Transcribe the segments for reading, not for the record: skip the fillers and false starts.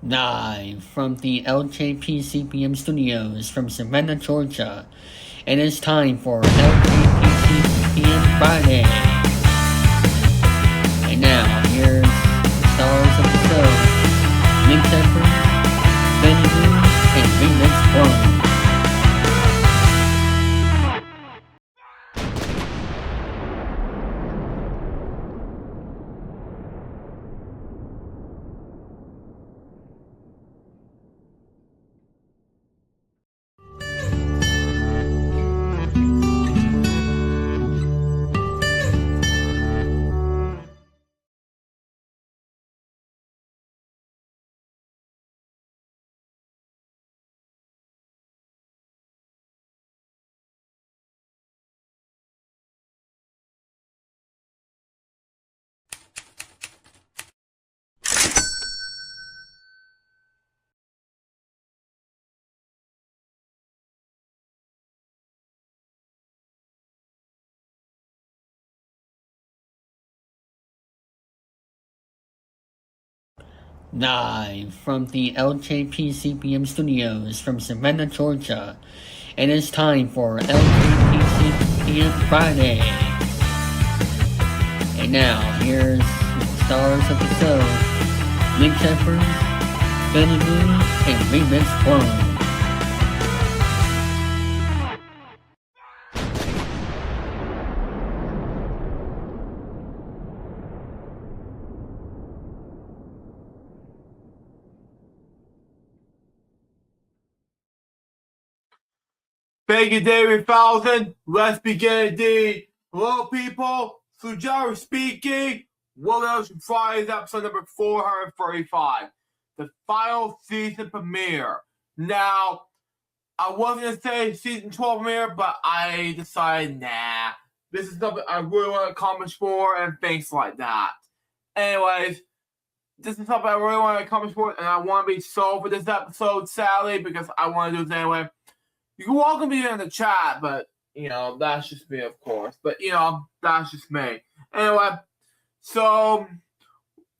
Live from the LJPCBM studios from Savannah, Georgia. It is time for LJPCBM Friday. And now, here's the stars of the show: Nick Shepard, Benny Lee, and Remix One. Live from the LJPCBM studios from Savannah, Georgia. It is time for LJPCBM Friday. And now, here's the stars of the show: Nick Shepard, Benny Lee, and Remix One. Thank you, David Falcon. Let's begin indeed. Hello, people. Sujara speaking. Welcome to Friday's episode number 435, the final season premiere. Now, I was going to say season 12 premiere, but I decided, nah, this is something I really want to accomplish for and things like that. Anyways, this is something I really want to accomplish for, and I want to be solo for this episode, sadly, because I want to do this anyway. You're welcome to be in the chat, but, that's just me, of course. But, that's just me. Anyway, so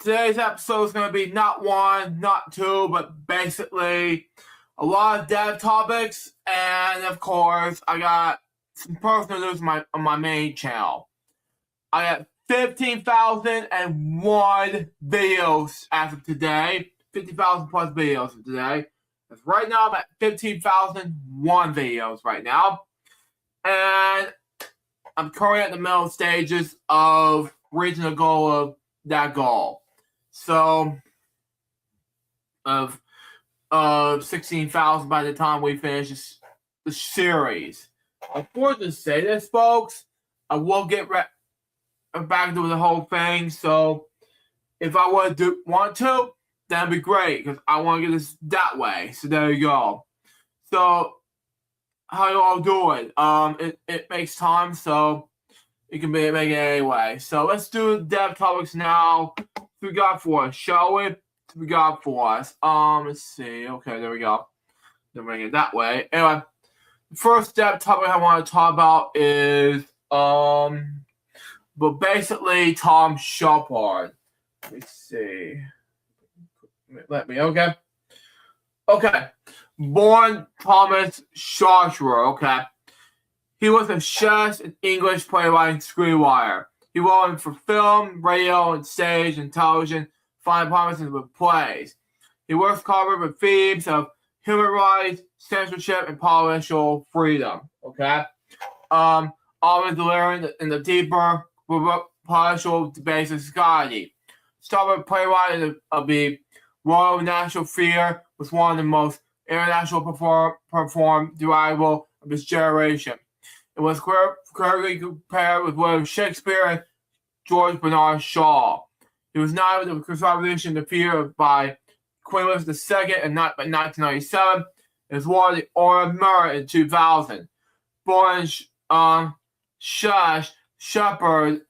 today's episode is going to be not one, not two, but basically a lot of dev topics. And, of course, I got some personal news on my main channel. I got 15,001 videos as of today. 50,000 plus videos of today. Right now, I'm at 15,001 videos right now. And I'm currently at the middle stages of reaching the goal of that goal. So, of 16,000 by the time we finish the series. Unfortunately to say this, folks, I will get back to the whole thing. So, if I want to, that'd be great, because I want to get this that way. So there you go. So, how you all doing? It makes time, so it can be make it anyway. So let's do dev topics now. What we got for us, shall we? What we got for us? Let's see. Okay, there we go. Then bring it that way. Anyway, the first dev topic I want to talk about is but basically Tom Shepard. Let me see. Okay. Born Thomas Shachar, okay. He was a chef and English playwright and screenwriter. He wrote for film, radio, and stage and television, fine promises with plays. He works covered with themes of human rights, censorship, and political freedom, okay. Always delivering in the deeper political debates of society. Started playwright of the Royal National Theatre, was one of the most international performed revival of his generation. It was correctly compared with William Shakespeare and George Bernard Shaw. He was knighted with the Conservation of the Theatre by Queen Elizabeth II in 1997. He was awarded the Order of Merit in 2000. Born Shepard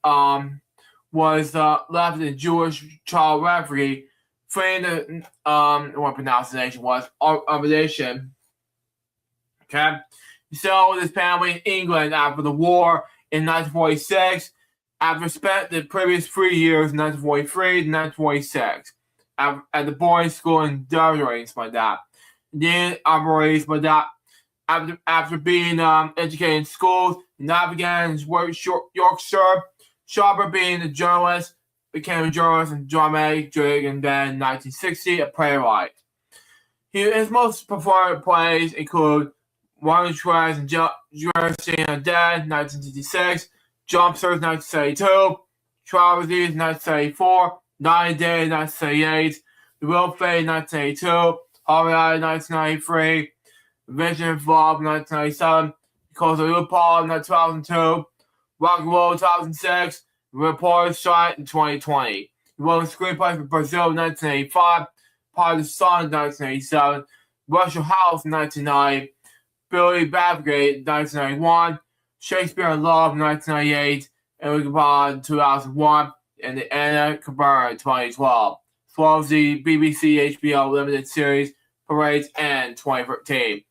was left in Jewish child refugee. Friend, what pronunciation was, organization. Okay. He settled with his family in England after the war in 1946, after spent the previous 3 years, 1943 to 1946. at the boarding school in Derry, my dad. Then operates my dad. After being educated in schools, he now began his work in Yorkshire. Sharper being a journalist, became a journalist and dramatic and then in 1960 a playwright. His most performed plays include One Tries and Jersey and Dead, 1966, Jumpsters, 1972, Trial Disease, 1974, 90 Days, 1978, The Real Fate, 1982, Holiday, 1993, Vision of Love, 1997, Because of RuPaul, 2002, Rock and Roll, 2006, Report Shot in 2020. He won the screenplay for Brazil, 1985, Part of the Sun, 1987, Russell House, 1990, Billy Bathgate, 1991, Shakespeare in Love, 1998, Enrique Bond, 2001, and the Anna Cabrera, 2012, as well as the BBC HBO limited series Parades and 2013.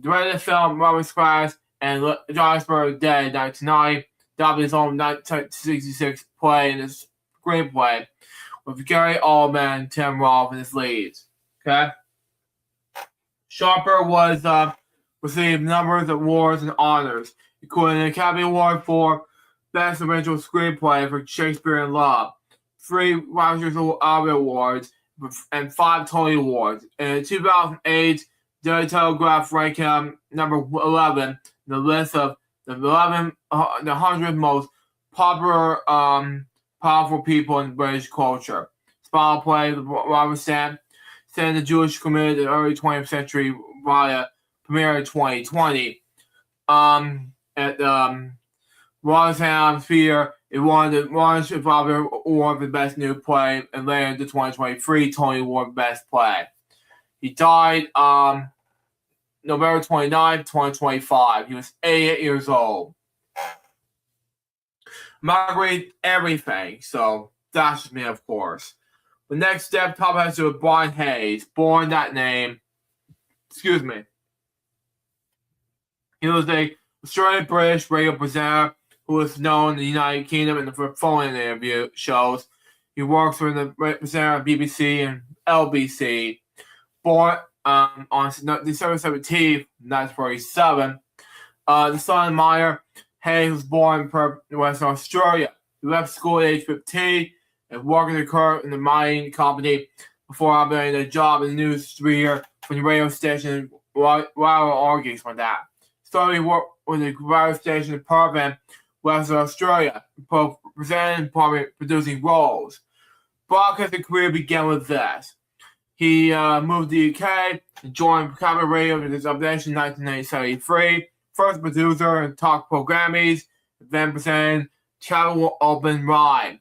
Directed the film Robin Squares and Johannesburg Dead, 1990, adopted his own 1966 play and his screenplay, with Gary Oldman and Tim Roth in his leads. Okay? Sharper received numerous awards and honors, including an Academy Award for Best Original Screenplay for Shakespeare in Love, 3 Rogers Awards, and 5 Tony Awards. In 2008, Daily Telegraph ranked him number 11 in the list of the 100 most popular, powerful people in British culture. Small play Robert Sand, the Jewish community in the early 20th century via premiere in 2020. At Rotherham Theatre, it won the Lawrence Revolver Award for Best New Play and later the 2023 Tony Award for Best Play. He died November 29, 2025. He was 88 years old. I'm not going to read everything, so that's just me, of course. The next step, top has to do with Brian Hayes, born that name. Excuse me. He was a Australian British radio presenter who was known in the United Kingdom in the phone interview shows. He works for the presenter on BBC and LBC. Born on December 17th, 1947. The son of Meyer, Hayes was born in Western Australia. He left school at age 15 and worked in the mining company before having a job in the news 3 years for the radio station Royal Organs like that. Started work with the radio station in Perth and Western Australia, both presenting and producing roles. Broadcasting career began with this. He moved to the UK and joined Cabin Radio with his obsession in 1973. First producer and talk programming, then presented Travel Open Ride.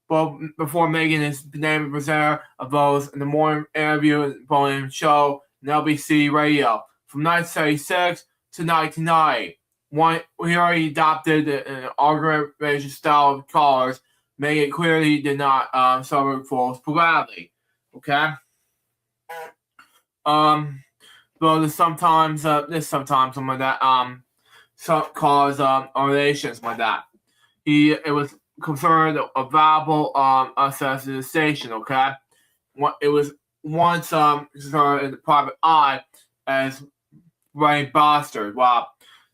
But before making his name as presenter of those in the morning interview and phone show on LBC Radio from 1976 to 1990. He already adopted an argumentation style of callers, making it clear he did not suffer false polarity. Okay? Though sometimes some of that cause relations like that. It was considered a valuable access to the station. Okay, it was once considered in the private eye as Ray Bastard. Wow,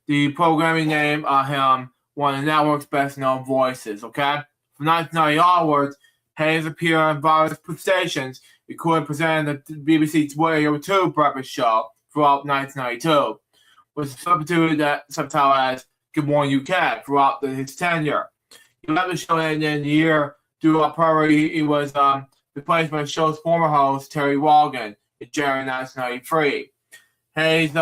the programming name him one of the network's best known voices. Okay, from 1990 onwards, Hayes appeared on various stations, including presenting the BBC's Radio 2 breakfast show throughout 1992, was substituted that subtitle as Good Morning UK throughout his tenure. He left the show in the year due to priority. He was replaced by the show's former host, Terry Wogan, in January 1993. Hayes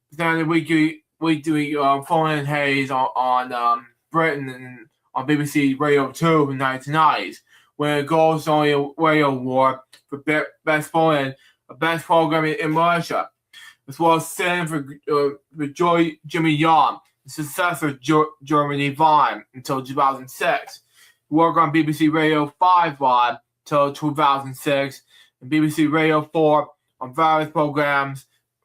presented weekly phone-in Hayes on Britain and on BBC Radio 2 in the 1990s, winning a Gold Sony Radio Award for Best Phone-in, Best Programming in Malaysia, as well as sitting for Jimmy Young, the successor of Germany Vine, until 2006. He worked on BBC Radio 5 Live until 2006, and BBC Radio 4 on various programming,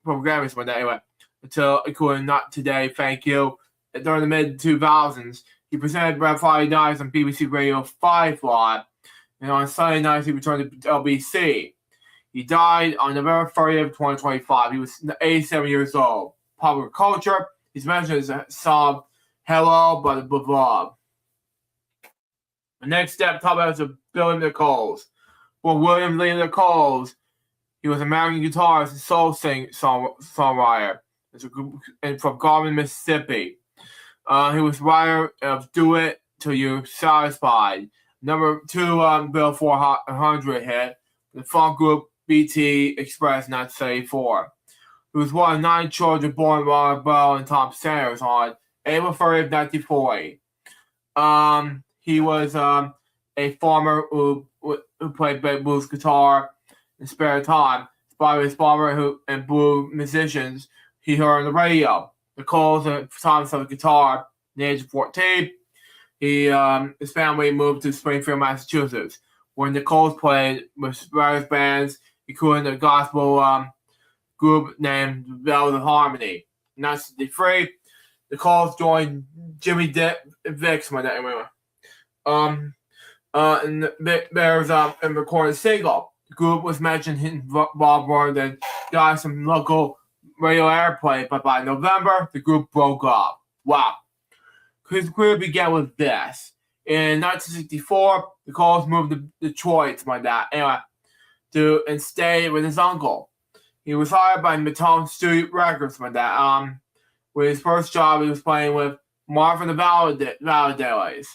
but anyway, until including Not Today, Thank You. And during the mid-2000s, he presented Red Friday Nights on BBC Radio 5 Live, and on Sunday nights he returned to LBC. He died on November 30th, 2025. He was 87 years old. Popular culture, he's mentioned as a song Hello by the Above. The next step, top out is Billy Nichols. Well, William Lee Nichols, he was an American guitarist and soul songwriter and from Garland, Mississippi. He was writer of Do It Till You're Satisfied. Number 2 Billboard 100 hit. The funk group BT Express 1974. He was one of 9 children born by Robert Bell and Tom Sanders on April 30th, 1940. He was a farmer who played blues guitar in spare time. Inspired his farmer and blues musicians he heard on the radio. Nichols at the time of guitar at the age of 14. His family moved to Springfield, Massachusetts, where Nichols played with various bands, including a gospel group named Bells of Harmony. In 1963, Nichols joined Jimmy Vicks and Bears and recorded a single. The group was mentioned in Bob Warren and got some local radio airplay, but by November, the group broke up. Wow. His career began with this. In 1964, Nichols moved to Detroit, and stayed with his uncle. He was hired by Matone Studio Records, with his first job, he was playing with Marvin the Validays.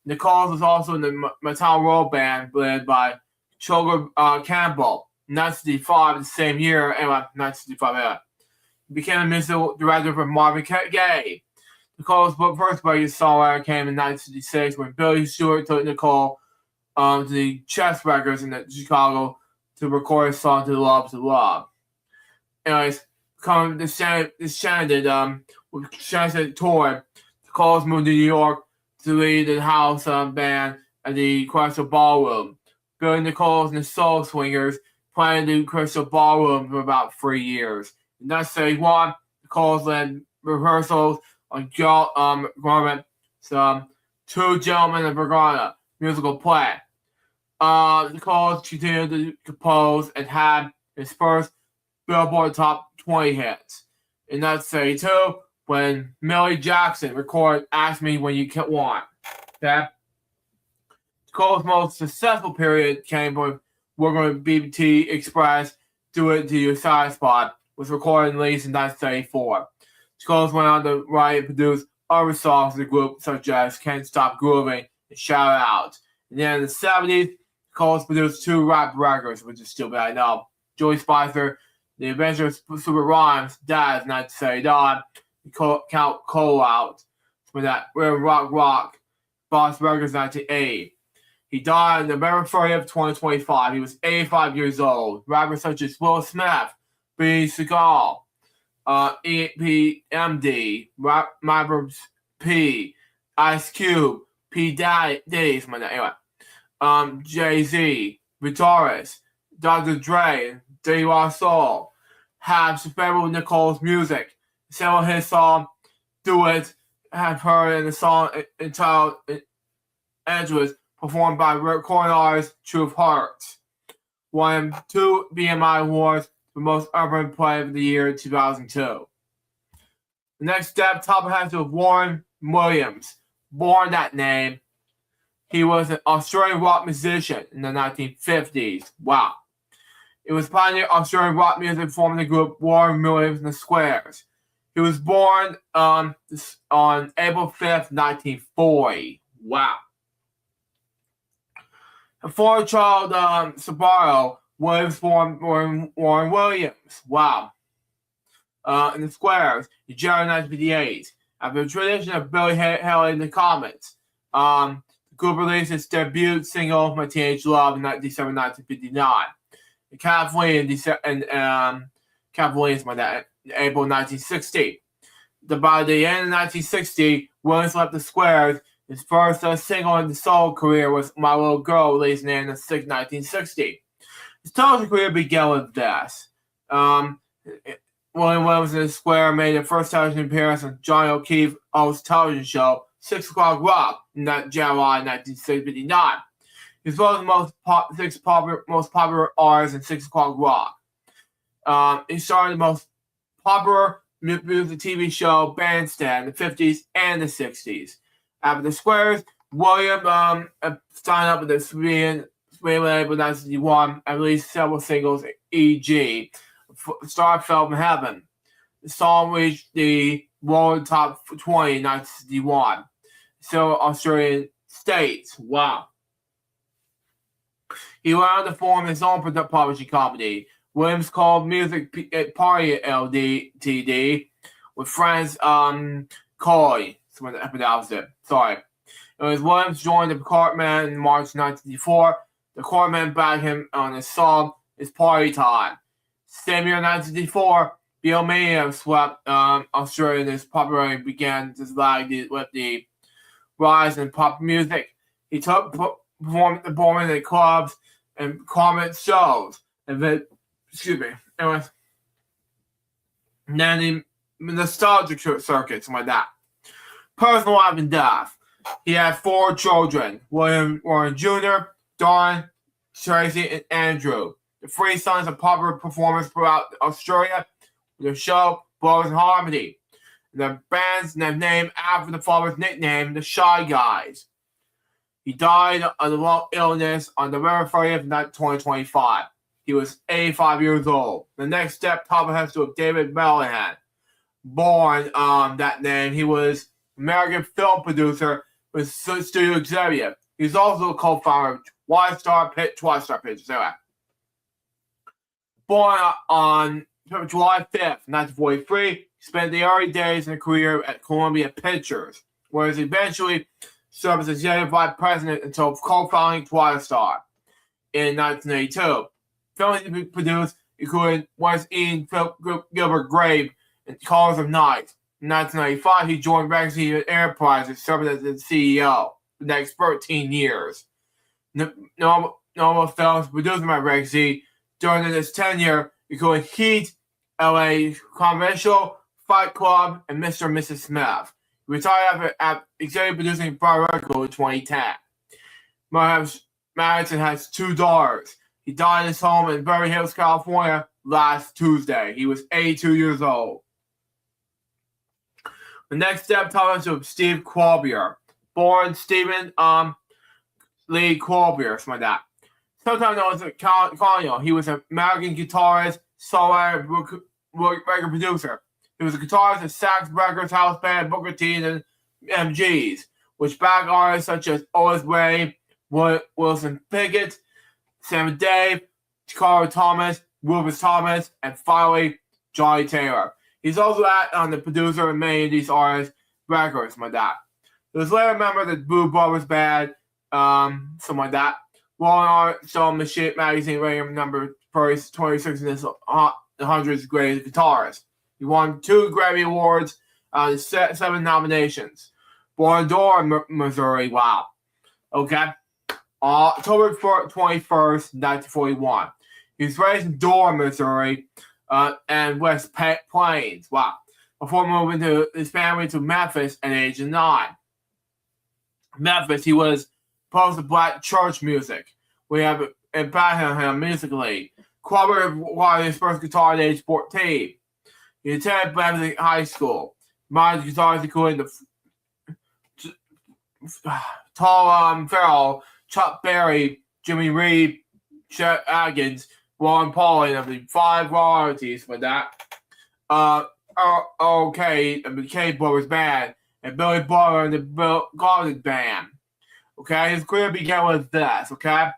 Nichols was also in the Matone Roll Band, led by Choga Campbell. In 1965, the same year, 1965, he became a musical director for Marvin Gaye. Nichols' first biggest songwriter came in 1966 when Billy Stewart took Nicole to the Chess Records in Chicago to record his song "To Love to Love." Anyways, this Shannon with Shannon tour, Nichols moved to New York to lead the house band at the Crystal Ballroom. Billy Nichols and the Soul Swingers played the Crystal Ballroom for about 3 years. In 1971, Nichols led rehearsals on Garment's Two Gentlemen of Vergana musical play. Nichols continued to compose and had his first Billboard Top 20 hits. In 1972, when Millie Jackson recorded Ask Me When You Want. Okay? Nichols' most successful period came with working with BT Express, Do It Till You're Satisfied, was recorded and released in 1974. Nichols went on to write and produce other songs for the group, such as Can't Stop Grooving and Shout Out. And then in the 70s, Nichols produced 2 rap records, which is still bad now. Joey Spicer, The Adventures of Super Rhymes, Daz, 1979, Count Cole Out, with that Rock, Boss Records, 1980. He died on November 30th, 2025. He was 85 years old. Rappers such as Will Smith, B. Seagal, EPMD, Rappers P, Ice Cube, P. Diddy's Jay-Z, Vitaris, Dr. Dre, D.Y. Soul have some favorite Nichols' music. Some of his songs, Do It, have heard in the song entitled Andrews, performed by recording artist Truth Hearts. Won 2 BMI awards for most urban play of the year 2002. The next step, top half of Warren Williams. Born that name, he was an Australian rock musician in the 1950s. Wow. It was pioneer Australian rock music forming the group Warren Williams and the Squares. He was born on April 5th, 1940. Wow. A fourth child, Sabaro, Williams born Warren Williams. Wow. In the Squares, in January 1958. After the tradition of Billy Haley and the Comets, the group released its debut single, My Teenage Love, in December 1959. And Kathleen in April 1960. By the end of 1960, Williams left the Squares. His first single in the solo career was My Little Girl, released in 1960. His television career began with this. William Williams and the Square made their first television appearance on Johnny O'Keefe's host television show, 6 O'Clock Rock, in July 1959. He's one of the most popular artists in 6 o'clock rock. He started the most popular music TV show Bandstand in the 50s and the 60s. After the Squares, William signed up with the Sweden label in 1961 and released several singles, e.g. Star Fell from Heaven. The song reached the World Top 20 in 1961. So Australian states. Wow. He went on to form his own publishing company. Williams called Music Party Ltd. with friends Coy. Someone that pronounced it. Sorry. It was Williams joined the Cartman in March 1954. The Cartman backed him on his song It's Party Time. Same year, 1964, Beatlemania swept Australia, and its popularity began to lag with the rise in pop music. He took performing in clubs and comment shows. Anyways, and then the nostalgic circuits like that. Personal life and death. He had 4 children: William Warren Jr., Don, Tracy, and Andrew. The 3 sons are popular performers throughout Australia with the show Brothers in Harmony. The band's named after the father's nickname, the Shy Guys. He died of a long illness on November 30th, 2025. He was 85 years old. The next step, top has to with David Mellahan. Born that name, he was American film producer with studio executive. He's also a co-founder of TwiStar Pictures. Anyway. Born on July 5th, 1943, he spent the early days in a career at Columbia Pictures, where he eventually served as executive vice president until co-founding TwiStar in 1982. Films he produced including West Eden, Gilbert Grape, and Colors of Night. In 1995, he joined Regency Enterprises, serving as its CEO for the next 13 years. Normal films produced by Regency during his tenure including Heat, LA Conventional, Fight Club, and Mr. and Mrs. Smith. He retired after executive producing Prodigal in 2010. Madison has 2 daughters. He died in his home in Beverly Hills, California last Tuesday. He was 82 years old. The next step talks to Steve Qualbier. Born Stephen Lee Qualbier, something like that. Sometimes known as Colonial. He was an American guitarist, songwriter, record producer. He was a guitarist at Sax Records, House Band, Booker T, and MGs, which backed artists such as Otis Ray, Wilson Pickett, Sam Dave, Carl Thomas, Rufus Thomas, and finally Johnny Taylor. He's also on the producer of many of these artists' records, like that. He was later a member of the Blue Brothers Band, something like that. Rolling Art Stone Machine magazine rating him number 26 in this 100's greatest guitarists. He won 2 Grammy Awards, 7 nominations. Born in Durham, Missouri. Wow. Okay. October 21st, 1941. He was raised in Durham, Missouri, and West Plains. Wow. Before moving to his family to Memphis at age 9. Memphis, he was opposed to black church music. We have impacted him musically. Qualbier acquired his first guitar at age 14. He attended Memphis High School. Modern guitars including the Tall Farrell, Chuck Berry, Jimmy Reed, Chet Atkins, Ron Pauling of the 5 royalties for that. Okay, and the K Brothers Band, and Billy Butler and the Bill Garden Band. Okay, his career began with this, okay?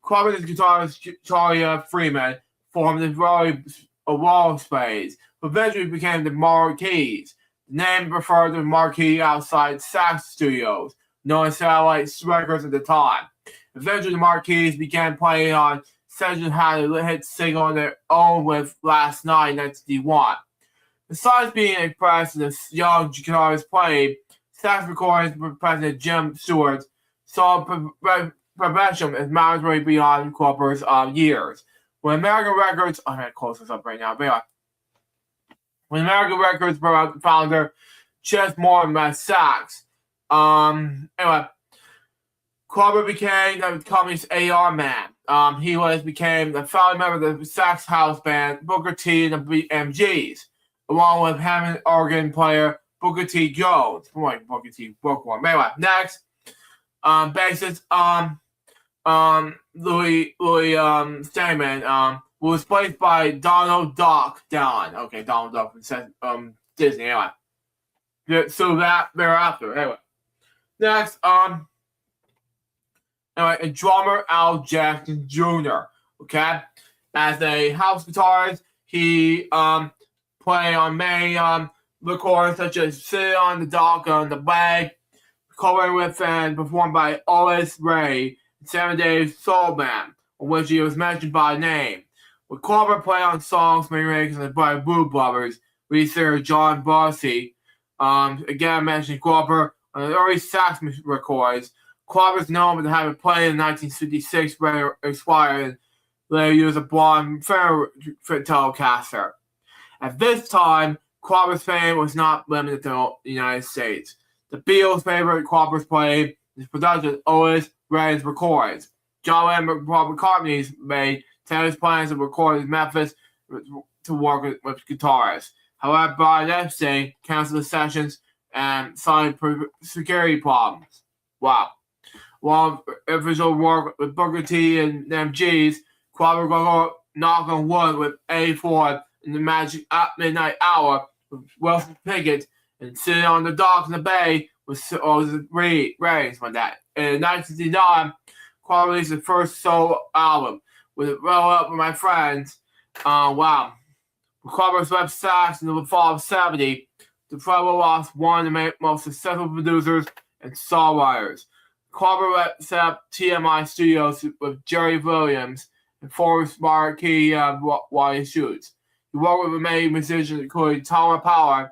Qualbier's guitarist Charlie Freeman formed the Wall Spades, who eventually became the Marquis. The name referred to the Marquis outside Sax Studios, known as Satellite Records at the time. Eventually, the Marquis began playing on sessions had a hit single on their own with Last Night, 1961. Besides being impressed as the young guitarist played, sax recordings with President Jim Stewart saw progression as mandatory beyond Qualbier's years. When American Records, I'm going to close this up right now, but when American Records founder Ches Moore met sax, anyway, Clubber became the company's AR man. He became the founding member of the Sax House band Booker T and the BMGs, along with Hammond organ player Booker T Jones. Booker T Bookworm. Anyway, next, bassist Louis Steinman was replaced by Donald Duck Don. Okay, Donald Duck from Disney. Anyway, so that thereafter. Anyway, next, anyway, drummer Al Jackson Jr. Okay, as a house guitarist, he played on many recordings such as "Sit on the Dock on the Bay," covered with and performed by Otis Ray and 7 Days Soul Man, on which he was mentioned by name. With Clubber played on songs made remixes by Blue Brothers, lead John Bossy. Again, mentioned Clubber on the early sax records. Clubber is known for having played in 1956 radio expired and later used a blonde Telecaster. At this time, Clubber's fame was not limited to the United States. The Beatles' favorite Clubber's played is production Otis Ray's records. John Lennon and Paul McCartney's made Taylor's plans to record in Memphis to work with guitarists. However, by next day, canceled the sessions and cited security problems. Wow. While official work with Booker T and MGs, Clubber got knock on wood with A4 in the magic midnight hour with Wilson Pickett and sitting on the docks in the bay with Rains on that. In 1969, Clubber released his first solo album with it Roll Up With My Friends. Wow. Clubber left sax in the fall of 70. The Trouble lost one of the most successful producers and songwriters. Clubber set up TMI Studios with Jerry Williams and former marquee while he shoots. He worked with many musicians including Tom Power,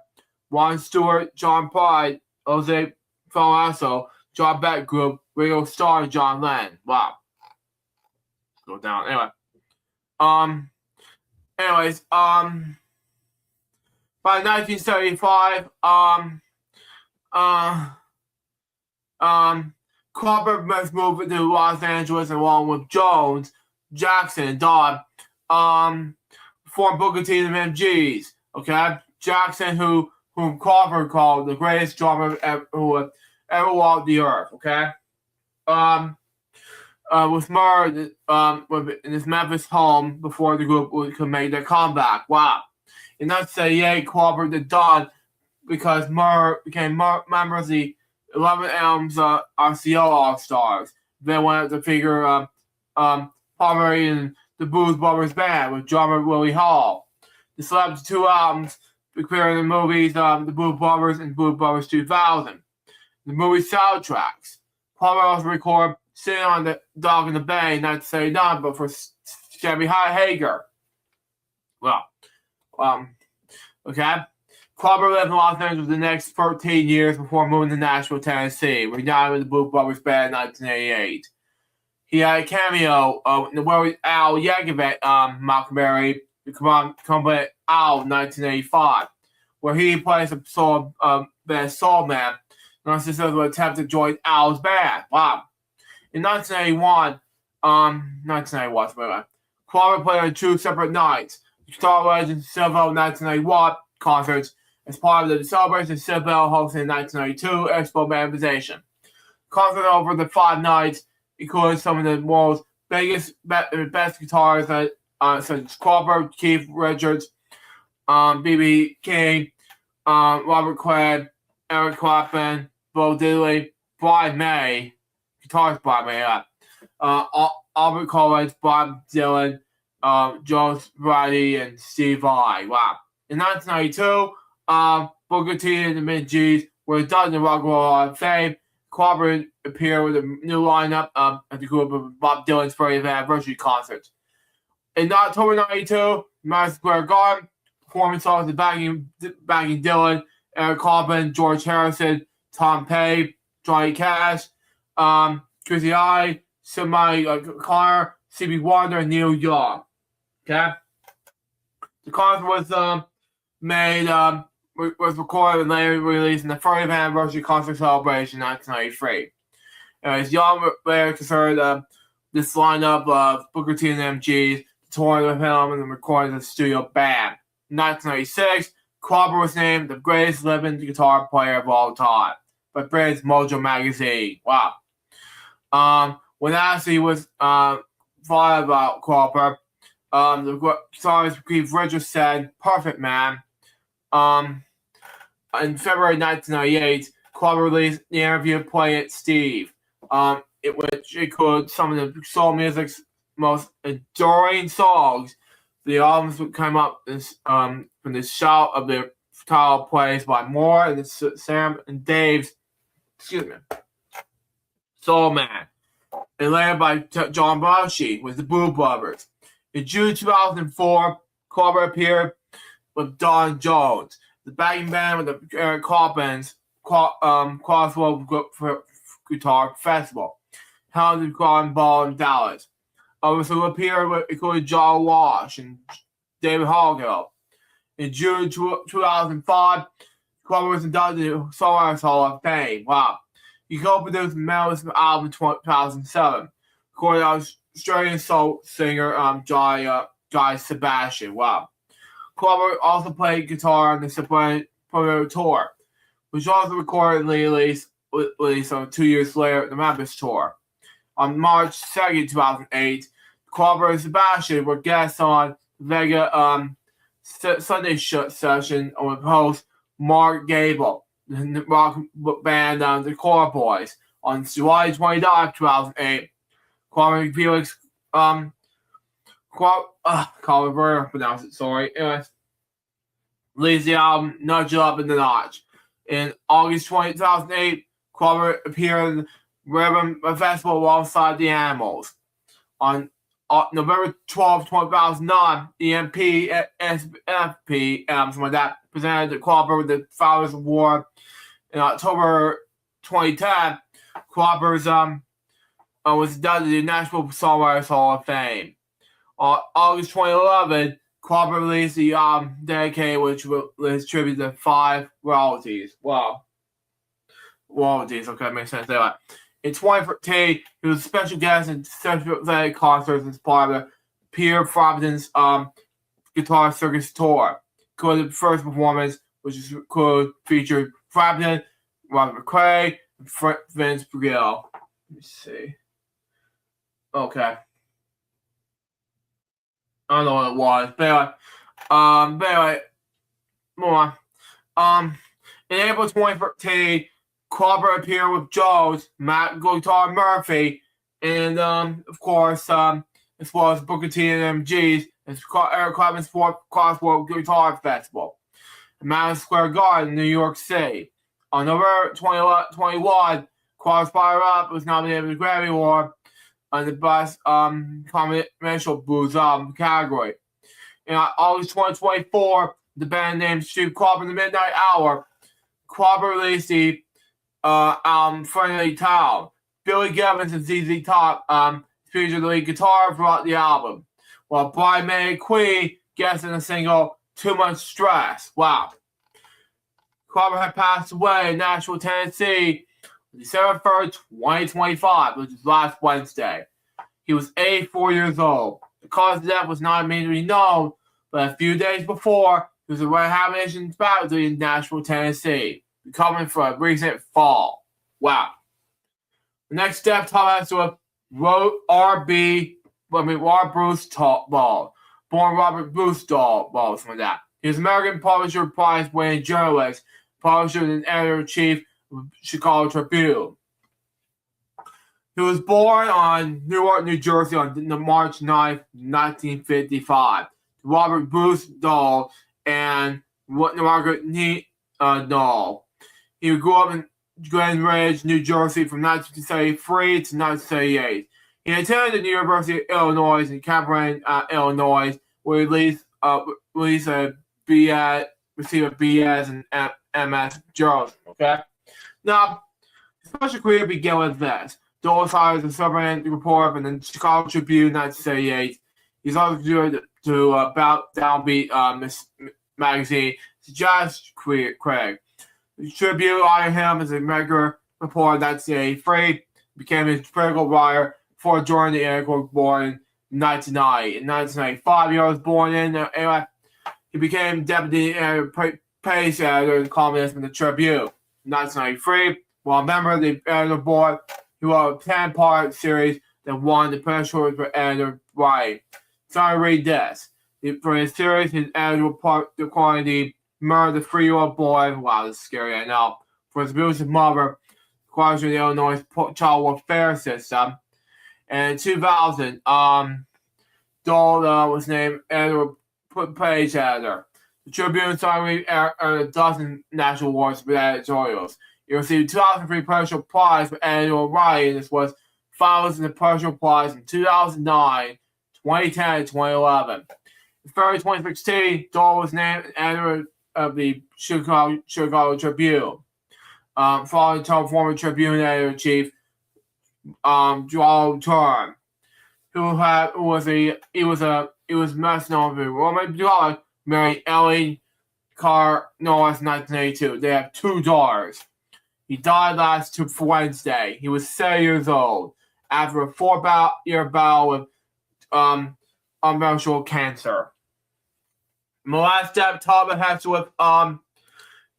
Ron Stewart, John Pride, Jose Falasso, John Beck Group, Ringo Starr, and John Lennon. Wow. Go down. Anyway. By 1975, Clubber must move to Los Angeles along with Jones, Jackson, and Dodd, formed Booker T and MGs. Okay, Jackson, whom Clubber called the greatest drummer who ever walked the earth. Okay, was murdered in his Memphis home before the group could make their comeback. Wow. In 1978, Clubber did Dodd because Murr became members of the 11 Elms RCO All-Stars. They wanted to figure Pomeroy in the Blues Brothers band with drummer Willie Hall. They selected 2 albums appearing in the movies The Blues Brothers and Blues Brothers 2000. The movie soundtracks. Clubber also recorded Sitting on the Dock in the Bay in 1979, but for Chevy Hager. Well, okay. Clubber lived in Los Angeles the next 13 years before moving to Nashville, Tennessee, where he died with the Blue Brothers Band in 1988. He had a cameo in the world Al Yankovic mockumentary, The Company Al, 1985, where he plays a soul man, and unsuccessful attempt to join Al's band. Wow. In 1981, Clubber played on 2 separate nights. Star Legend Silvo 1991 concerts as part of the Celebration Silvo hosted in 1992 Expo manifestation. Concerts over the 5 nights included some of the world's best guitarists such as Clubber, Keith Richards, B.B. King, Robert Craig, Eric Clapton, Bo Diddley, Brian May, guitarist Brian May, Albert Collins, Bob Dylan, Joe Brady, and Steve Vai. Wow. In 1992, Booker T and the Mid-G's were done in the Rock and Roll Hall of Fame. Clubber appeared with a new lineup at the group of Bob Dylan's 30th anniversary concerts. In October 1992, Madison Square Garden, performing songs of backing Dylan, Eric Clapton, George Harrison, Tom Petty, Johnny Cash, Chrissy I, Somebody Connor, C.B. Wonder, and Neil Young. Okay? The concert was was recorded and later released in the 30th anniversary concert celebration in 1993. As young players considered this lineup of Booker T and MGs, touring with him and recording the studio band. In 1996, Cropper was named the greatest living guitar player of all time by Britain's Mojo magazine. Wow. When asked he was thought about Cropper, the guitarist Keith Richards said, "Perfect man." In February 1998, Cropper released the interview "Play It, Steve," which included some of the soul music's most enduring songs. The albums would come up from the shout of the title plays by Moore and Sam and Dave's, Soul Man, and later by John Belushi with the Blue Brothers. In June 2004, Cropper appeared with Don Jones, the backing band with the Eric Coppins Crossroads Guitar Festival, held in Garden Ball in Dallas. Others who appeared included John Walsh and David Hallgill. In June 2005, Cropper was inducted to the Songwriters Hall of Fame. Wow. He co-produced Mel's album in 2007, recorded by Australian soul singer Guy Sebastian. Wow. Cropper also played guitar on the Supreme tour, which also recorded and released 2 years later the Memphis tour. On March 2nd, 2008, Cropper and Sebastian were guests on Vega Sunday session with host Mark Gable, the rock band the Core Boys. On July 29th, 2008, Cropper and Felix pronounce it, sorry. Released the album Nudge Up in the Notch. In August 2008, Cropper appeared in the Rhythm Festival alongside the Animals. On November 12, 2009, EMP, SFP, something like that, presented Cropper with the Founders Award. In October 2010, Cropper was inducted to the National Songwriters Hall of Fame. On August 2011, Cropper released the album Dedicated, which was tribute to 5 royalties. Wow. Royalties, okay, makes sense. Anyway. In 2013, he was a special guest in several concerts as part of the Peter Frampton's Guitar Circus Tour. Included the first performance, which featured Frampton, Robert McRae, and Vince Gill. Let me see. Okay. I don't know what it was, but anyway, more. In April 2013, Cropper appeared with Jones, Matt Guitar Murphy, and of course, as well as Booker T and MGs, and Eric Clapton's Crossroads Guitar Festival in Madison Square Garden, New York City. On November 2021, Cropper's Fire Up was nominated for the Grammy Award on the Best Commercial Blues Album category. In August 2024, the band named Steve Cropper in the Midnight Hour. Cropper released the album Friendly Town. Billy Gibbons and ZZ Top featured the lead guitar throughout the album, while Brian May Queen guested in the single Too Much Stress. Wow. Cropper had passed away in Nashville, Tennessee on December 3rd, 2025, which was last Wednesday. He was 84 years old. The cause of death was not immediately known, but a few days before, he was in rehabilitation faculty in Nashville, Tennessee, recovering from a recent fall. Wow. The next step, Tom has to Robert Bruce Ball, born Robert Bruce Ball, something like that. He was an American Publisher Prize-winning journalist, publisher and editor-in-chief of Chicago Tribune. He was born on Newark, New Jersey on March 9th, 1955. Robert Bruce Dahl and Margaret Dahl. He grew up in Grand Ridge, New Jersey from 1973 to 1978. He attended the University of Illinois in Champaign, Illinois, where he received a BS and MS journalism. Okay? Now, his special career began with this. Dole hired as a submarine reporter in the Chicago Tribune in 1978. He's also contributed to About Downbeat magazine, Jazz Craig. The Tribune hired him as a regular reporter in 1983. became his critical writer before joining the Air Corps, born in 1990. In 1995, he was born in he became deputy page editor and columnist in the Tribune. In 1993, while a member of the editor board, he wrote a 10-part series that won the Prince George for editor right. So I read this. For his series, his editor declined the murder of the 3-year-old boy. Wow, this is scary, I know. For his abusive mother, according to the Illinois child welfare system. And in 2000, Dole was named editor page editor. The Tribune earned a dozen national awards for editorials. He received 2003 Pulitzer Prize for editorial writing. This was followed in the Pulitzer Prize in 2009, 2010, and 2011. In February 2016, Dole was named editor of the Chicago Tribune, following former Tribune editor-in-chief Joel Turn, he was best known for Roman Duala married Ellie Carr Norris in 1982. They have 2 daughters. He died last Wednesday. He was 7 years old after a 4-year battle with unbearable cancer. My last step topic has to with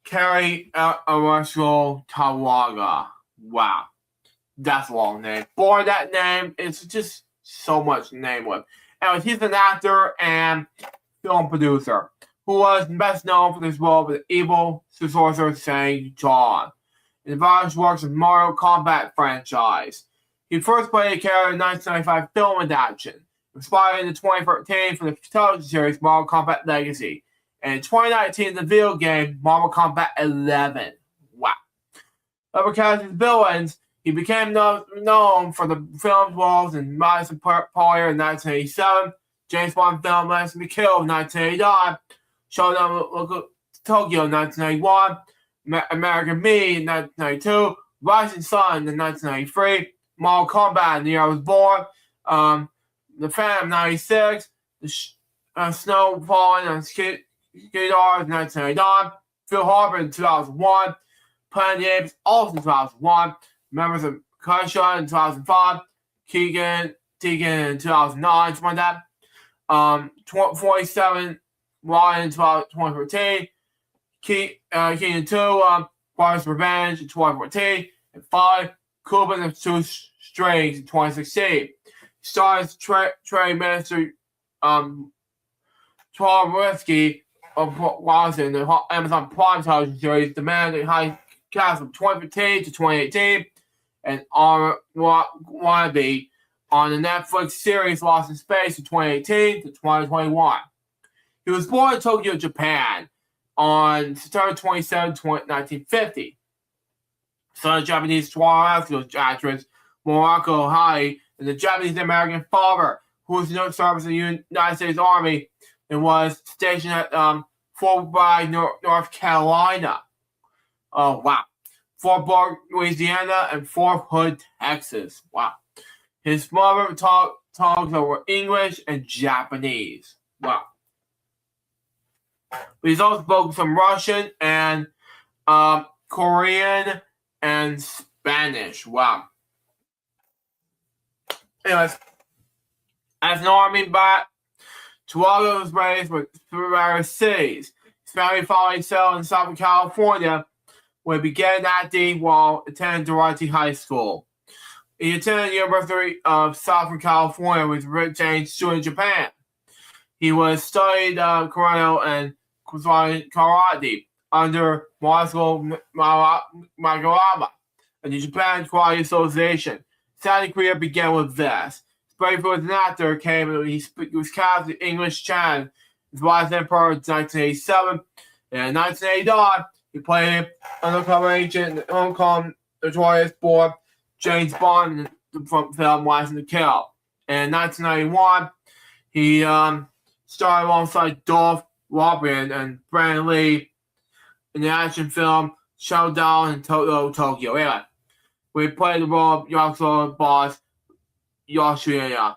Carrie Armstrong Tawaga. Wow. That's a long name. Boy, that name is just so much to name with. Anyways, he's an actor and film producer who was best known for his role with the evil sorcerer Saint John in various works of Mario Kombat franchise. He first played a character in the 1995 film adaptation, inspired in 2013 for the television series Mario Kombat Legacy, and in 2019 the video game Mario Kombat 11. Wow. Because his villains, he became known for the film roles in Madison Poyer in 1987, James Bond film Last to Kill in 1989, Showdown Tokyo in 1991, American Me in 1992, Rising Sun in 1993, Mortal Kombat in the year I was born, The Phantom 96, Snow Falling on Skidars in 1989, Phil Harper in 2001, Planet of the Apes also in 2001, members of Kershaw in 2005, Tegan in 2009, something like that. 47 Ryan in 2014, Keaton 2, Boris Revenge in 2014, and 5 Cuban and 2 Strings in 2016. Stars Trade Minister Tom Risky of Washington, the Amazon Prime television series, The Man in High Castle from 2015 to 2018, and Wannabe on the Netflix series Lost in Space from 2018 to 2021. He was born in Tokyo, Japan on September 27, 1950. Son of Japanese actress Morako Hai and the Japanese-American father who was in service in the United States Army and was stationed at Fort Bragg, North Carolina. Oh, wow. Fort Bragg, Louisiana, and Fort Hood, Texas. Wow. His mother talks over English and Japanese. Wow. But he's also spoken some Russian and Korean and Spanish. Wow. Anyways, as an army brat, Tawaga was raised with various cities. His family following settled in Southern California, where he began acting while attending Dorothy High School. He attended the University of Southern California with Rick James student in Japan. He was studied karate and karate under Marshall Magarama and the Japan Karate Association. His acting career began with this. His breakthrough as an actor came when he was cast in English Channel as Wise Emperor in 1987. And in 1989, he played undercover agent in the Hong Kong notorious boy James Bond in the film License to Kill. And in 1991, he starred alongside Dolph Lundgren and Brandon Lee in the action film Showdown in Tokyo. Anyway, we played the role of Yakuza boss Yoshiyama.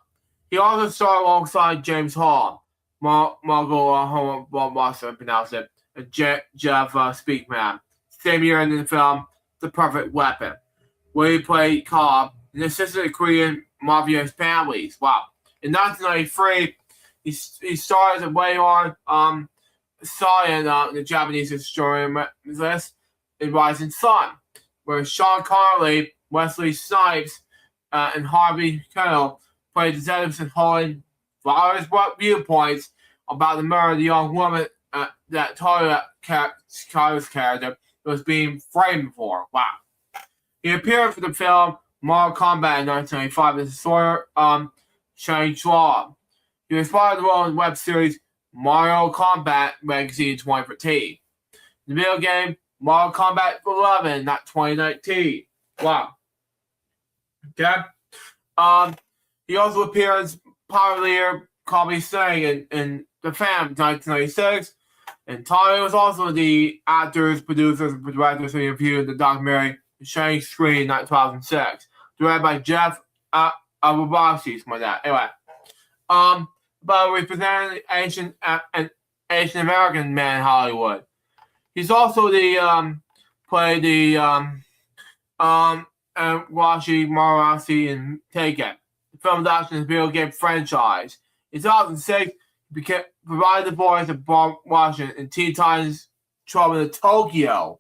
He also starred alongside James Hall, Margot Boss, pronounce it, and Jeff Speakman. Same year in the film The Perfect Weapon, where he played Cobb and assisted Korean mafia families. Wow. In 1993, he starred as a Wei-on saw in the Japanese historian list in Rising Sun, where Sean Connery, Wesley Snipes, and Harvey Keitel played detectives and holding various viewpoints about the murder of the young woman that Toya Carter's character was being framed for. Wow. He appeared for the film Mortal Kombat in 1995 as Sawyer Shang Chua. He was part of the role in the web series Mario Kombat Magazine 2014. The video game Mortal Kombat 11, not 2019. Wow. Okay. He also appeared as power leader Kobe Sang in The Fam 1996. And Tommy was also the actors, producers, and directors who appeared in the documentary Shining Screen in 2006, directed by Jeff Abubashi, something like that. Anyway, but representing an Asian American man in Hollywood. He's also played the Washi Marasi in Take It, the film adaptation of the video game franchise. In 2006, he provided the voice of Bob Washington in Teen Titans Trouble in Tokyo.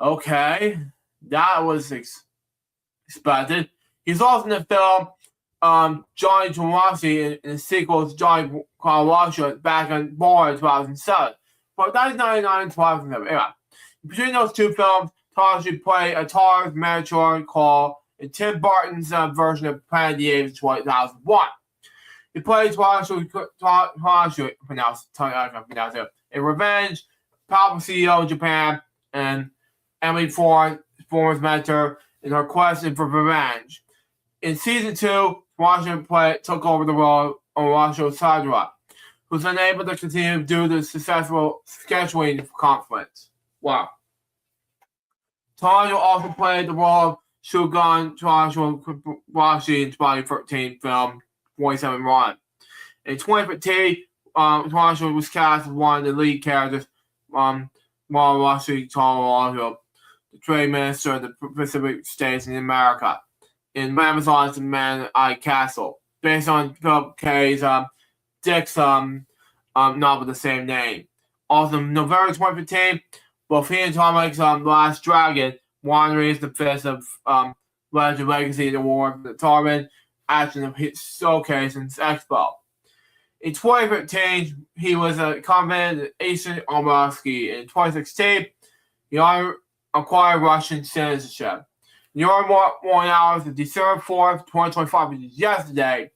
Okay, that was expected. He's also in the film Johnny Tomasi in the sequel to Johnny Washington back in Boy 2007. But 1999 and 2007. Anyway, between those two films, Toshi played a Taurus Manticore call in Tim Burton's version of Planet of the Apes in 2001. He played Toshi in Revenge, Powerful CEO in Japan, and Emily Former's mentor in her quest for revenge. In season 2, Washington took over the role of Washo Sadra, who was unable to continue due to successful scheduling conflicts. Wow. Tojo also played the role of Shogun Tojo Washi in 2013 film 47 Run. In 2015, Tojo was cast as one of the lead characters, while Washi Tojo, the trade minister of the Pacific States in America, in Amazon's Man I Castle, based on Philip K's Dick's novel with the same name. Also, November 2015, both he and Tom Hanks' Last Dragon, Wanderings the Fist of Legend Legacy Award for the Torment Action of his Showcase and Expo. In 2015, he was a convent at Eastern Omarsky. In 2016, he acquired Russian citizenship. In the morning hours of December 4th, 2025, which is yesterday,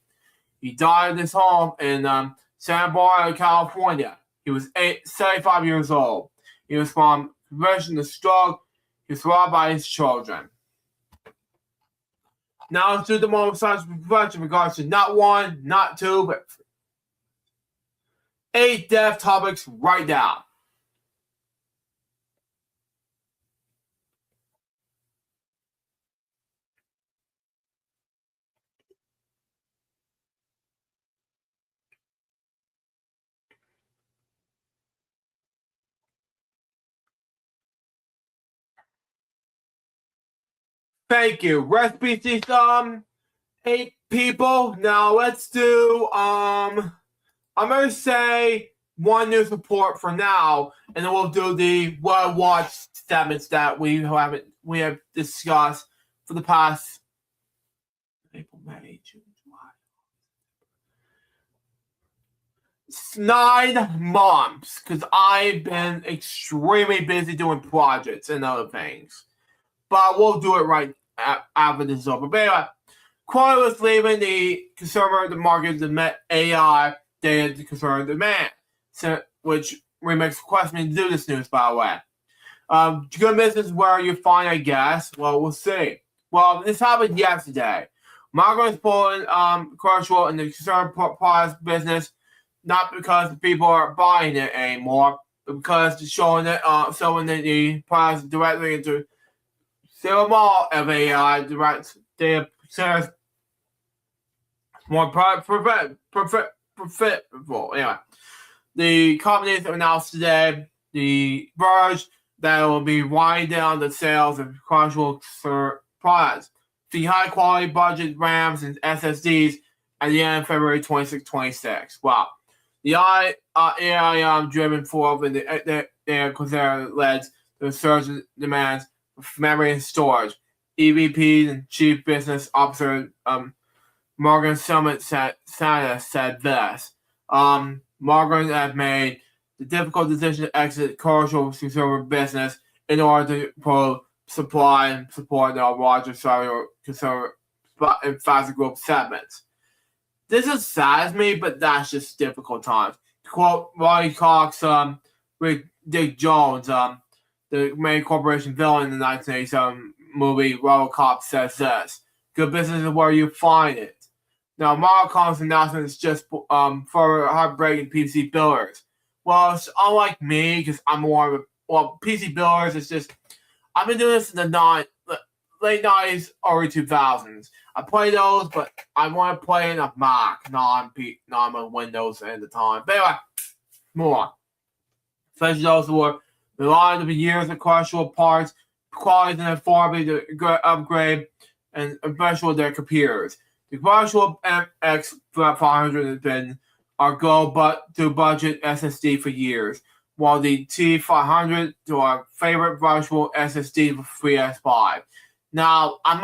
he died in his home in Santa Barbara, California. He was 75 years old. He was from prevention of stroke. He was surrounded by his children. Now let's do the moment science prevention in regards to not 1, not 2, but 8 death topics right now. Thank you. Recipe system, 8 people. Now let's do I'm gonna say 1 news report for now, and then we'll do the well watched segments that we have discussed for the past April, May, June, July. 9 months, because I've been extremely busy doing projects and other things. But we'll do it right after this is over. But anyway, Quora was leaving the consumer market to met AI data to consumer demand, which makes the question to do this news, by the way. Good business where you find, I guess. Well, we'll see. Well, this happened yesterday. Margaret is pulling commercial in the consumer products business, not because the people are buying it anymore, but because they're showing the products directly into Sale Mall of AI direct data centers more profitable. Anyway, the companies announced today the Verge that will be winding down the sales of commercial products. the high-quality budget RAMs and SSDs at the end of February 2026. Wow. The AI-driven fall in the Corsair led to a surge in demands for memory and storage. EVP and Chief Business Officer Morgan Summit said this. Morgan had made the difficult decision to exit commercial consumer business in order to supply and support the larger cellular consumer and faster growth segments. This is sad to me, but that's just difficult times. To quote Ronnie Cox with Dick Jones, the main corporation villain in the 1987 movie RoboCop, says this: "Good business is where you find it." Now, Marcom's announcement is just for heartbreaking PC builders. Well, it's unlike me, because I'm more of a PC builders. It's just I've been doing this in the late 90s, early 2000s. I play those, but I want to play in a Mac, not on Windows at the time. But anyway, move on. Especially those who were relying on years of questionable parts, quality and authority to upgrade, and eventually their computers. The virtual MX 500 has been our go-to budget SSD for years, while the T500 to our favorite virtual SSD for PS5. Now, I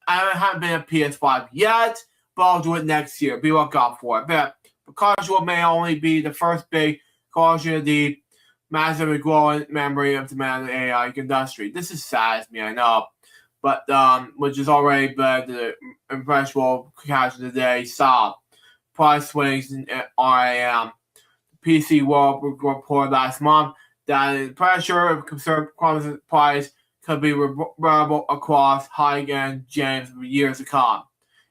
haven't been a PS5 yet, but I'll do it next year. Be look out for it. But casual may only be the first big caution of the massive and growing memory of demand in the AI industry. This is sad to me, I know, but which has already led to the impressionable cash today saw price swings in RAM. PC World reported last month that the pressure of consumer price could be variable across high-end games for years to come.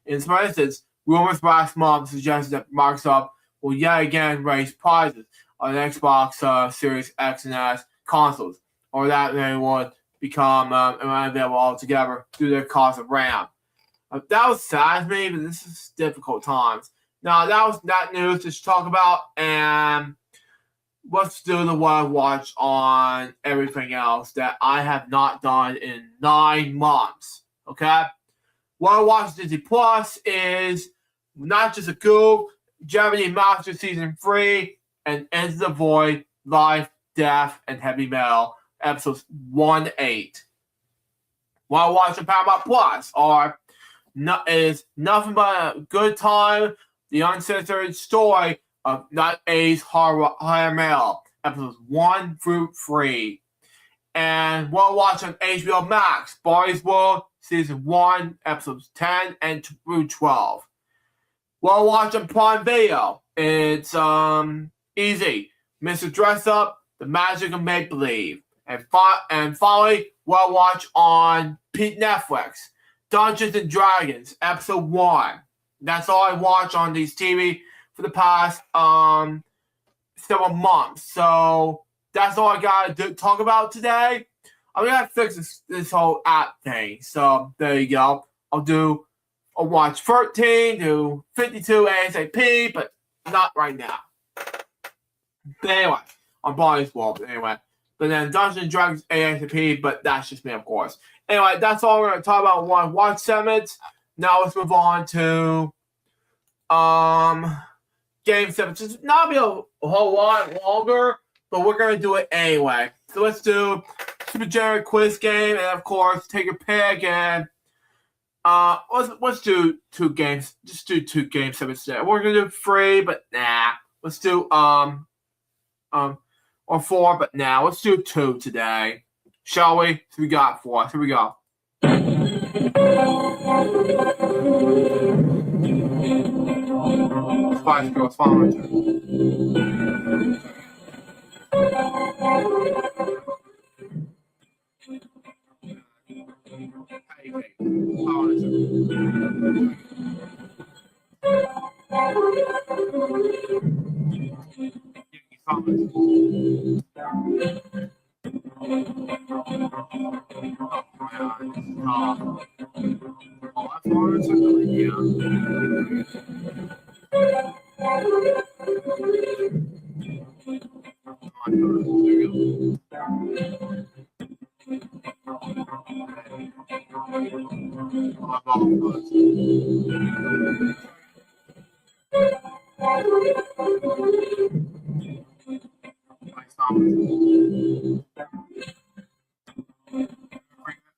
In some instances, rumors last month suggested that Microsoft will yet again raise prices on Xbox Series X and S consoles, or that they would become unavailable altogether due to the cost of RAM. That was sad to me, but this is difficult times. Now, that was that news to talk about, and let's do the what I watch on everything else that I have not done in 9 months. Okay? What I watch Disney Plus is not just a Goo, Gemini Master Season 3, and Into the Void, Life, Death, and Heavy Metal, episodes 1 to 8. What I watch on Paramount Plus is nothing but a good time, the uncensored story of Not A's Higher Mail, episodes 1 through 3. And what I watch on HBO Max, Barry's World, Season 1, episodes 10 and through 12. What I watch on Prime Video, it's easy. Mr. Dress Up, The Magic of Make Believe. And finally, what I watch on Netflix, Dungeons and Dragons, episode 1. That's all I watch on these TV for the past several months. So that's all I gotta talk about today. I'm gonna fix this whole app thing. So there you go. I'll watch 13 to 52 ASAP, but not right now. But anyway, on Barney's World, anyway. But then Dungeons and Dragons ASAP, but that's just me, of course. Anyway, that's all we're gonna talk about one watch segment. Now let's move on to Game 7. It's not be a whole lot longer, but we're gonna do it anyway. So let's do super generic quiz game, and of course, take your pick. And let's do 2 games. Just do 2 Game 7s today. We're gonna do 3, but nah. Let's do or 4, but now let's do 2 today. Shall we? So we got 4. Here we go. Spice Girls, follow me.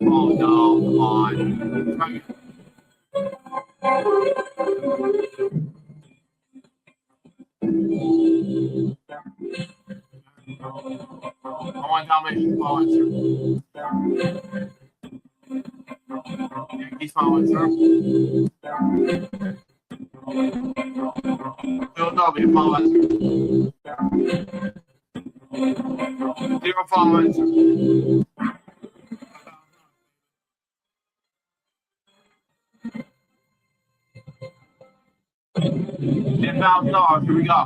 Oh no, come on. I want domination sponsor. Yankee sponsor. Philadelphia sponsor. Zero sponsor. $10,000. Here we go.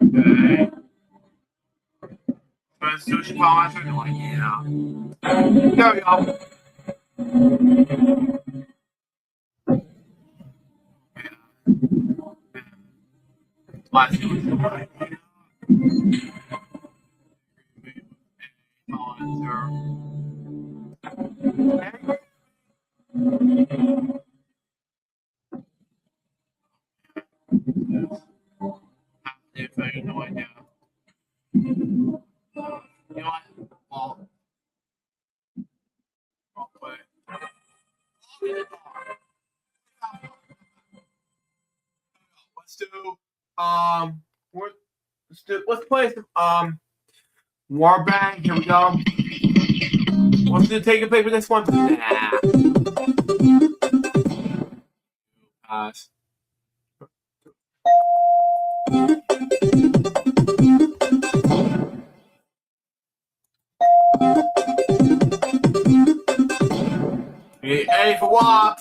Okay. First sushi sponsor. No idea. There we go. Last sushi sponsor. If I no idea. You know what? Well, I'll play. Let's do let's play some Warbang. Here we go. Let's do take a pick for this one. Nah. Pass. A for what?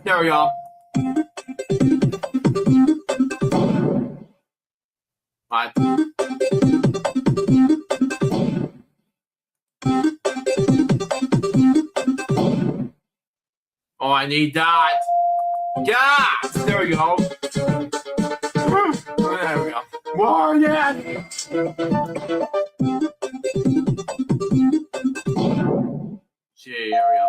There we go. What? Oh, I need that. Yes! There we go. There we go. More, yeah! Gee, there we go.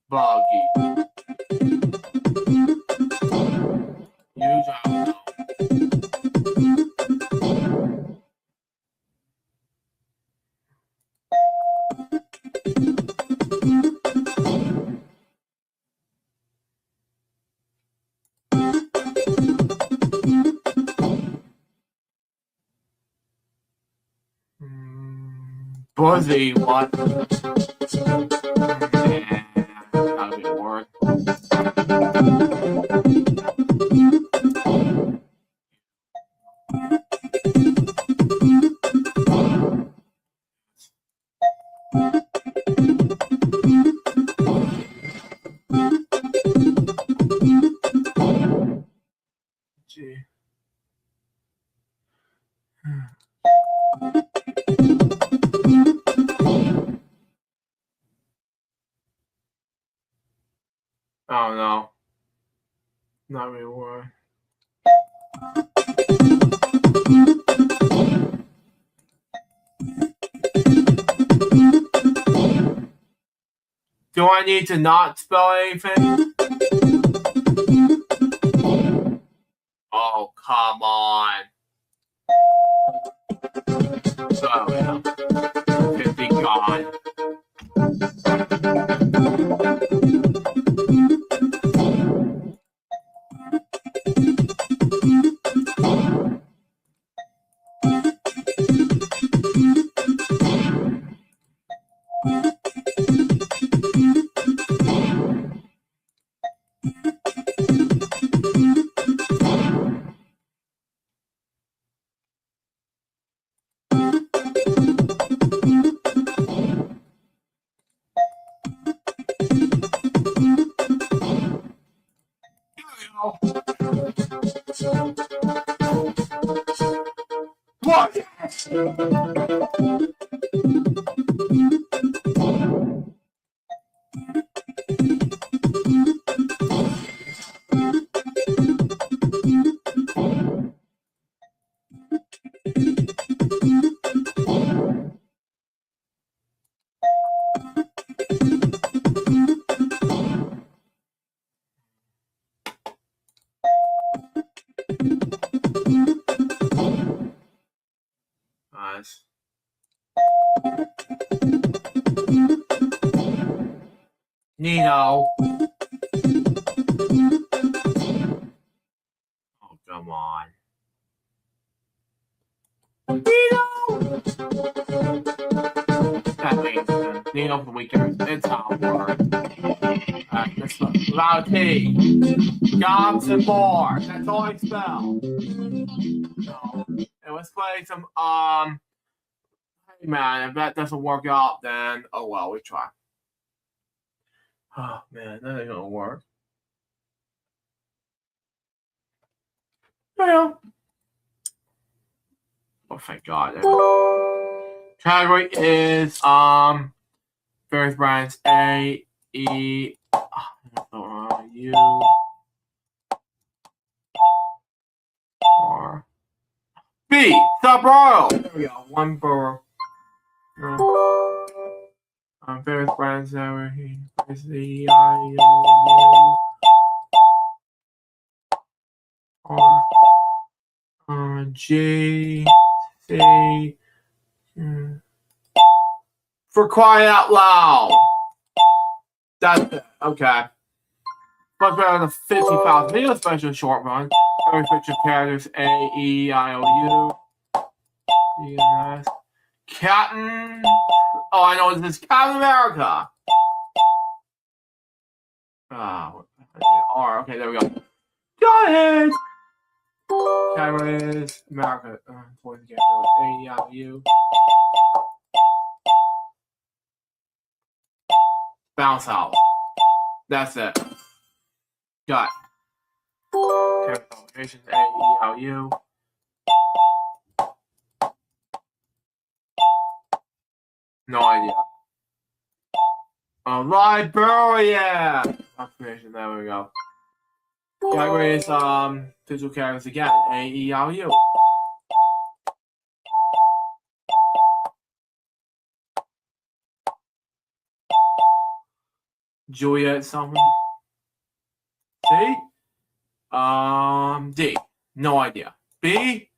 Buggy. Huge auto. Buzzy, what? Yeah, that'll be work. Gee. Oh no. Not really work. Do I need to not spell anything? Oh, come on. Oh, yeah. 50 gone. What? Nino. Oh, come on. Nino! Nino for the weekend. It's our let's look. Without T. Gobs and more. That's all I spell. So, and let's play some, hey man, if that doesn't work out, then, oh well, we try. Oh man, that ain't gonna work. Well, oh thank God. Category is various brands A, E, U, R, B. Sabro. There we go. One for various brands over here. Is the I, U, R, G, C. For crying out loud. That's it. Okay. Plus, we're on the 50,000 video special short run. Every picture characters A, E, I, O, U. E, S. Captain. Oh, I know this is Captain America. Oh, R. Okay, there we go. Go ahead. Camera is America. Towards the game. A, E, I, O, U. Bounce house. That's it. Got it. Camera locations A, E, I, O, U. No idea. Librarian. Occupation. There we go. Category is physical characters again. A, E, I, O, U. Juliet something. C. D. No idea. B.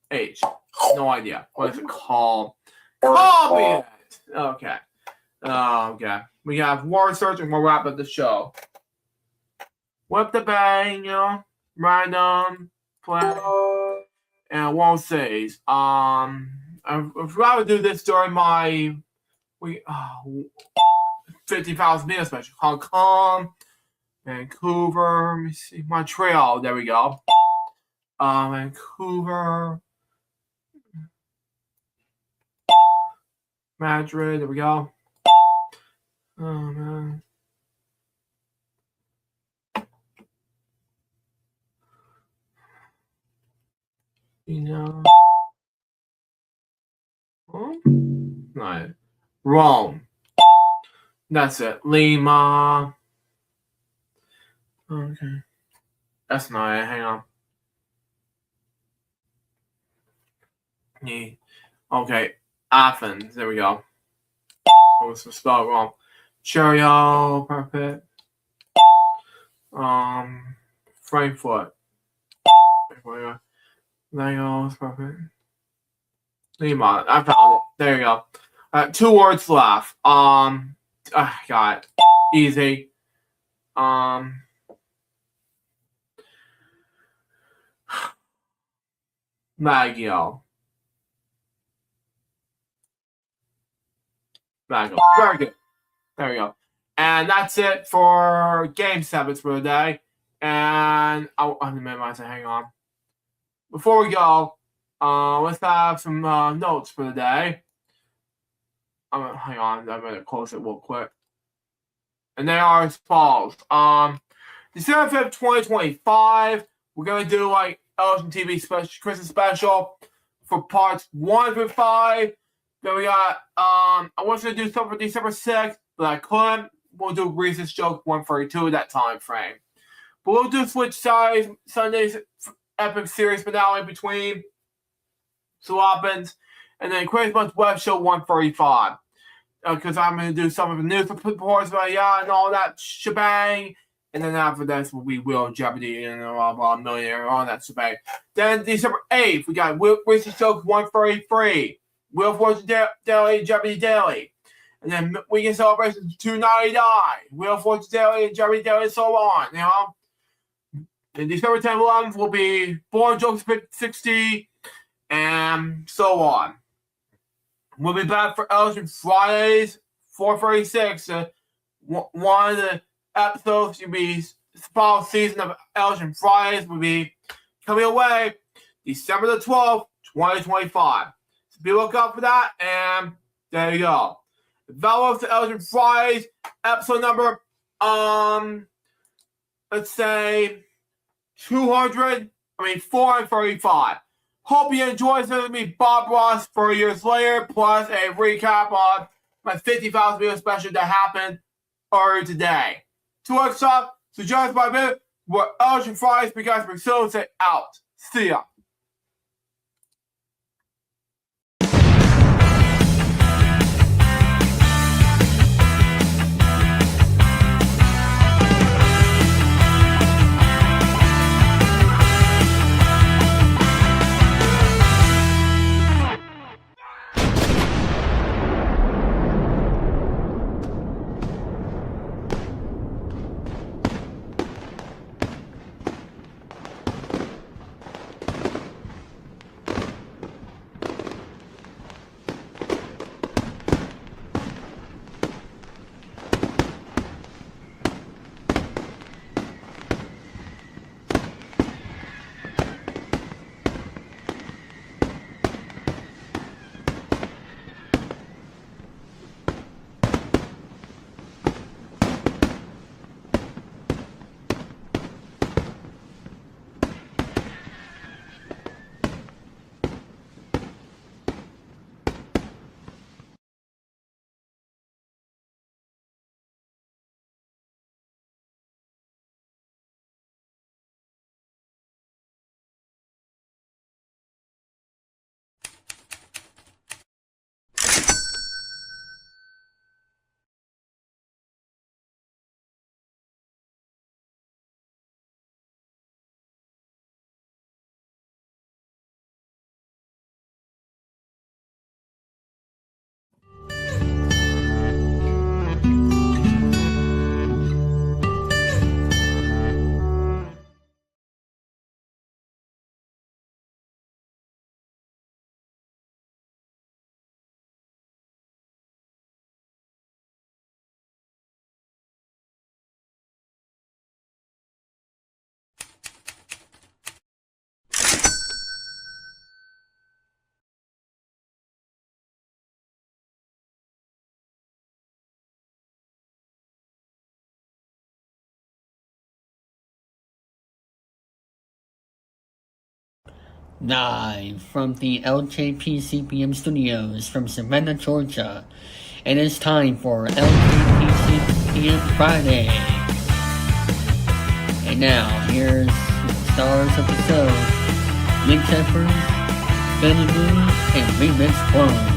H. No idea. What is it called? Copy it. Okay. Okay. We have word search and we'll wrap up the show. Whip the bang, random, play, and won't says. If I would do this during my 50,000 minutes special. Hong Kong, Vancouver, let me see, Montreal, there we go. Vancouver, Madrid, there we go. Oh man. Right. Rome. That's it. Lima. Okay. That's not it. Hang on. Yeah. Okay. Athens. There we go. I was spelled wrong. Cheerio. Perfect. Frankfurt. Lagos. Perfect. Lima. I found it. There you go. 2 words left. Got it. Easy. Maggio. Maggio. Very good. There we go. And that's it for Game 7 for the day. And I'm going to minimize it. Hang on. Before we go, let's have some notes for the day. Hang on. I'm going to close it real quick. And they are as follows. December 5th, 2025, we're going to do like LJPCBM special, Christmas special for parts 1 through 5. Then we got, I was going to do something for December 6th, but I couldn't. We'll do Reese's Joke 132 at that time frame. But we'll do Switch Sunday's epic series finale between Swapins and then Christmas Web Show 135. Because I'm going to do some of the news reports about and all that shebang. And then after this, we will Jeopardy and Millionaire, all that shebang. Then December 8th, we got Reese's Joke 133, Wheel of Fortune Daily, Jeopardy Daily. And then weekend celebrations, $2.99. Wheel of Fortune Daily and Jerry Daily and so on, And December 10th, 11th will be Born Jokes 60 and so on. We'll be back for Elgin Fridays, 436. One of the episodes will be fall season of Elgin Fridays will be coming away December the 12th, 2025. So be looking out for that, and there you go. That was the Elgin Fridays episode number, let's say 435. Hope you enjoyed listening to me, Bob Ross, 4 years later, plus a recap on my 50,000 video special that happened earlier today. To work stuff, so join us by minute, where Elgin Fridays because we're still say out. See ya. Live from the LJPCBM studios from Savannah, Georgia. It is time for LJPCBM Friday. And now, here's the stars of the show, Link Shepard, Benny Blue, and Remix Clone.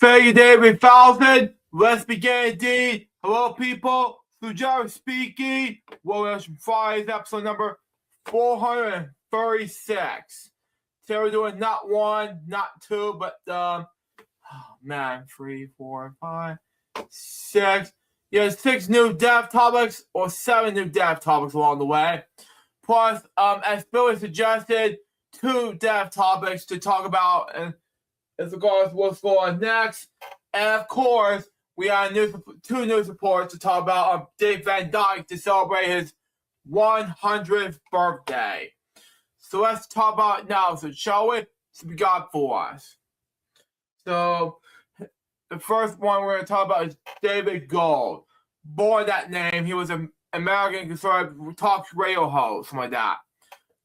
Thank you, David Falcon. Let's begin indeed. Hello, people. Sujara speaking. Welcome to Fridays, episode number 436. Today we're doing not one, not two, but 3, 4, 5, 6. Yeah, 6 new dev topics or 7 new dev topics along the way. Plus, as Billy suggested, 2 dev topics to talk about and as regards to what's going on next. And of course, we have 2 news reports to talk about Dave Van Dyke to celebrate his 100th birthday. So let's talk about it now. So shall we? So we got for us. So the first one we're going to talk about is David Gold. Born that name, he was an American conservative talk radio host, something like that.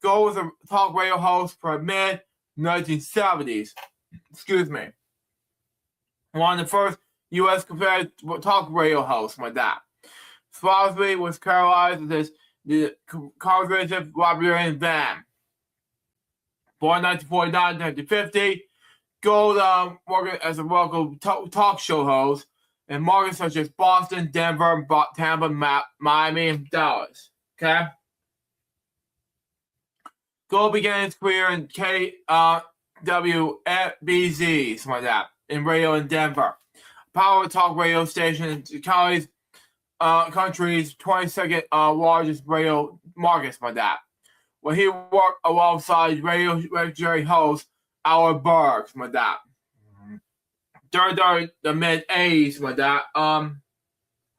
Gold was a talk radio host for mid-1970s. Excuse me. One of the first U.S. comparative talk radio hosts, like that. Swansby was characterized as the conservative librarian van. Born in 1949 to 1950, Gold working as a local talk show host in markets such as Boston, Denver, Tampa, Miami, and Dallas. Okay? Gold began his career in KWBZ, something like that, in radio in Denver. Power talk radio station in the country's 22nd largest radio market, something like that. Where he worked alongside radio host Howard Berg, something like that. During the mid-80s, something like that. Hold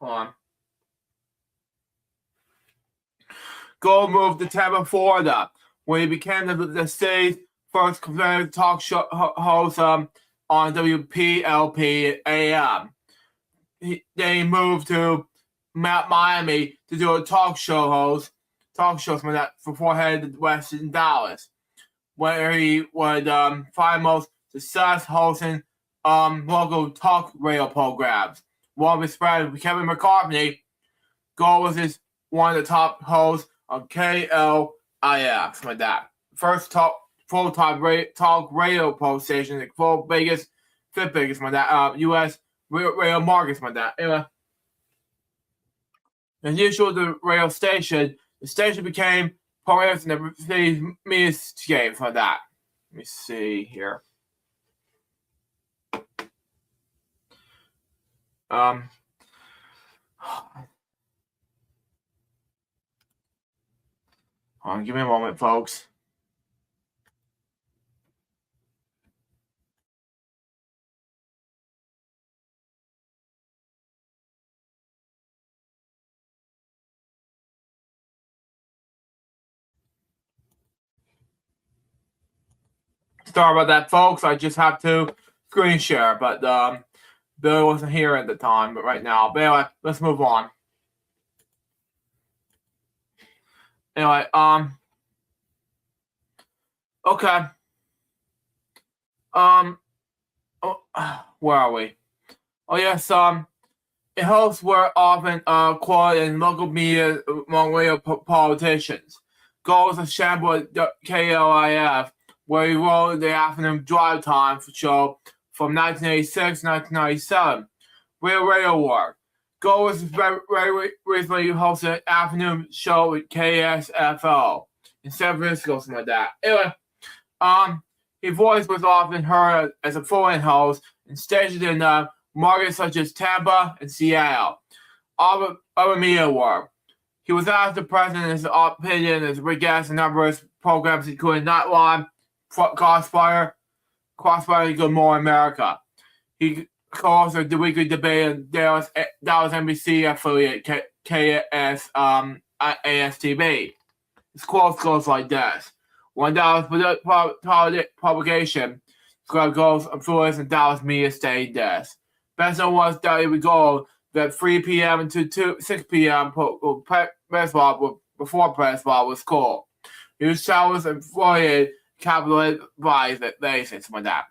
on. Gold moved to Tampa, Florida, where he became the state's first competitive talk show host on WPLP-AM. Then he moved to Miami to do a talk show something like that, before heading west in Dallas, where he would find most success hosting local talk radio programs. One of his friends, Kevin McCartney, Gold was one of the top hosts on KLIF, something like that. First full-time talk radio post station, the fifth biggest, something like that, U.S. radio market, something like that. Anyway, as usual, the radio station, the station became prominent in the city's media scape, something like that. Let me see here. Hold on, give me a moment, folks. Sorry about that, folks. I just have to screen share, but Bill wasn't here at the time, but right now. But anyway, let's move on. Anyway, okay. Where are we? Oh yes, hosts were often quoted in local media among radio politicians. Gold was a shamble at KLIF, where he wrote the afternoon drive time show from 1986 to 1997. Real radio work. Gold was very recently hosted an afternoon show with KSFO in San Francisco, something like that. Anyway, his voice was often heard as a foreign host and stationed in markets such as Tampa and Seattle. Other media work. He was asked the president's opinion as a guest in numerous programs, including Nightline, Crossfire, and Good Morning America. He co-hosted the weekly debate in Dallas NBC affiliate KSASTB. His quote goes like this. One Dallas publication described Gold's influence in Dallas media stayed this. Best known was that it would go that 3 p.m. to 6 p.m. before press ball was called. He was challenged and flooded capitalized by the basis, something like that.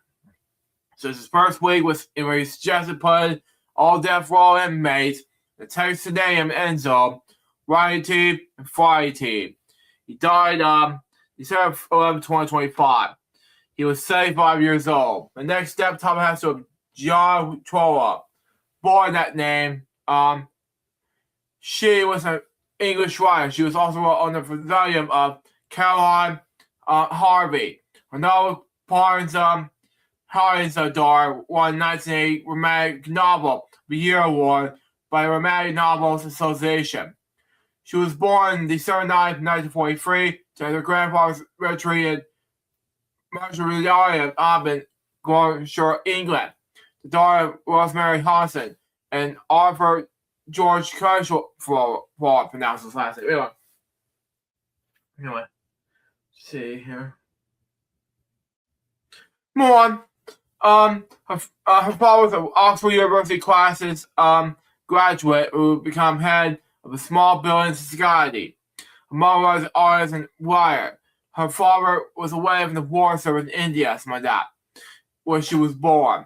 So his first week was in where he suggested putting all death row inmates in the Texas Stadium end zone, Ryan team, and Friday team. He died December 11, 2025. He was 75 years old. The next step, Tom has to John Trolla. Born that name. She was an English writer. She was also on the volume of Caroline Harvey. Her novel Barnes Harden's Daughter won 1980 Romantic Novel of the Year Award by the Romantic Novels Association. She was born December 9, 1943, to her grandfather's retreat in Marjorie Auburn, Gloucestershire, England. The daughter of Rosemary Hodgson and Arthur George Kershaw, for pronounce his last name. Anyway, see here. More on. Her father was an Oxford University classes graduate who would become head of a small building society. Her mother was an artist and writer. Her father was away from the war service in India, something like that, where she was born.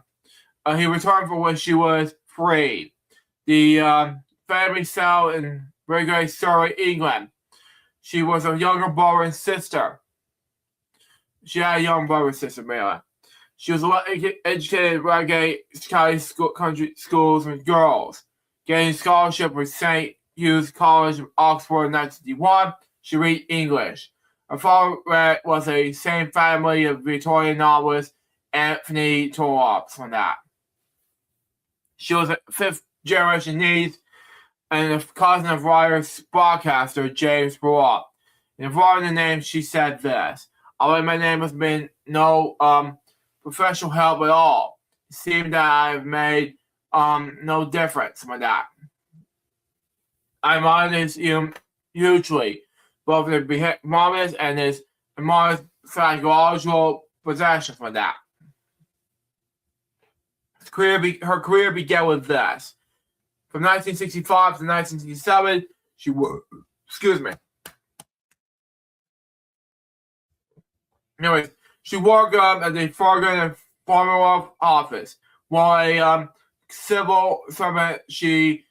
He returned for when she was freed. The family settled in Reigate, Surrey, England. She was a younger brother and sister. She had a younger brother and sister, Mela. She was educated at reggae country schools with girls, getting scholarship with St. Hugh's College, Oxford in 1961. She read English. Her father was a same family of Victorian novelist Anthony Trollope from that. She was a fifth-generation niece and a cousin of writer broadcaster James Trollope. In the name, she said this: "Although my name has been no professional help at all, it seemed that I've made no difference with that. I admire this hugely, both the performance and his enormous psychological possessions with that." Her career began with this. From 1965 to 1967, she worked. Excuse me. Anyways, she worked at the Foreign Foreign Office. While a civil servant, she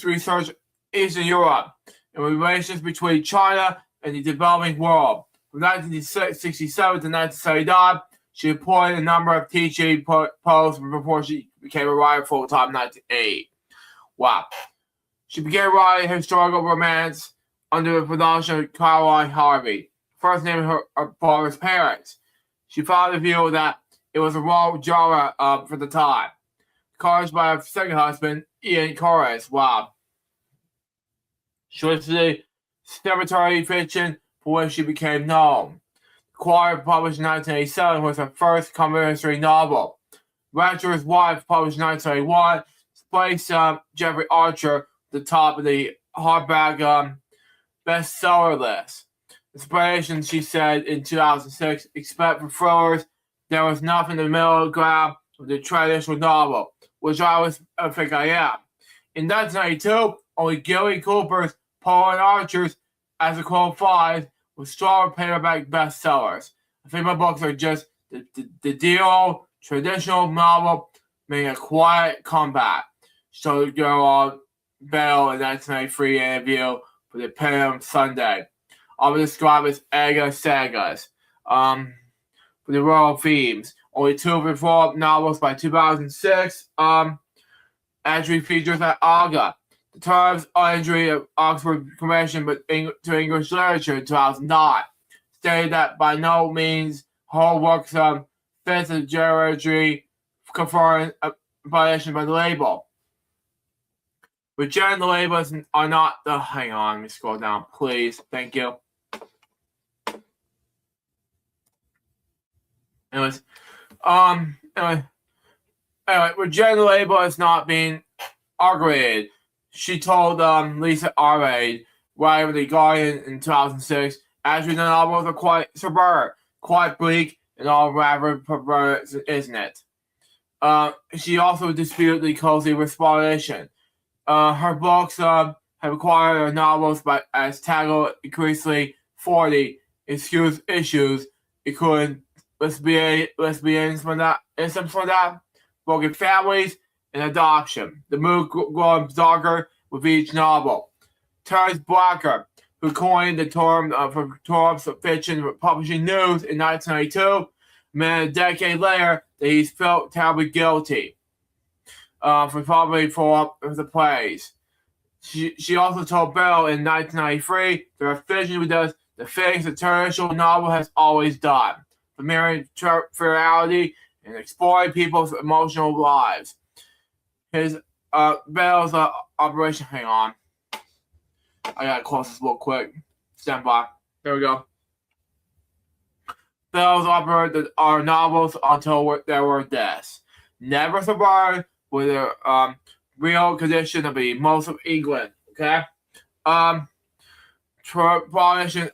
researched Eastern Europe and relations between China and the developing world. From 1967 to 1979, she employed a number of teaching posts before she became a writer full-time in 1980. Wow. She began writing historical romance under the production of Caroline Harvey, first named her father's parents. She found the view that it was a wrong genre for the time. Encouraged by her second husband, Ian Corris. Wow. She was the cemetery fiction for which she became known. Choir, published in 1987, was her first comic history novel. Rancher's Wife, published in 1981, placed Jeffrey Archer at the top of the hardback bestseller list. Inspiration, she said in 2006, "Except for thrillers, there was nothing in the middle ground of the traditional novel, which I always think I am." In 1992, only Gilly Cooper's Paul and Archer's As the Crow Flies with strong paperback bestsellers. I think my books are just the deal traditional novel making a quiet comeback. So the girl on Bell in 1993 interview for the Penum Sunday. I would describe as Aga Sagas. For the royal themes. Only two of the four novels by 2006 actually features that Aga. The terms entry of Oxford Commission to English Literature in 2009 stated that by no means whole works fits the geriatry conferring a violation by the label. Rejecting the labels are not the. Hang on, let me scroll down, please. Thank you. Anyways, rejecting the label is not being argued. She told Lisa Arade, writer of The Guardian in 2006, actually the novels are quite suburban, quite bleak, and all rather perverted, isn't it? She also disputed the cozy explanation. Her books have acquired her novels as tackled increasingly 40 issues, including lesbianism from that, broken families, and adoption. The mood growing darker with each novel. Terence Blacker, who coined the term for terms of fiction for publishing news in 1992, meant a decade later that he felt terribly guilty for probably for the plays. She also told Bell in 1993 that her fiction does the things the traditional novel has always done, familiar reality and exploring people's emotional lives. His Bell's operation. Hang on, I gotta close this real quick. Stand by. There we go. Bell's operated our novels until there were deaths. Never survived with the real condition of the most of England. Okay. Prohibition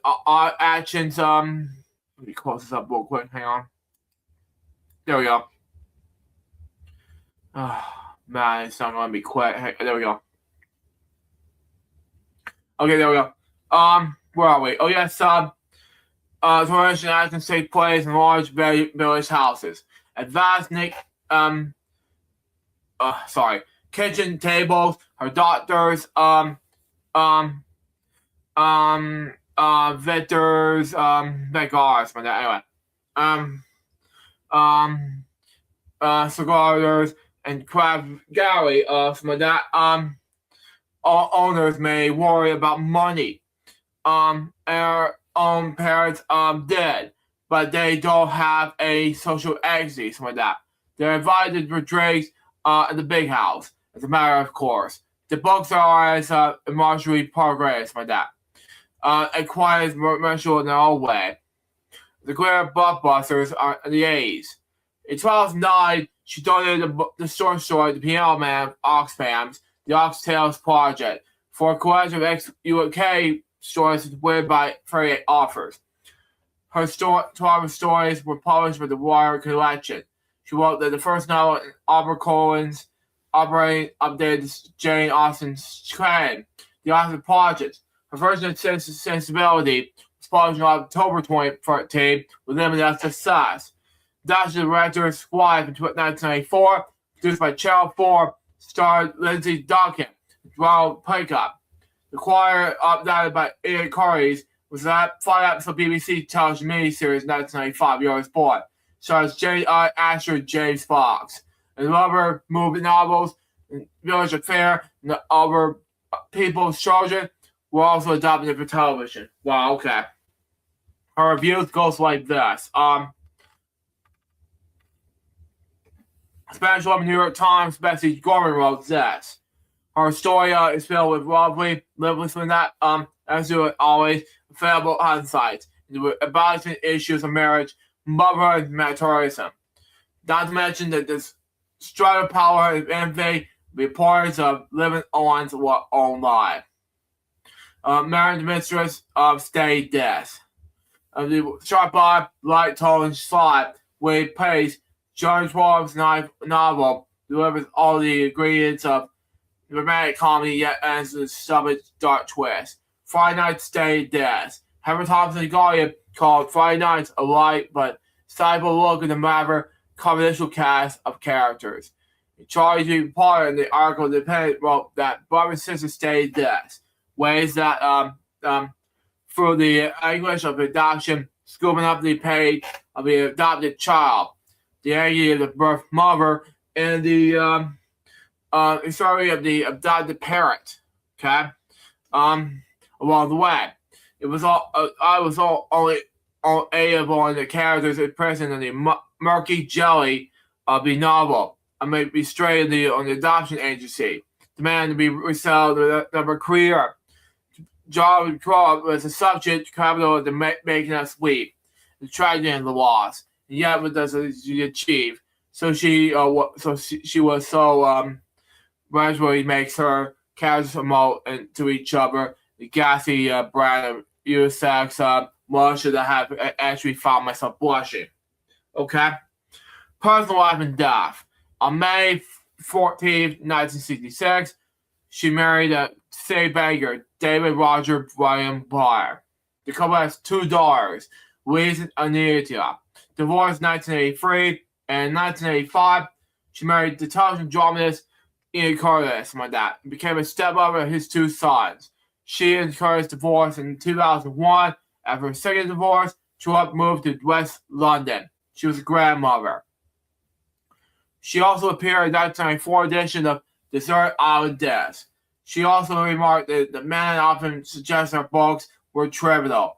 actions. Let me close this up real quick. Hang on. There we go. Man, it's not gonna be quick. Hey, there we go. Okay, there we go. Where are we? Oh yes, Prohibition actions take place in large village houses. Advanced kitchen tables, her doctors, victors, beggars, but anyway. cigars and craft gallery. Some of that all owners may worry about money. Our own parents did, but they don't have a social exit. Some of that. They're invited for drinks at the big house. As a matter of course, the books are as marginally progress. Some of that. A quiet commercial in their own way. The Great Blockbusters are the A's. In 2009, she donated the short story The Piano Man Oxfam's The Oxtails Project for a collection of ex-UK stories read by 38 authors. Her 12 stories were published by the Wire Collection. She wrote the first novel in Albert Cohen's operating updated Jane Austen's claim, The Oxford Project. Her version of Sensibility was published in October 2013 with limited success. That's the Director's Wife in 1994, produced by Channel 4, starred Lindsay Duncan, Ronald Pickup. The choir, updated by Ian Curry's, was that 5-episode BBC television miniseries in 1995, Year I Was Born. Stars J.I. Asher and James Fox. And other movie novels, Village Affair, and other People's Children were also adapted for television. Wow, okay. Her reviews goes like this. Spanish woman New York Times Betsy Gorman wrote this. Her story is filled with lovely from that, as you always, available insights into abolishment issues of marriage, motherhood, and humanitarianism. Not to mention that this strata power and envy reports of living on to own life. Marriage mistress of state death. The sharp eye, light tone, and slide with pace. John Schwab's novel delivers all the ingredients of romantic comedy, yet ends with a stubborn, dark twist. Friday Night Stay Death. Henry Thompson Guardian called Friday Nights a light but cyber look at the rather confidential cast of characters. Charlie G. Potter in the article Independent wrote that brother and sister stay death. Ways that through the English of adoption, scooping up the pain of the adopted child. The agony of the birth mother, and the story of the adopted parent. Okay, along the way, it was all I was only able in the characters at present in the murky jelly of the novel. I may be straight on the adoption agency, demand to be resettled with a career. John Crow was a subject capital of the making us weep, the tragedy and the loss. And yet, what does she achieve? So she was so gradually makes her characters promote to each other. The gassy brand of unisex Russia that I have actually found myself blushing. Okay, personal life and death. On May 14th, 1966, she married a city banker, David Roger William Blair. The couple has 2 daughters, Louise and Anita. Divorced in 1983, and in 1985, she married the television dramatist Ian Curtis, my dad, and became a stepmother of his 2 sons. She and Curtis divorced in 2001. After her second divorce, she moved to West London. She was a grandmother. She also appeared in the 1994 edition of Desert Island Deaths. She also remarked that the men often suggest her books were trivial,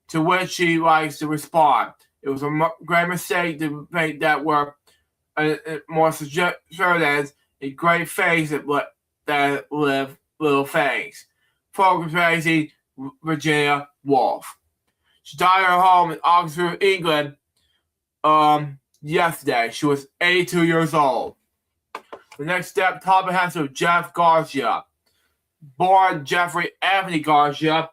to which she likes to respond. It was a great mistake to think that were more suggestions a great face that live little things. Crazy Virginia Woolf. She died at her home in Oxford, England, yesterday. She was 82 years old. The next step, topic has to Jeff Garcia. Born Jeffrey Anthony Garcia,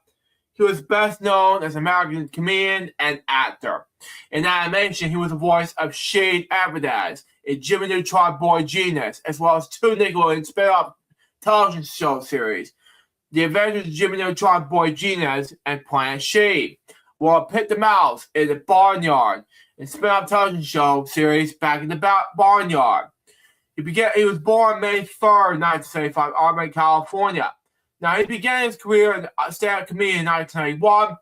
he was best known as an American comedian and actor. In animation, he was the voice of Shane Avedaz in Jimmy Neutron Boy Genius, as well as 2 Nickelodeon spin-off television show series, The Adventures of Jimmy Neutron Boy Genius and Planet Shade, while Pit the Mouse in the Barnyard, and spin-off television show series Back in the Barnyard. He was born May 3rd, 1975, Arlington, California. Now, he began his career as stand-up comedian in 1991,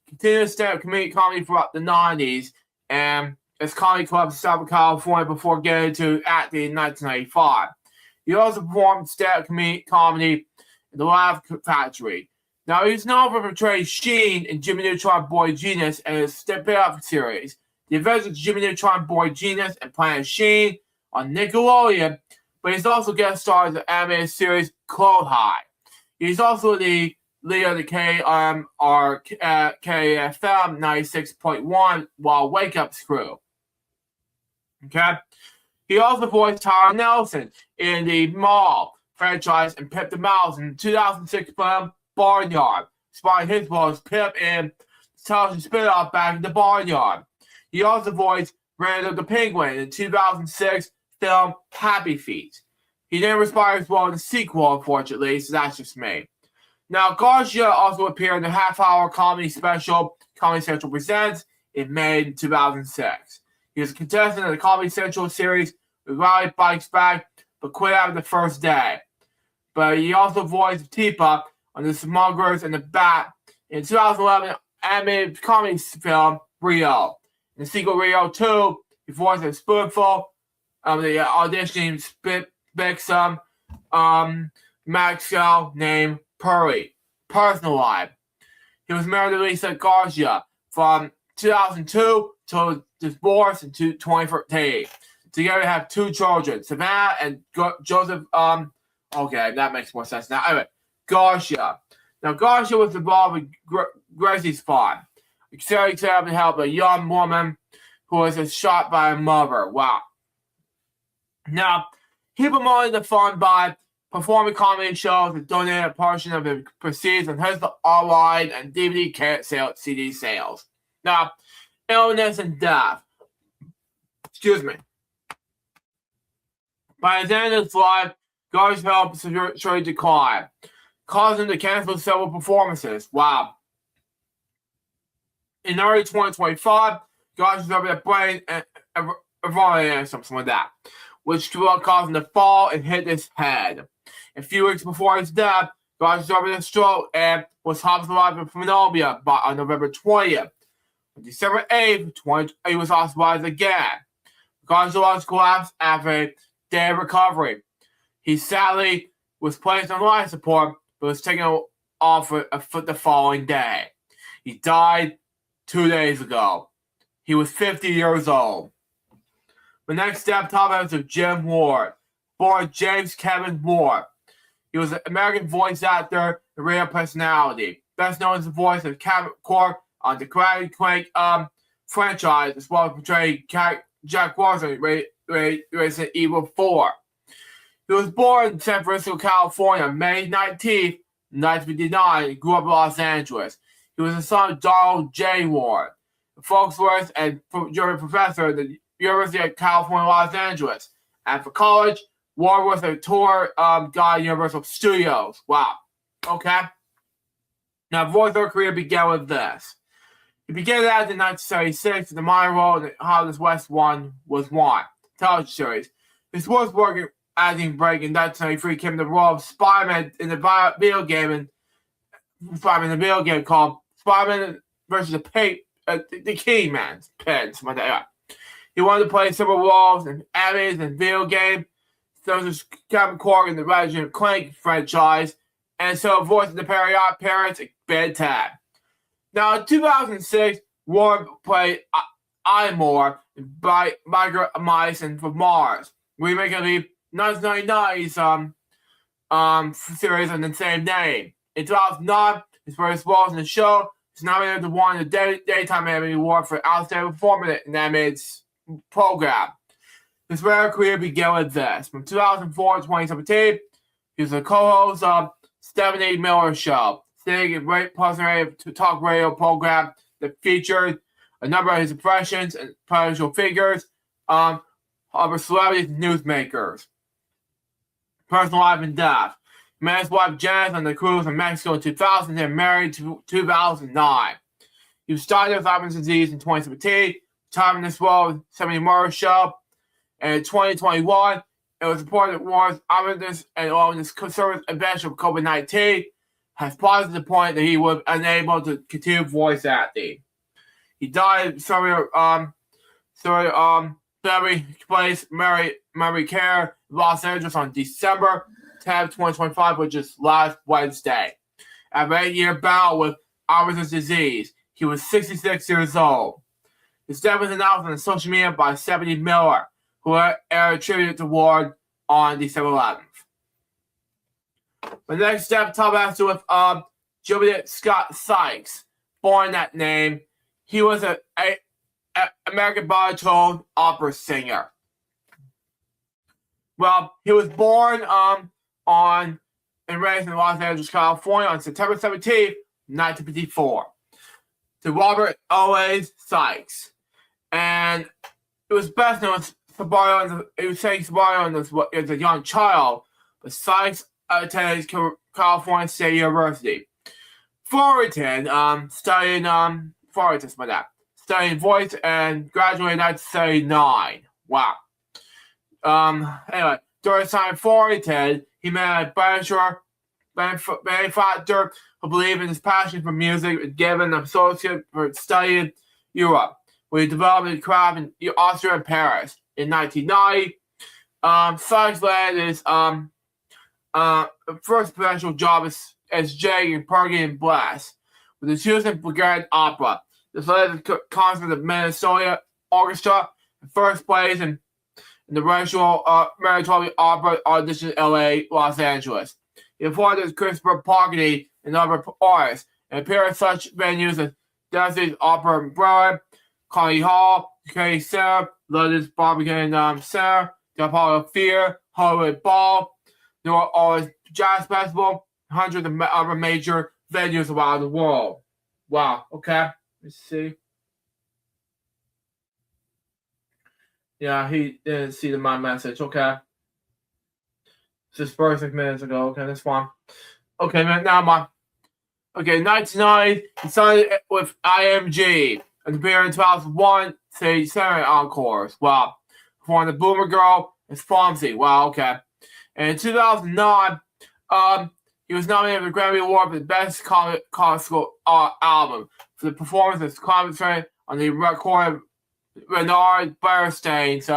continued stand-up comedy throughout the 90s, and his comedy club in Southern California before getting to acting in 1995. He also performed stand-up comedy in The Laugh Factory. Now, he's known for portraying Sheen in Jimmy Neutron Boy Genius and his spin-off series, The Adventures of Jimmy Neutron Boy Genius and Planet Sheen on Nickelodeon, but he's also guest starred in the animated series Clone High. He's also the leader of the KFM 96.1 Wild Wake Up's crew. Okay? He also voiced Tyler Nelson in the Mall franchise and Pip the Mouse in the 2006 film Barnyard, despite his role as Pip in the television spin-off Back in the Barnyard. He also voiced Randall the Penguin in the 2006 film Happy Feet. He didn't respond as well in the sequel, unfortunately, so that's just me. Now, Garcia also appeared in the half-hour comedy special Comedy Central Presents in May 2006. He was a contestant of the Comedy Central series with Riley Bikes Back, but quit after the first day. But he also voiced Teepa on The Smugglers and the Bat in 2011 animated comedy film Rio. In the sequel Rio 2, he voiced a spoonful of the auditioning Bixum Maxwell named Puri. Personal life. He was married to Lisa Garcia from 2002 till divorce in 2013. Together they have two children, Savannah and Joseph. Okay, that makes more sense now. Anyway, Garcia. Now, Garcia was involved with Gracie's farm. Excited to help a young woman who was shot by a mother. Wow. Now, he promoted the fund by performing comedy shows and donated a portion of the proceeds on his online and DVD CD sales. Now, illness and death. Excuse me. By the end of his life, Garcia's health severely declined, causing him to cancel several performances. Wow. In early 2025, Garcia suffered a brain and something like that, which caused him to fall and hit his head. A few weeks before his death, Garcia suffered a stroke and was hospitalized with pneumonia on November 20th. On December 8th, he was hospitalized again. Garcia lost collapsed after a day of recovery. He sadly was placed on life support, but was taken off the following day. He died 2 days ago. He was 50 years old. The next step, top episode of Jim Ward, born James Kevin Ward. He was an American voice actor and radio personality, best known as the voice of Captain Cork on the Karate Quake franchise, as well as portraying Jack Warson in Resident Evil 4. He was born in San Francisco, California, May 19th, 1959, and grew up in Los Angeles. He was the son of Donald J. Ward, a folklorist and German professor at the University of California, Los Angeles. And for college, Ward was a tour guide at Universal Studios. Wow. Okay. Now, voiceover career began with this. He began that in 1976 in the minor role in How This West One Was Won television series. His sports working acting break in 1993 came the role of Spider-Man in the video game called Spider-Man versus the King Man's Pen, something like that. He wanted to play several roles in animes and video games, such as Captain Cork in the Ratchet and Clank franchise, and so voicing the parents at Ben 10. Now, in 2006, Ward played Imor in Migrant Mice and from Mars, remake of the 1999's series on the same name. In 2009, his first role in the show is nominated to win the Daytime Emmy Award for Outstanding Performance in an animated program. His rare career began with this. From 2004 to 2017, he was a co-host of Stephanie Miller Show, sitting in Great Plus talk radio program that featured a number of his impressions and potential figures of celebrities and newsmakers. Personal life and death. He met his wife Janice on the cruise in Mexico in 2000 and married in 2009. He was diagnosed with Alzheimer's disease in 2017, retired in this role with Stephanie Miller Show. And in 2021, it was reported that Ward's Alzheimer's and along with his service adventure of COVID-19 has paused to the point that he was unable to continue voice acting. He died Family place Mary Care, Los Angeles on December 10th, 2025, which is last Wednesday. After an 8-year battle with Alzheimer's disease, he was 66 years old. His death was announced on social media by Stephanie Miller, who aired a tribute award on December 11th. The next step, top has to do with Juliet Scott Sykes, born that name. He was an American baritone opera singer. Well, he was born and raised in Los Angeles, California on September 17th, 1954, to Robert Oways Sykes. And it was best known as Sabario. He was saying Sabario as a young child, but Sykes attended California State University. Fullerton studied voice and graduated in 1979. Wow. Anyway, during his time in Fullerton, he met a benefactor who believed in his passion for music and given an associate for study in Europe, where he developed his craft in Austria and Paris. In 1990, Sykes landed his first professional job as Jay in Porgy and Bess with the Houston Bulgarian Opera. This led to the concert of Minnesota Orchestra, and first place in the regional Manitoba Opera audition in LA, Los Angeles. He performed with Christopher Pogany and other artists, and appeared at such venues as Destiny's Opera in Berlin, Carnegie Hall, Kennedy Center, London's Barbican Center, the Apollo Theater, Hollywood Ball, New Orleans Jazz Festival, hundreds of other major venues around the world. Wow, okay, let's see. Yeah, he didn't see my message, okay. Just 36 minutes ago, okay, that's fine. Okay, man, now my. Okay, 1990, he signed with IMG and appeared in 2001 Stage Center Encores. Wow. For the Boomer Girl and Fonzie. Wow, okay. And in 2009, he was nominated for the Grammy Award for the Best Classical Album for the performance of his commentary on the recorded Bernard Bernstein's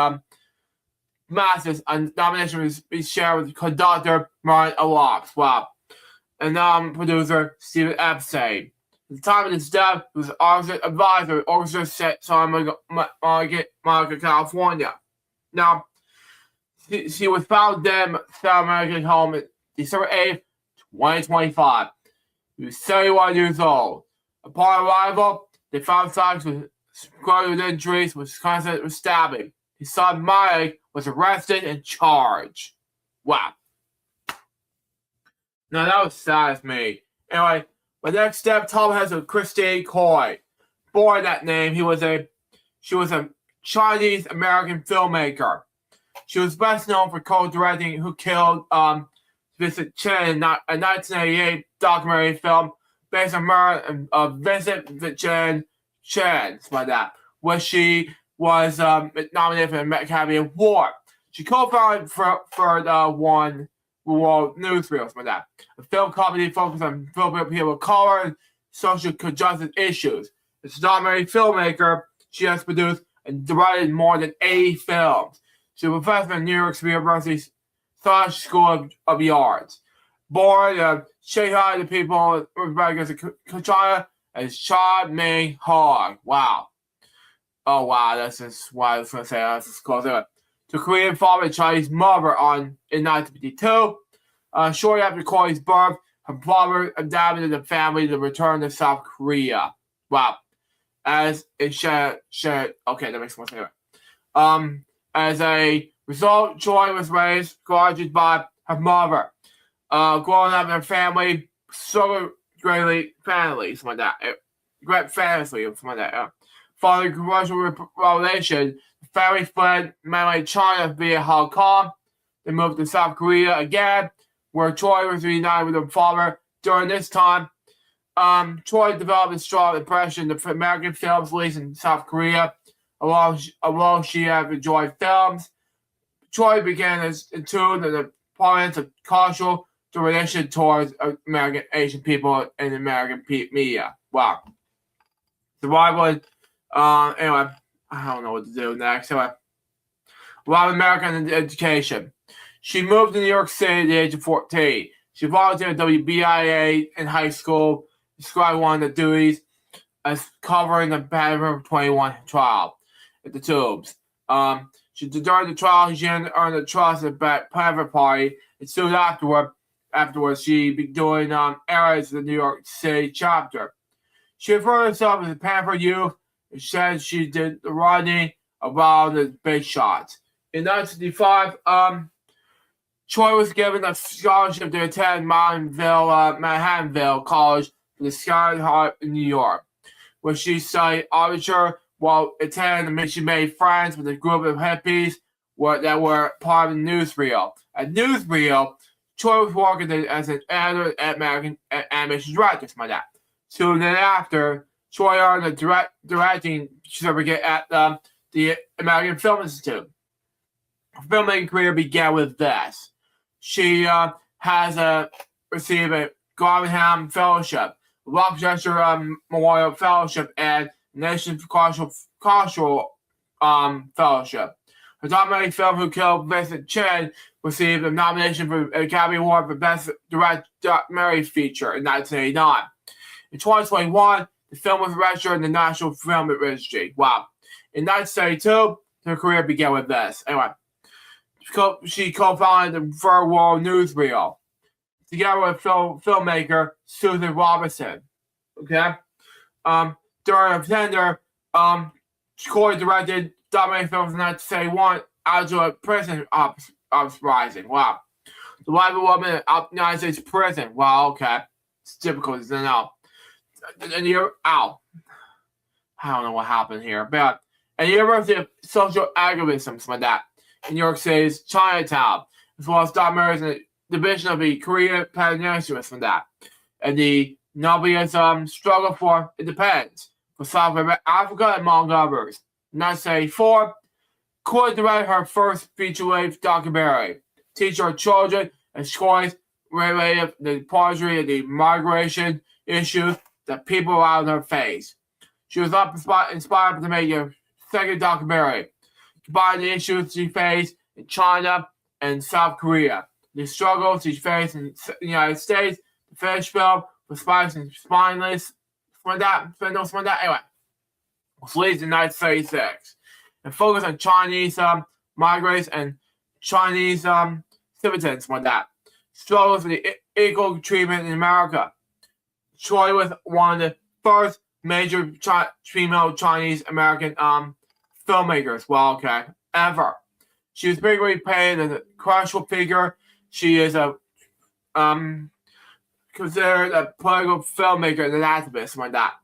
Masters, and nomination was shared with conductor Martin Alox. Wow. And producer Stephen Epstein. At the time of his death, he was orchestra advisor at Orchestra Santa Monica, California. Now, she was found dead at South American home December 8th, 2025. He was 71 years old. Upon arrival, they found Sykes with scrotal injuries, was constant with stabbing. His son Mike was arrested and charged. Wow. Now that was sad as me. Anyway, my next step, Tom has a Christine Coy. Born that name, she was a Chinese American filmmaker. She was best known for co-directing Who Killed Vincent Chen in a 1988 documentary film based on murder of Vincent Chen, something like that, where she was nominated for the Academy Award. She co-founded for the One World Newsreel, something like that, a film company focused on Filipino people of color and social justice issues. As a documentary filmmaker, she has produced and directed more than 80 films. She's a professor at New York University School of the Arts. Born in Shanghai, the people of China as Cha Ming Hong. Wow. Oh, wow. That's just what I was going to say. That's just close to it. To Korean father and Chinese mother in 1952. Shortly after Corey's birth, her father adopted the family to return to South Korea. Wow. As it shared, okay, that makes more sense. As a result, Joy was raised largely by her mother. Growing up in a family, so greatly family, something like that. Great fantasy, something like that. Following commercial revelation, the family fled mainly China via Hong Kong. They moved to South Korea again, where Troy was reunited with her father. During this time, Troy developed a strong impression of American films released in South Korea. Although she had enjoyed films, Troy began as in tune to the prominence of cultural domination towards American Asian people in American media. Wow. Survival. Anyway, I don't know what to do next. Anyway, while American education. She moved to New York City at the age of 14. She volunteered at WBIA in high school, described one of the duties as covering the Paragraph 21 trial at the Tubes. During the trial, she earned the trust of the private party, and soon afterwards, she began doing errands in the New York City chapter. She referred herself as a pampered youth and said she did the running around the big shots. In 1965, Troy was given a scholarship to attend Manhattanville College for the Sky Heart in New York, where she studied architecture while attending. She made friends with a group of hippies that were part of the newsreel. At newsreel, Troy was working as an editor at American Animation Director, my dad. Soon thereafter, Troy earned a directing certificate at the American Film Institute. Her filmmaking career began with this. She has received a Garvingham Fellowship, Rochester Memorial Fellowship, and National Cultural Fellowship. Her documentary film "Who Killed Vincent Chin" received a nomination for an Academy Award for Best Documentary Feature in 1989. In 2021, the film was registered in the National Film Registry. Wow. In 1972, her career began with this. Anyway, she co-founded the Third World Newsreel together with filmmaker Susan Robinson. Okay? During her tenure, Corey directed documentary films in 1971 out of a prison uprising. Wow. The life of a woman in the United States prison. Wow, okay. It's difficult to know. And you're out. I don't know what happened here. But at the University of Social Activism, something like that, in New York City's Chinatown, as well as documentaries in the division of the Korean Peninsula from that. And the Nubian struggle for independence for South Africa, among others. In 1984, Corey directed her first feature-length documentary, teach her children and schools related to the poetry and the migration issues that people around her face. She was inspired to make a second documentary, combining the issues she faced in China and South Korea, the struggles she faced in the United States. The finished film was spineless, anyway, was released in 1936 and focused on Chinese migrants and Chinese citizens, like that. Struggles with the equal treatment in America. Troy was one of the first major female Chinese American filmmakers, ever. She was regularly paid as a crucial figure. She is considered a political filmmaker and an activist, like that.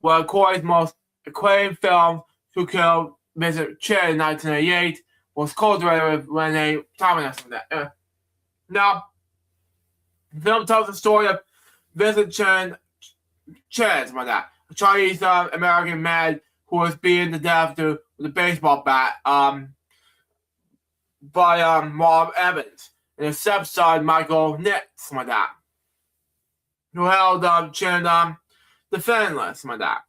One of Corey's most acclaimed films, Who Killed Vincent Chin in 1988, was co-directed with Renee Thomas. Now, the film tells the story of Vincent Chin, like that, a Chinese American man who was beaten to death with a baseball bat by Rob Evans and his stepson Michael Nitz, like that, who held Chin defenseless, like that.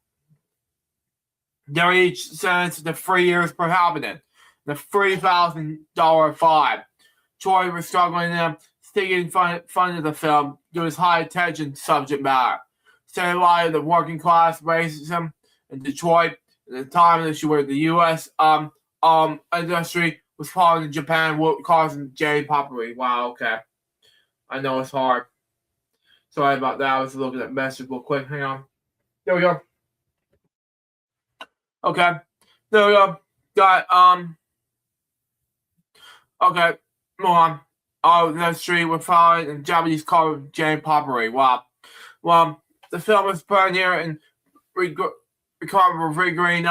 They were each sentenced to 3 years per habitant and a $3,000 fine. Troy was struggling sticking fun of the film due to his high-attention subject matter. Saying a lot of the working class racism in Detroit at the time that she was the U.S. Industry was following in Japan, causing Jane Poppery. Wow, okay. I know it's hard. Sorry about that. I was looking at message real quick. Hang on. There we go. Okay. There we go. Got okay. Move on. The street was following in Japanese called Jane Poppery. Wow. Well, the film was premiered and recovered for green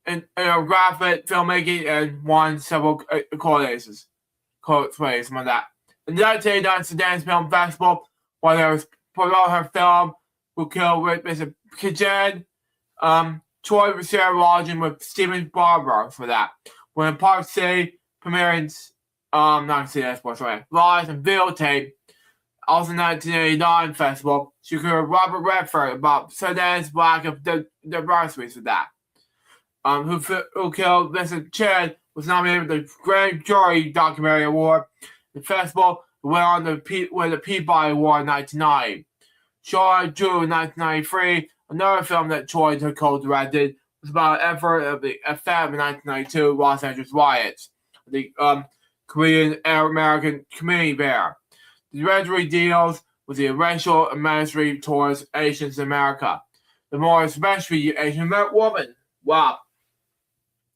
in graphic filmmaking and won several accolades. Something like that. In the 1989 Sudan's Film Festival, while there was promoting her film Who Killed Mr. Chin, Troy shared lodging with Stephen Barber for that. When Park City premiering live and videotape, also 1989 festival, she heard Robert Redford about Sudan's lack of diversity for that. who killed Vincent Chin, was nominated for the Grand Jury Documentary Award. The festival went on to win the Peabody Award in 1990. Shaw Drew in 1993, another film that Choi co-directed, was about an effort of the FM in 1992 Los Angeles riots, the Korean American community there. The documentary deals with the racial administry towards Asians in America, the more especially Asian woman. Wow.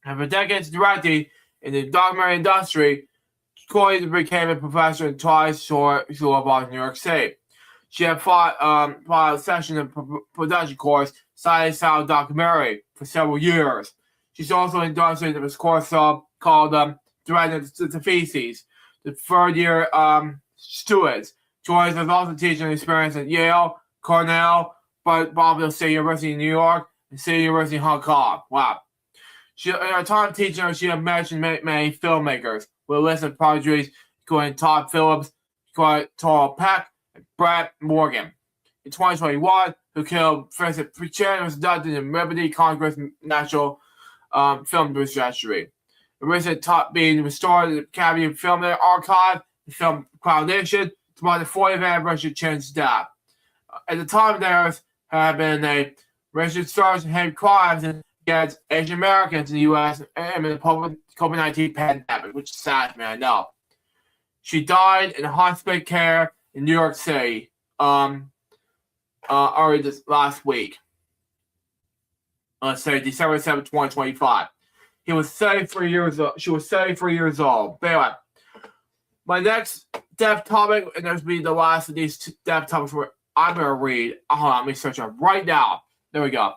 And for decades directing in the documentary industry, Choi became a professor in Twice Shore of New York City. She had fought a session of production course, Science Sound Documentary, for several years. She's also endorsed in this course called Directing the Feces, the third year students. Joyce has also teaching experience at Yale, Cornell, Boston State University in New York, and State University in Hong Kong. Wow. In her time teaching, she had mentioned many filmmakers with a list of prodigies, including Todd Phillips, Toro Peck, and Brett Morgan. In 2021, who killed Vincent Chin, was inducted in the Liberty Congress National Film Registry. The recent top being restored in the Academy of Film Archive, the Film Foundation, to mark the 40th anniversary of Chin's death. At the time, there had been a registered surge in hate crimes against Asian Americans in the U.S. and the COVID-19 pandemic, which is sad, man, I know. She died in hospital care in New York City early this last week. Let's say December 7, 2025. She was 33 years old. But anyway, my next death topic, and this will be the last of these death topics where I'm going to read. Hold on, let me search it right now. There we go.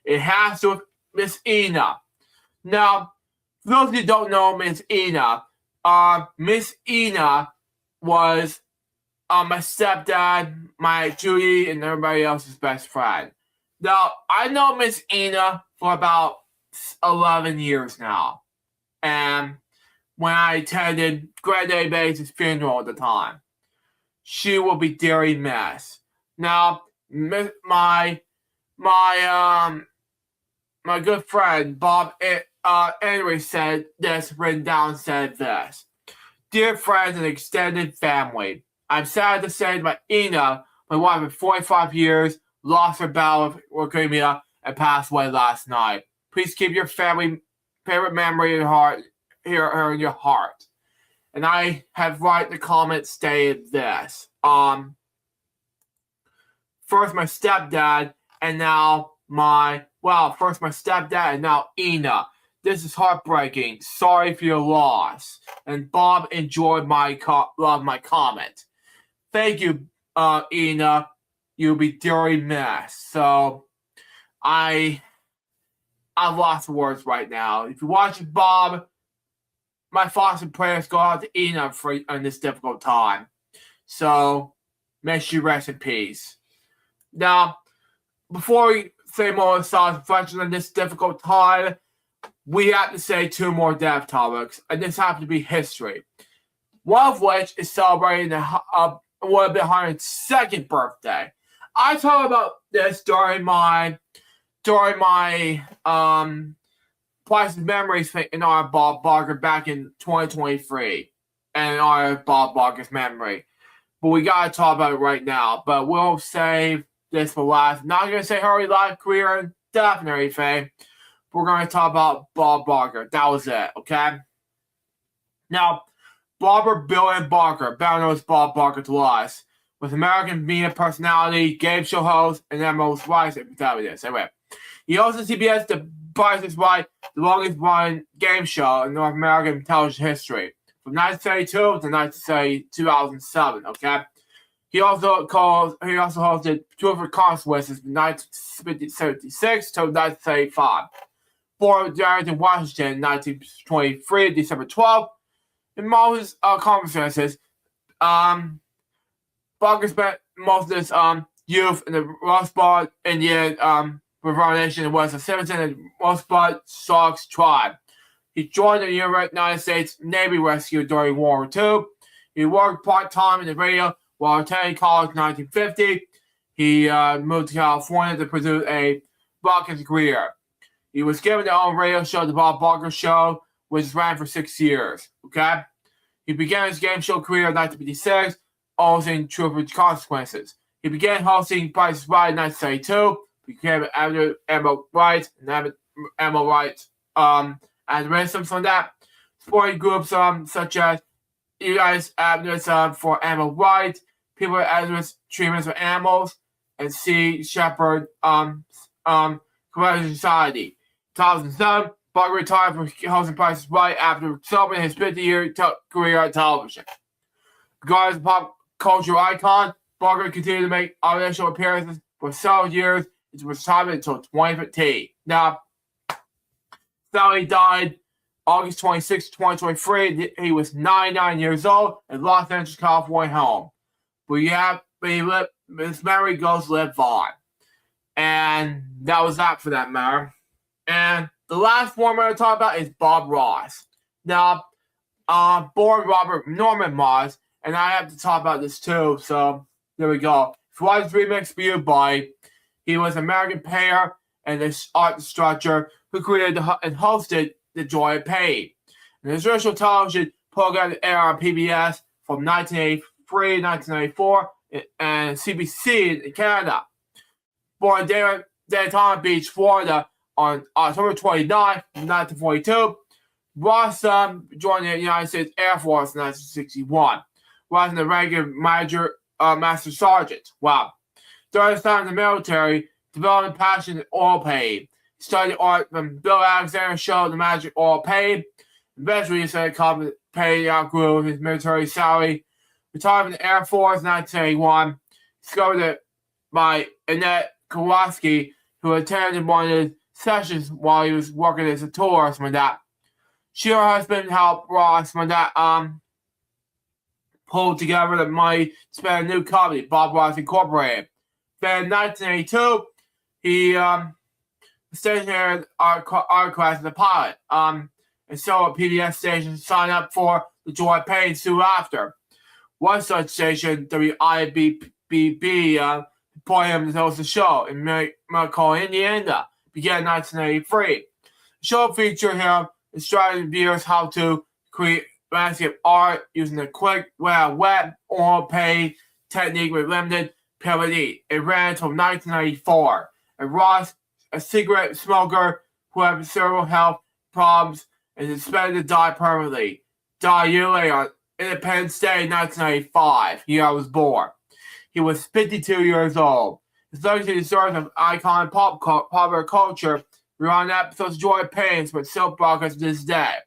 It has to do with Miss Ina. Now, for those of you who don't know Miss Ina was my stepdad, my Judy, and everybody else's best friend. Now, I know Miss Ina for about 11 years now. And when I attended Greg Bates' funeral at the time, she will be dearly missed. Now, my good friend Bob Henry said this, written down, said this: "Dear friends and extended family, I'm sad to say that Ina, my wife of 45 years, lost her battle with leukemia and passed away last night. Please keep your family favorite memory in her in your heart." And I have written the comment stated this: first my stepdad, and now first my stepdad, and now Ina. This is heartbreaking. Sorry for your loss. And Bob enjoyed my comment. Thank you, Ina. You'll be dearly missed. So, I've lost words right now. If you're watching Bob, my thoughts and prayers go out to Ina in this difficult time. So, may she rest in peace. Now, before we say more thoughts and reflections on this difficult time, we have to say two more death topics, and this happens to be history. One of which is celebrating the 102nd birthday. I talked about this during my Priceless Memories in our Bob Barker back in 2023, and our Bob Barker's memory. But we gotta talk about it right now. But we'll save this for last. Not gonna say her life, career, and death and everything. We're gonna talk about Bob Barker. That was it, okay? Now, Barbara Bill Barker, better known as Bob Barker to us, was American media personality, game show host, and then most wise protagonist. Anyway, he hosted CBS The Price is Right, the longest running game show in North American television history, from 1932 to 2007. Okay, he also hosted Two for Consequences from 1976 to 1975. Born in Washington, 1923, December 12th. In most conferences, Barker spent most of his youth in the Rust Belt Indian River Nation in West of Simonton and Rust Belt Sox tribe. He joined the United States Navy Rescue during World War II. He worked part-time in the radio while attending college in 1950. He moved to California to pursue a broadcasting career. He was given his own radio show, The Bob Barker Show, which ran for 6 years. Okay? He began his game show career in 1956, hosting True for Consequences. He began hosting Price is Right in 1972, became Emma Wright, and Emma Wright, and rhythms from that. Sporting groups such as Eli's Abness for Animal Rights, People as Treatments for Animals, and Sea Shepherd Commercial Society. 2007, Barker retired from hosting Price is Right after celebrating his 50-year career on television. Regarded as a pop culture icon, Barker continued to make audition appearances for several years into retirement until 2015. Now, Sally died August 26, 2023. He was 99 years old in Los Angeles, California home. But his memory goes live on. And that was that for that matter. And the last one we're going to talk about is Bob Ross. Now, born Robert Norman Ross, and I have to talk about this too, so there we go. If you watch this remix for you, boy, he was an American painter and an art instructor who created and hosted The Joy of Pain. An original television program that aired on PBS from 1983 to 1994 and CBC in Canada. Born in Daytona Beach, Florida on October 29, 1942, Ross joined the United States Air Force in 1961, rising to rank of Master Sergeant. Wow. During his time in the military, developed a passion in oil painting. He studied art from Bill Alexander's show, The Magic Oil Painting. Eventually, he started copying painting outgrew his military salary. Retired from the Air Force in 1981. Discovered it by Annette Kowalski, who attended one of his sessions while he was working as a tourist with that. She and her husband helped Ross when that pulled together the money to spend a new company, Bob Ross Incorporated. Then in 1982, he stationed here at our class as a pilot. And so a PBS station signed up for The Joy of Pain soon after. One such station, WIBBB, appointed him to host the show in McCall, Indiana, began in 1983. The show featured him instructing viewers how to create landscape art using a quick, wet oil paint technique with limited penalty. It ran until 1994. And Ross, a cigarette smoker who had several health problems and is expected to die permanently, died a year later on Independence Day 1995, year I was born. He was 52 years old. His legacy is sort of icon popular culture. We're on episodes of Joy of Pain, but still broadcast to this day.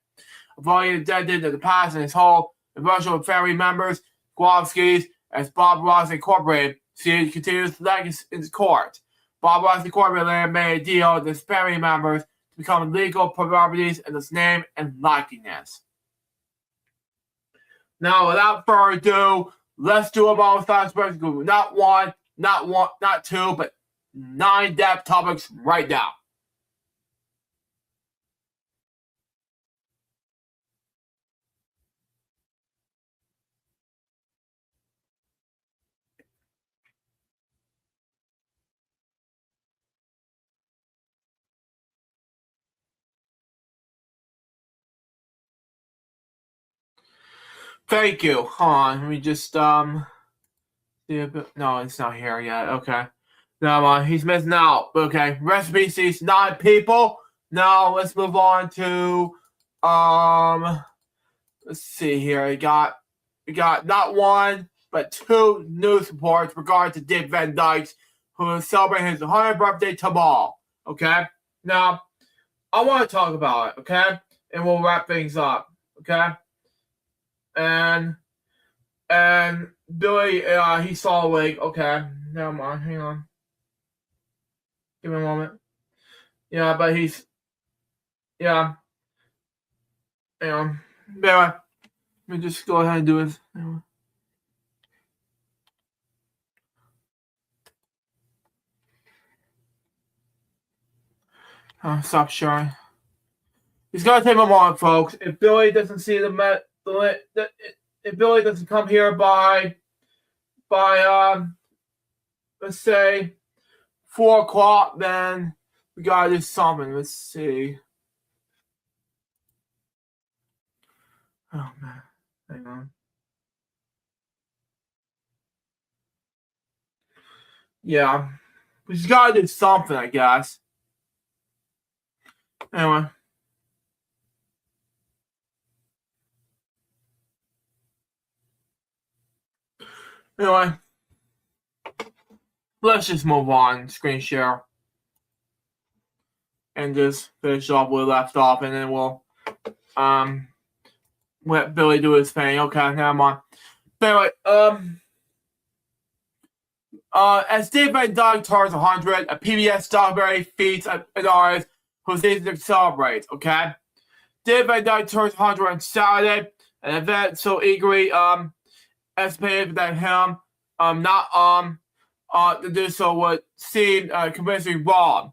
Although he is dead to the past and his whole emotional family members, Kowalski's, as Bob Ross Incorporated, series continues legacy in court. Bob Ross Incorporated made a deal with his family members to become legal properties in his name and likeness. Now, without further ado, let's do a bonus facts group. Not one, not two, but 9 depth topics right now. Thank you. Hold on, let me just see a bit. No, it's not here yet. Okay. No, he's missing out. Okay. Recipe sees 9 people. Now let's move on to let's see here. We got not one but 2 news reports regarding to Dick Van Dyke, who is celebrating his 100th birthday tomorrow. Okay. Now I want to talk about it. Okay, and we'll wrap things up. Okay. And Billy, he saw a wig. Okay, never mind. Hang on. Give me a moment. Yeah, but he's, yeah. Hang on. Anyway, let me just go ahead and do this. Stop sharing. He's gonna take a moment, folks. If Billy doesn't see if Billy doesn't come here by let's say 4 o'clock, then We gotta do something. Let's see. Oh man, hang on. Yeah, we just gotta do something, I guess. Anyway. Anyway. Let's just move on, screen share. And just finish off where we left off, and then we'll let Billy do his thing. Okay, never mind. But anyway, as Dave Van Dyke turns 100, a PBS documentary feats an artist who's easy to celebrate, okay? Dave Van Dyke turns 100 on Saturday, an event so eagerly estimated that him to do so would seem convincingly wrong.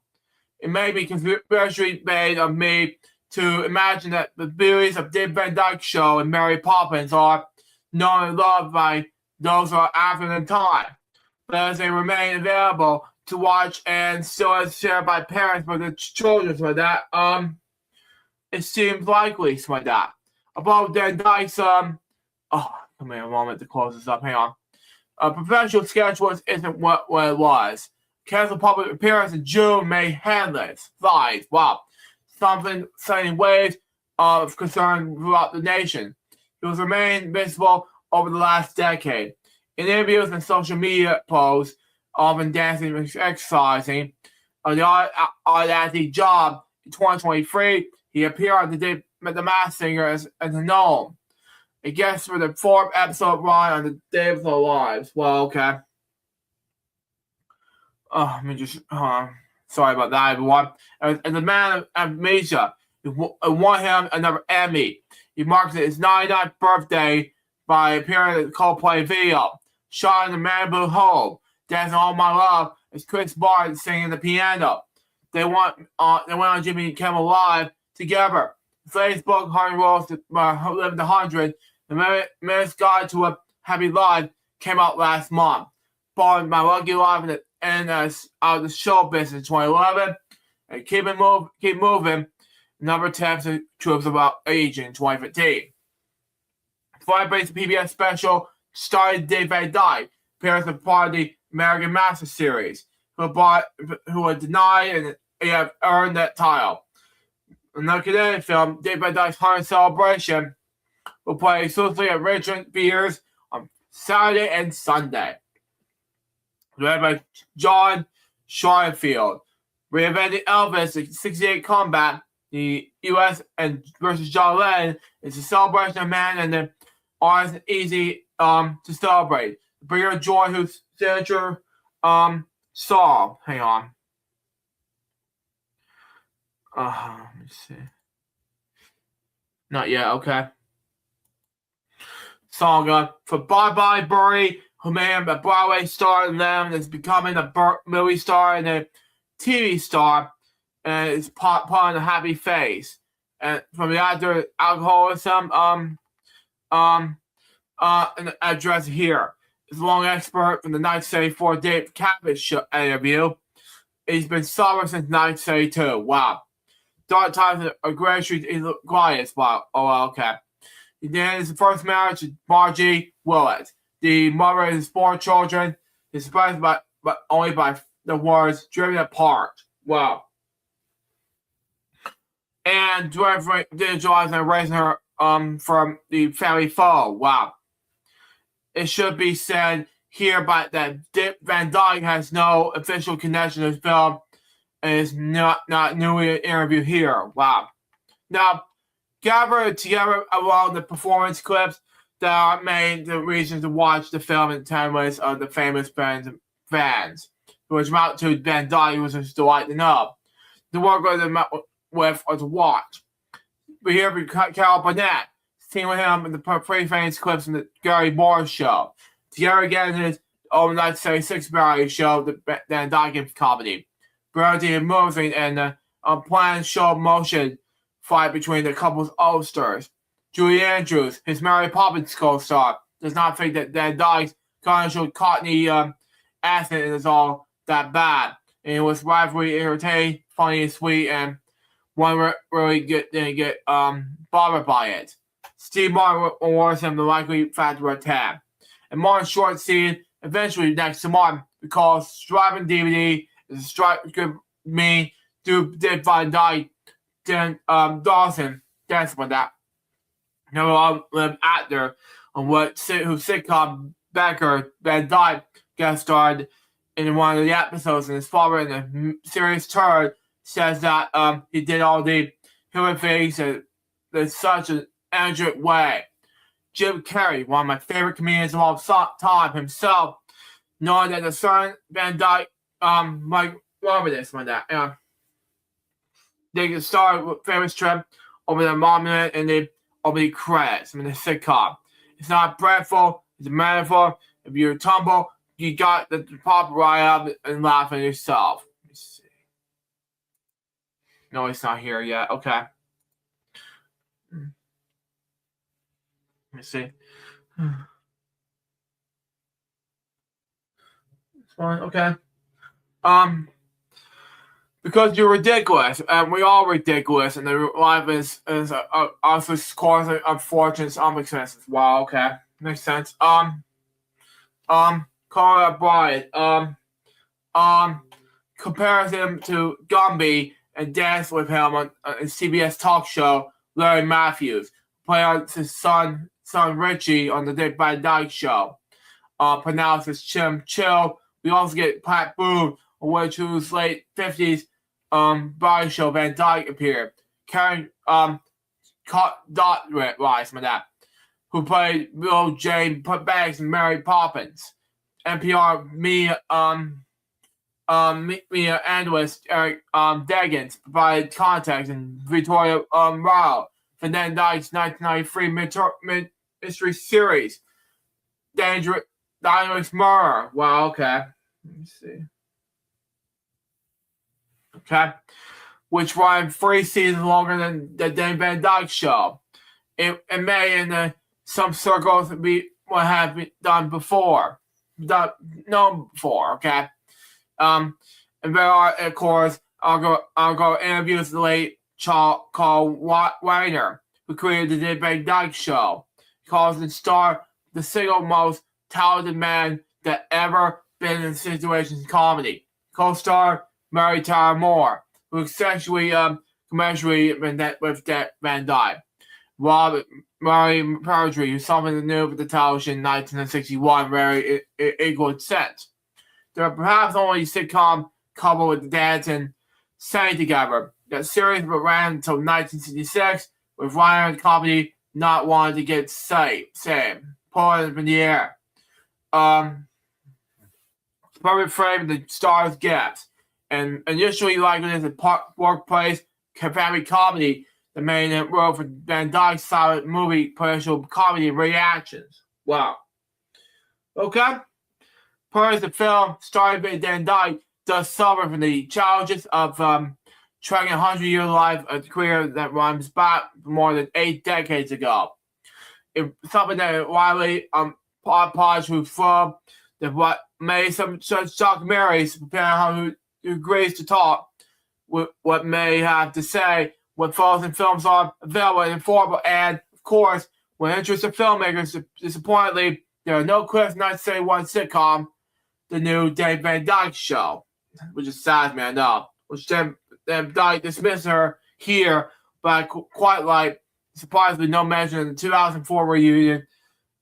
It may be controversially made of me to imagine that the beauties of Dave Van Dyke Show and Mary Poppins are known and loved by those who are after in time, but as they remain available to watch and still as shared by parents for their children, so that it seems likely, so like that. Above Van Dyke's come here a moment to close this up. Hang on. Professional schedule isn't what it was. Cancel public appearance in June made headlines. Lies. Wow. Something sending waves of concern throughout the nation. He was remained visible over the last decade. In interviews and social media posts, often dancing and exercising, the art job in 2023, he appeared on The Masked Singer as a gnome. A guest for the 4th episode run on the Day of the Lives. Well, okay. Let me just, sorry about that, everyone. As a man of amnesia, he won him another Emmy. He marked his 99th birthday by appearing in the Coldplay video, shot in the Malibu home, dancing All My Love as Chris Martin singing the piano. They went on Jimmy Kimmel Live together. Facebook, Honey Rose, Living the 100, The Man's Guide to a Happy Life came out last month. Following my lucky life and out of the show business in 2011, and keep moving. Number 10 troops about aging in 2015. Fire-based PBS special starring Dave Van Dyke, appears as part of the American Master Series, who were denied and have earned that title. Another Canadian film, Dave Van Dyke's 100th celebration, will play exclusively at Richmond Theaters on Saturday and Sunday. Led by John Schoenfield. Reinventing Elvis, the 68 comeback, the U.S. and versus John Lennon, is a celebration of man and the artist easy to celebrate. Bring her joy, whose signature song. Hang on. Let me see. Not yet, okay. Song for Bye Bye Birdie, who made him a Broadway star and then is becoming a movie star and a TV star, and is put on a happy face. And from the actor alcoholism, an address here. Is a long expert from the 1974 Dave Cabbage show interview. He's been sober since 1972. Wow. Dark times are great street is quiet. Wow. Oh, okay. Then his first marriage to Margie Willett. The mother of his 4 children is surprised but only by the words driven apart. Wow. And driven and raising her from the family foe. Wow. It should be said here that Van Dyke has no official connection to the film and is not newly interviewed here. Wow. Now, gather together along the performance clips that are made the reason to watch the film in 10 ways of the famous fans, who was out to Van Dyke, who was just delight to know. The work of them with or to watch. We hear from Carol Burnett, seen with him in the pretty famous clips from the Gary Moore show. Together again in his own 1976 variety show, the Van Dyke comedy. Brody and moving and the unplanned show motion fight between the couple's oldsters. Julie Andrews, his Mary Poppins co-star, does not think that Van Dyke's controversial Cockney accent is all that bad, and it was rivalry entertained funny and sweet, and one really didn't get bothered by it. Steve Martin awards him the likely factor of 10. And Martin's short scene eventually next to Martin because striping DVD is a stripe could mean did Van Dyke, then Dawson, that's what that. No actor on whose sitcom Becker Van Dyke guest starred in one of the episodes, and his father in the series turd says that he did all the human things in such an energetic way. Jim Carrey, one of my favorite comedians of all time, himself, knowing that the son Van Dyke might remember this one that they can start with famous trip over the monument and the opening credits in the sitcom. It's not breathful, it's a metaphor. If you tumble, you got the pop right up and laugh at yourself. Let me see. No, it's not here yet. Okay. Let me see. It's fine. Okay. Because you're ridiculous, and we all ridiculous, and the life is also causing unfortunate circumstances. Wow. Okay. Makes sense. Carla Bryant, compares him to Gumby and danced with him on a CBS talk show, Larry Matthews, played on his son Richie on the Dick Van Dyke Show, pronounced as Chim Chill. We also get Pat Boone, on which whose late 50s body show Van Dyke appeared. Karen who played Bill Jane Banks and Mary Poppins. NPR Mia analyst Eric Deggans provided context, and Victoria Rao for Van Dyke's 1993 mystery series, Dangerous Murder. Wow, okay. Let me see. Okay. Which ran 3 seasons longer than the Dan Van Dyke Show. It may in some circles be what have been done before. Known before, okay? And there are, of course, I'll go interviews the late Carl Reiner, who created the Van Dyke Show. He calls the star the single most talented man that ever been in situations in comedy. Co-star Mary Tyler Moore, who sexually commercially with Van Dyke. Robert Murray Perjury, who something new with the television in 1961, very equal sense. There are perhaps only sitcom couple with the dance and sang together. That series ran until 1966, with Ryan and comedy not wanting to get same, pulling up in the air. Perfect frame the star's gaps, and initially likely as a workplace family comedy. The main role for Van Dyke's silent movie potential comedy reactions. Wow. Okay. Per the film, starring by Van Dyke does suffer from the challenges of tracking a 100-year life, a career that runs back more than 8 decades ago. It's something that widely podcasts who from that what made some such documentaries prepare how who agrees to talk with what may have to say. When photos and films are available and affordable, and of course, when interested filmmakers, disappointingly, there are no clips not to say one sitcom, the new Dave Van Dyke Show, which is sad, man, no. Which Van Dyke dismissed her here, but quite like, surprisingly, no mention in the 2004 reunion,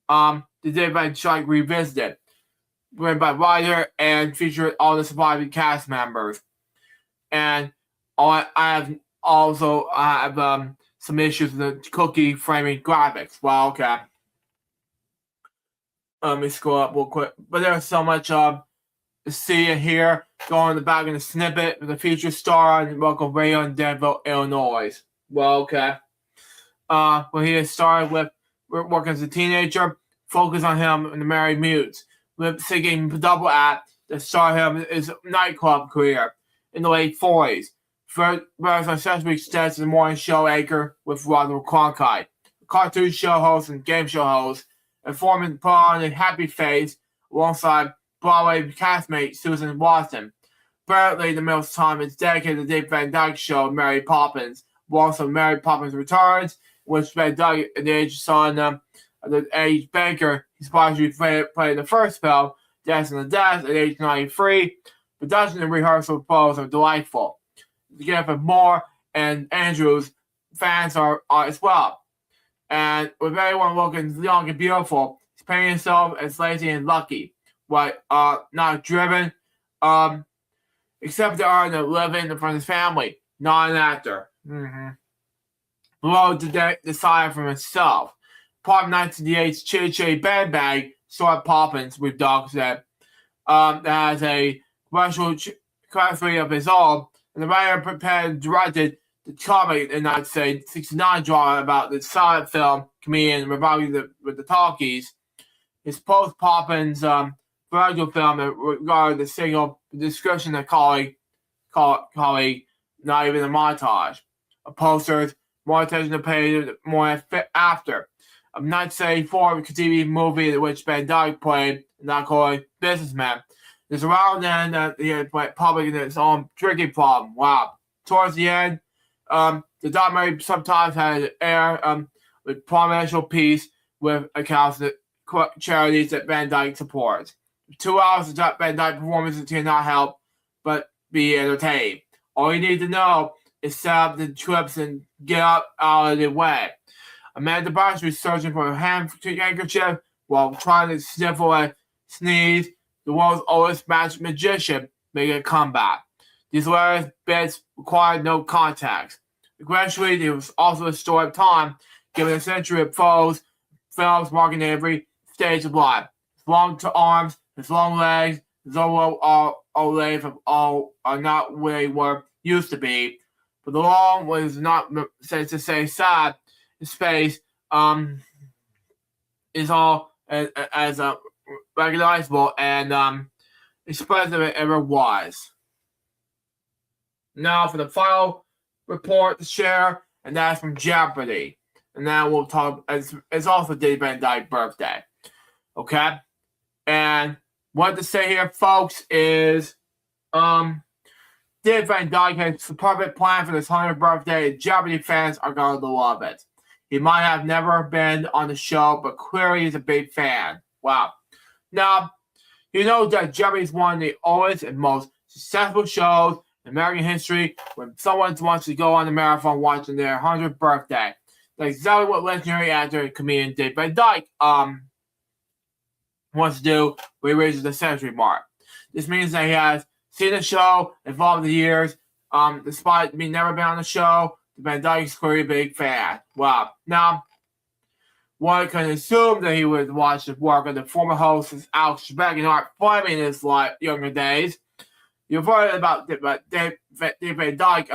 the Dave Van Dyke Revisited, written by writer and featured all the surviving cast members. And I have some issues with the cookie framing graphics. Well, okay. Let me scroll up real quick. But there's so much to see and hear. Go on the back of the snippet with the feature star on local radio in Denver, Illinois. Well, okay. Well, he has started with working as a teenager. Focus on him in the Married Mutes. Lip syncing double act that started him in his nightclub career in the late 40s. First on Sesame Street, the morning show anchor with Ronald Cronkite, a cartoon show host and game show host, and forming put on a happy face alongside Broadway castmate Susan Watson. Apparently, the most time is dedicated to the Dick Van Dyke Show, Mary Poppins. Also, Mary Poppins Returns, which Van Dyke, at the age of son, the age banker, he's possibly played the first film, Dance in the Death, at age 93. Production and rehearsal photos are delightful. Together more, and Andrew's fans are as well. And with everyone looking young and beautiful, he's painting himself as lazy and lucky, but not driven. Except they are to live in front of his family, not an actor. Below decided for himself. Part of 1988's Chitty Chitty Bang Bang starred Poppins with dogs that has a special choreography of his own, and the writer prepared and directed the comic in 1969 drama about the silent film comedian revolving with the talkies. His post-Poppins virtual film regarded the single description of colleague, not even a montage. A posters, more attention to pay, more after. A 1974 TV movie in which Van Dyke played an alcoholic businessman. There's around then that he had played public in his own drinking problem. Wow. Towards the end, the documentary sometimes had an air with providential peace with accounts that charities that Van Dyke supports. 2 hours of Van Dyke performances cannot help but be entertained. All you need to know is set up the trips and get out of the way. Amanda Bynes was searching for a handkerchief while trying to sniffle and sneeze. The world's oldest magic magician made a comeback. These hilarious bits required no context. Eventually, there was also a story of time, given a century of films marking every stage of life. His long arms, his long legs, his old legs all are not where they were used to be. But the long was not said to say sad. His face is all as recognizable and expressive it ever was. Now for the final report to share, and that's from Jeopardy. And now we'll talk. It's also Dave Van Dyke's birthday. Okay? And what to say here, folks, is Dave Van Dyke has the perfect plan for this 100th birthday, and Jeopardy fans are going to love it. He might have never been on the show, but clearly he's a big fan. Wow. Now, you know that Jeopardy is one of the oldest and most successful shows in American history when someone wants to go on the marathon watching their 100th birthday. That's exactly what legendary actor and comedian Dave Van Dyke wants to do when he reaches the century mark. This means that he has seen the show, evolved the years, despite me never been on the show. Van Dyke's clearly a big fan. Wow. Now, one can assume that he would watch the work of the former hosts Alex Trebek and Art Fleming in his younger days. You've heard about Dave Van Dyke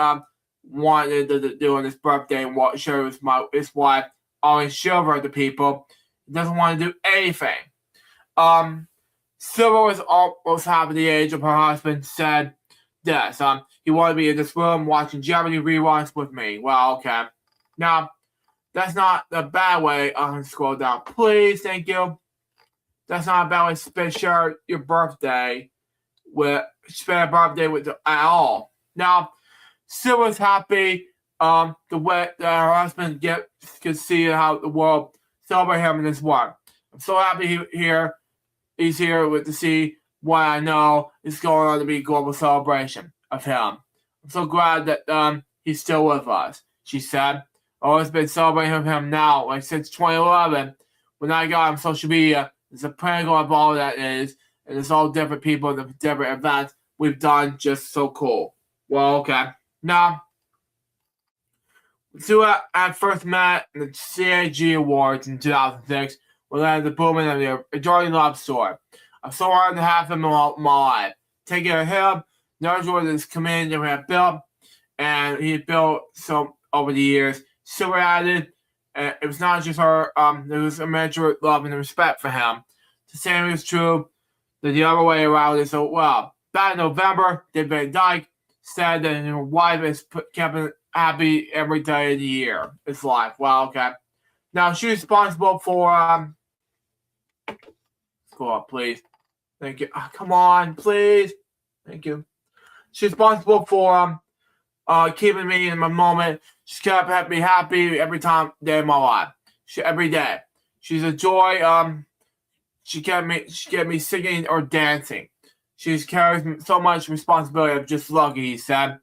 wanted to do on his birthday and show his wife, Ollie Silver, to people. He doesn't want to do anything. Silver was almost half of the age of her husband, said this. He wanted to be in this room watching Jeopardy reruns with me. Well, okay. Now, that's not a bad way. Scroll down, please. Thank you. That's not a bad way to share your birthday spend a birthday with at all. Now, Silver's happy. The way that her husband can see how the world celebrate him in this one. I'm so happy he's here to see what I know is going on to be a global celebration of him. I'm so glad that he's still with us, she said. I've always been celebrating him now, since 2011, when I got on social media. It's a pinnacle of all that is, and it's all different people and different events we've done, just so cool. Well, okay. Now, Stuart at first met in the CAG Awards in 2006 when I had the booming of the Jordan Love Story. I'm so honored to have him in my life. Take care of him. Knows what this community we have built, and he built so over the years. Silver added, it was not just her, there was a measure love and respect for him. The same is true the other way around as well. Back in November, Dave Van Dyke said that his wife is kept him happy every day of the year. His life. Well, okay. Now, she's responsible for, go up, please. Thank you. Oh, come on, please. Thank you. she's responsible for keeping me in my moment. She's kept me happy every day of my life. Every day. She's a joy. She kept me singing or dancing. She carries so much responsibility. I'm just lucky, he said.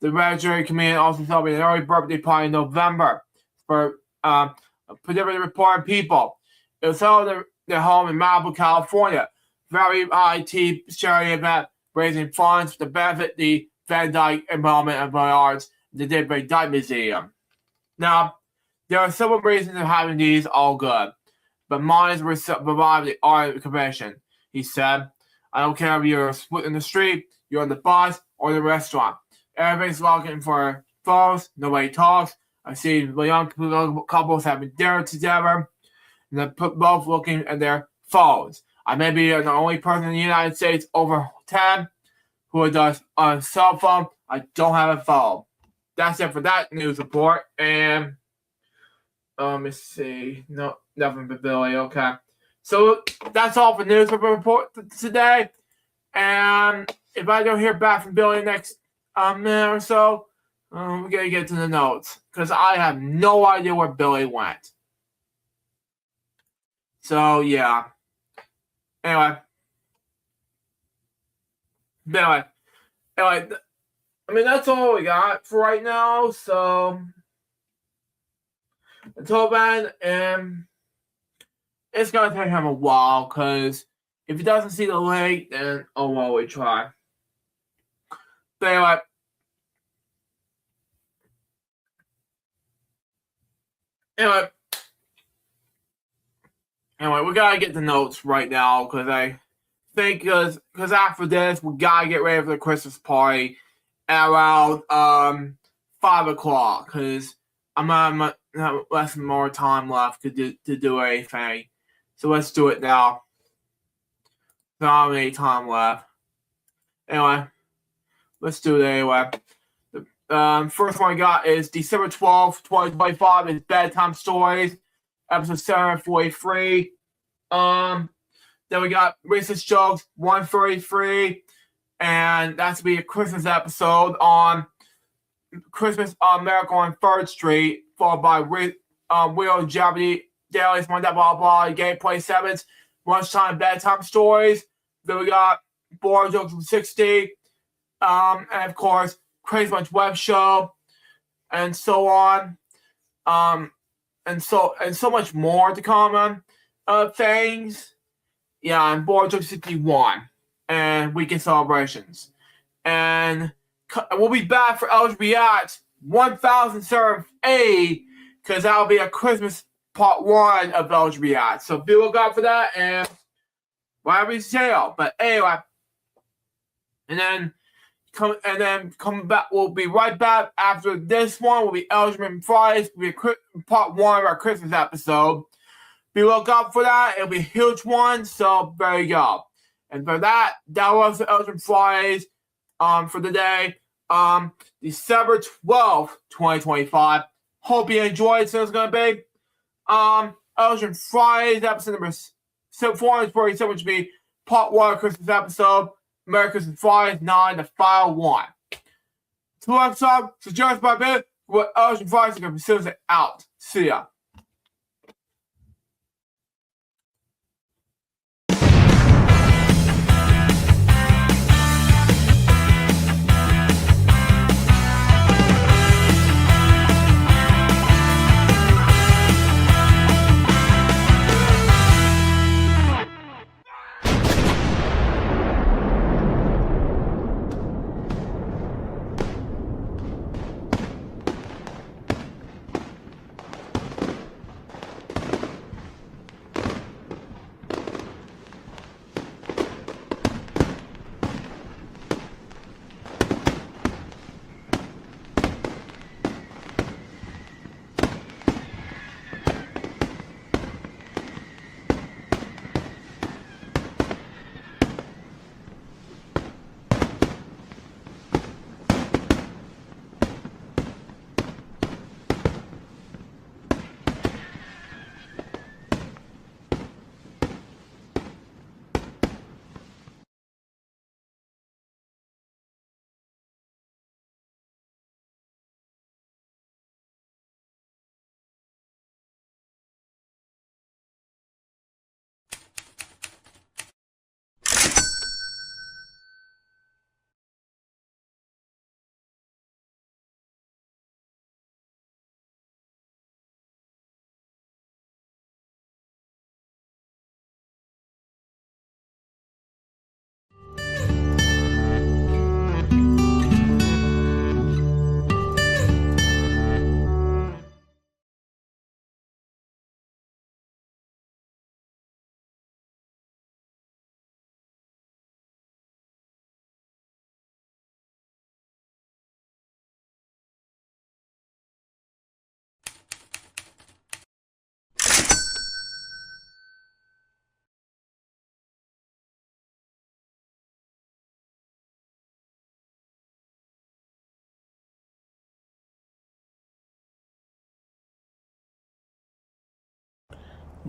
The Registry Committee also celebrated an early birthday party in November for particularly important people. It was held at their home in Malibu, California. Very IT charity event raising funds to benefit the Van Dyke Endowment of the Arts, the Van Dyke Museum. Now, there are several reasons for having these all good, but mine is provided the art commission, he said. I don't care if you're split in the street, you're on the bus, or the restaurant. Everybody's looking for phones, nobody talks. I see young couples having dinner together, and they're both looking at their phones. I may be the only person in the United States over 10 who does on a cell phone. I don't have a phone. That's it for that news report. And let me see. No, nothing but Billy. Okay. So that's all for news report today. And if I don't hear back from Billy next minute or so, we're going to get to the notes. Because I have no idea where Billy went. So, yeah. Anyway, I mean, that's all we got for right now. So, until then, it's going to take him a while, because if he doesn't see the link, then, oh well, we try. But anyway, we got to get the notes right now, because I think, because after this, we got to get ready for the Christmas party at around 5 o'clock, because I'm going to have less and more time left to do anything. So let's do it now. Don't have any time left. Anyway, let's do it anyway. The first one I got is December 12th, 2025. It's Bedtime Stories, episode 743. Then we got Racist Jokes, 133. And that's to be a Christmas episode on Christmas Miracle on 3rd Street, followed by Will Jeopardy, Daily, blah, blah, blah, Gameplay 7s, Lunchtime Bedtime Stories. Then we got Board Jokes from 60. And of course, Crazy Bunch Web Show, and so on. And so much more to come on things. Yeah, and Board Jokes 61. And Weekend Celebrations. And we'll be back for LJPCBM 1000 Serve A, because that'll be a Christmas part 1 of LJPCBM. So be looking out for that, and whatever you say. But anyway, and then coming back, we'll be right back after this one. Will be LJPCBM Fridays. Will be part 1 of our Christmas episode. Be looking out for that. It'll be a huge one. So there you go. And for that was the LJPCBM Fridays for the day, December 12th, 2025. Hope you enjoyed. So it's going to be LJPCBM Fridays, episode number 447, which will be part 1 of Christmas episode, America's Fridays 9, the final one. So episode, suggested by me, what LJPCBM Fridays are going to be soon out. See ya.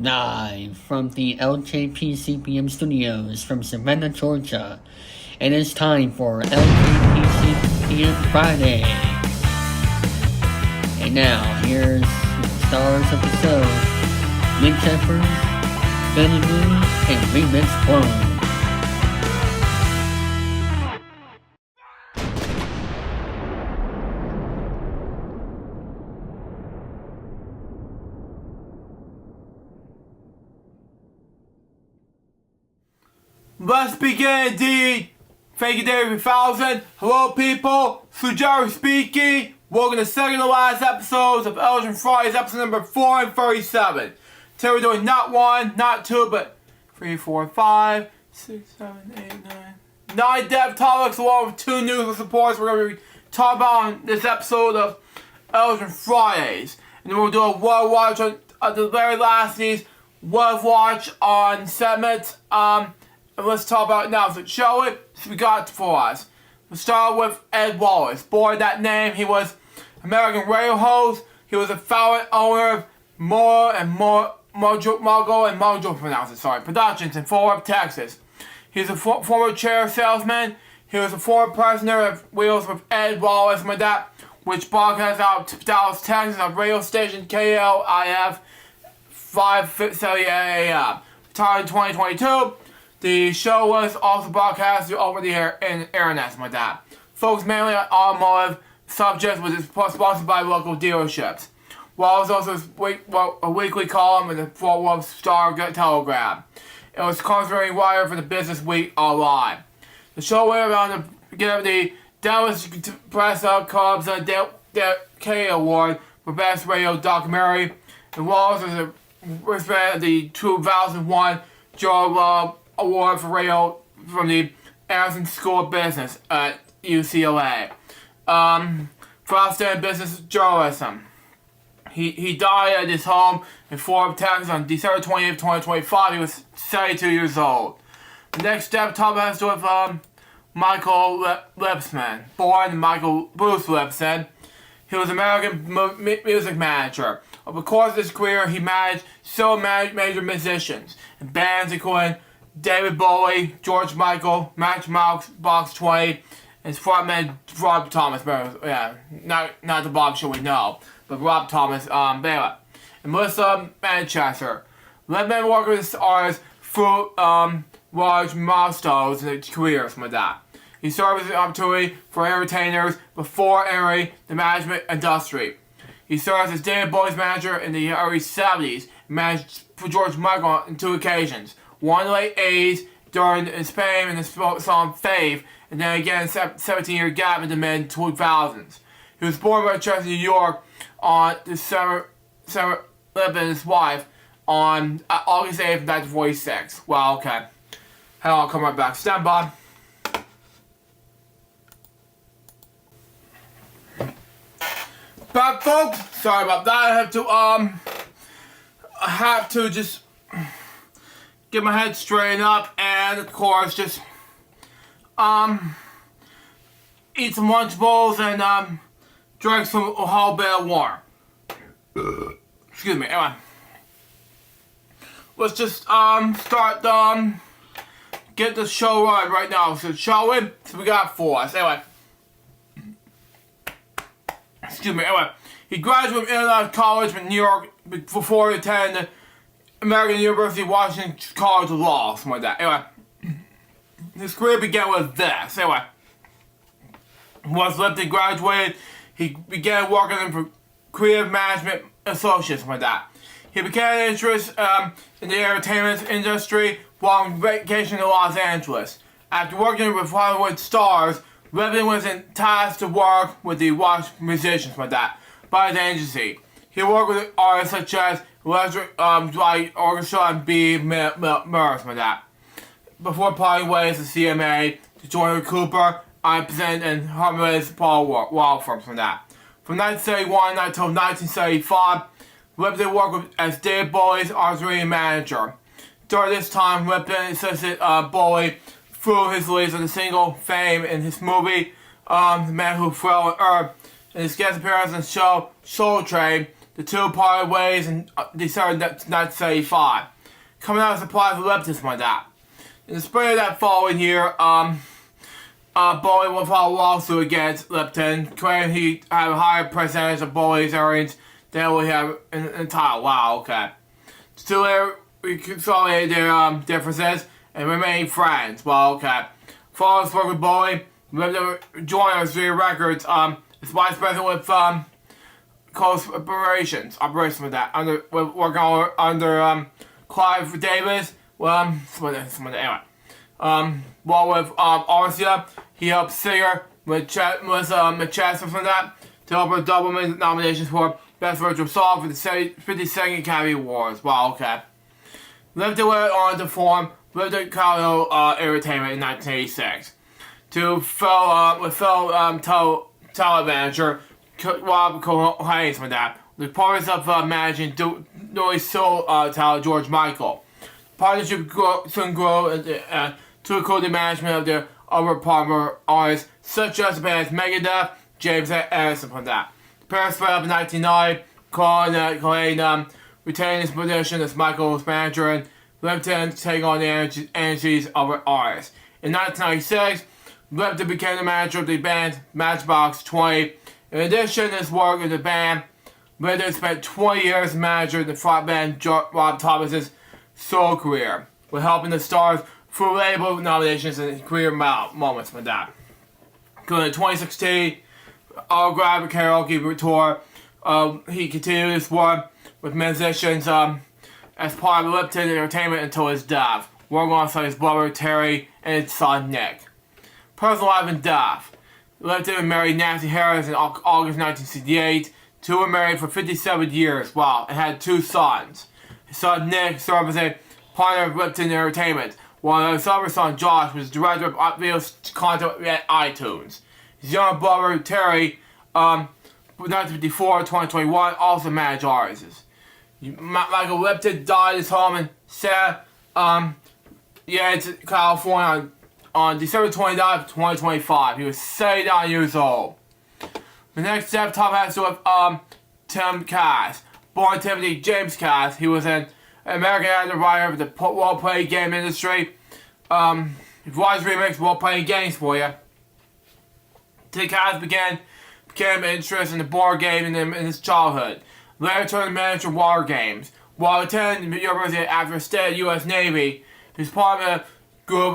Live from the LJPCBM studios from Savannah, Georgia. It is time for LJPCBM Friday. And now, here's the stars of the show, Nick Shepard, Benny Blue, and Remix Clone. Let's begin indeed. Thank you, David 1000. Hello, people. Sujaro speaking. Welcome to the second to last episodes of Elgin Friday's episode number 437. Today we're doing not one, not two, but 3, 4, 5, 6, 7, 8, 9. 9 depth topics along with 2 news and supports we're going to be talking about on this episode of Elgin Fridays. And then we'll do a World Watch on the very last of these World Watch on segments. And let's talk about it now. So show it. So we got for us. We'll start with Ed Wallace. Born that name, he was American radio host. He was a founder owner of Mojo Productions in Fort Worth, Texas. He's a former chair salesman. He was a former president of Wheels with Ed Wallace, my dad, which broadcasts out to Dallas, Texas, on radio station KLIF 570 AM. Retired in 2022. The show was also broadcasted over the air in internet, my dad. Focused mainly on automotive subjects, which is sponsored by local dealerships. Wallace also a weekly column in the Fort Worth Star Telegram. It was constantly wired for the Business Week Online. The show went around to give the Dallas Press Club's K Award for Best Radio Documentary. And Wallace was a recipient of the 2001 Joe Award for radio from the Anderson School of Business at UCLA. For outstanding business journalism. He died at his home in Fort Worth, Texas on December 28, 2025. He was 72 years old. The next step topic has to do with Michael Lipsman. Born Michael Bruce Lipson. He was an American music manager. Over the course of his career, he managed several major musicians and bands including David Bowie, George Michael, Matchbox 20, and his frontman Rob Thomas. Yeah, not the Bob show we know, but Rob Thomas. And Melissa Manchester. Lipman worked with artists through large milestones in his careers with that. He served as an opportunity for entertainers before entering the management industry. He served as David Bowie's manager in the early 70s and managed for George Michael on 2 occasions. One in the late 80s during his fame in the song Fave, and then again 17-year gap in the mid 2000s. He was born in Rochester, New York on December lived with his wife on August 8th, 1946. Well, okay. Hang on, I'll come right back. Stand by. Back, folks. Sorry about that. I have to just get my head straightened up and, of course, just eat some Lunchables and drink some a whole bit of water. Excuse me. Anyway, let's just start get the show right now. So shall we? So we got 4 us. Anyway, excuse me. Anyway, he graduated from Illinois College in New York before he attended American University of Washington College of Law, something like that. Anyway, his career began with this. Anyway, once Lipton graduated, he began working for creative management associates, something like that. He became interested in the entertainment industry while on vacation in Los Angeles. After working with Hollywood stars, Lipton was tasked to work with the watch musicians, like that, by his agency. He worked with artists such as Electric Light Orchestra and B. Murs, like that. Before parting ways to CMA, to join Cooper, I% and Harmonious Paul Wallform, from that. From 1971 until 1975, Lipton worked as David Bowie's artillery manager. During this time, Lipton assisted Bowie through his release of the single Fame in his movie The Man Who Fell on Earth, and his guest appearance on the show Soul Train, the two parted ways in December 1975. Coming out of supply for Lipton like that. In the spring of that following year, Bowie will file a lawsuit against Lipton, claiming he had a higher percentage of Bowie's earnings than we have in the title. Wow, okay. Still, they consolidated their differences and remained friends. Well, okay. Following work with Bowie, Lipton joined Australia Records as vice president with close operations with that working under Clive Davis. Anyway. While with Arcia, he helped singer with Chester from that to help her double nominations for Best Virtual Song for the 52nd Academy Awards. Wow, okay. Lipton went on to form Lipton Colorado Entertainment in 1986 to fellow talent manager Rob Haynes with that. The partners of managing noise soul talent George Michael. Partnership soon grew to include the management of their other partner artists, such as the bands Megadeth, James Anderson from that. The pair split up in 1990, Colleen retained his position as Michael's manager, and Lipton taking on the energies of other artists. In 1996, Lipton became the manager of the band Matchbox 20. In addition to his work with the band, Lipton spent 20 years as manager of the frontman Rob Thomas's solo career, with helping the stars through label nominations and career moments with that. Including the 2016 Autograph Karaoke Tour, he continued his work with musicians as part of Lipton Entertainment until his death, working alongside his brother Terry and his son Nick. Personal life and death. Lipton married Nancy Harris in August 1968. Two were married for 57 years, and had 2 sons. His son Nick served as a partner of Lipton Entertainment, while his other son Josh was director of video content at iTunes. His younger brother Terry, 1954 to 2021, also managed artists. Michael Lipton died at his home in California on December 29, 2025. He was 79 years old. The next step, top has to do with Tim Cass. Born Timothy James Cass, he was an American actor writer of the role-playing game industry. He writes remix role-playing games for you. Tim Cass became interested in the board game in his childhood. Later turned to manager war games. While attending the university after a stay at the U.S. Navy, he was part of a group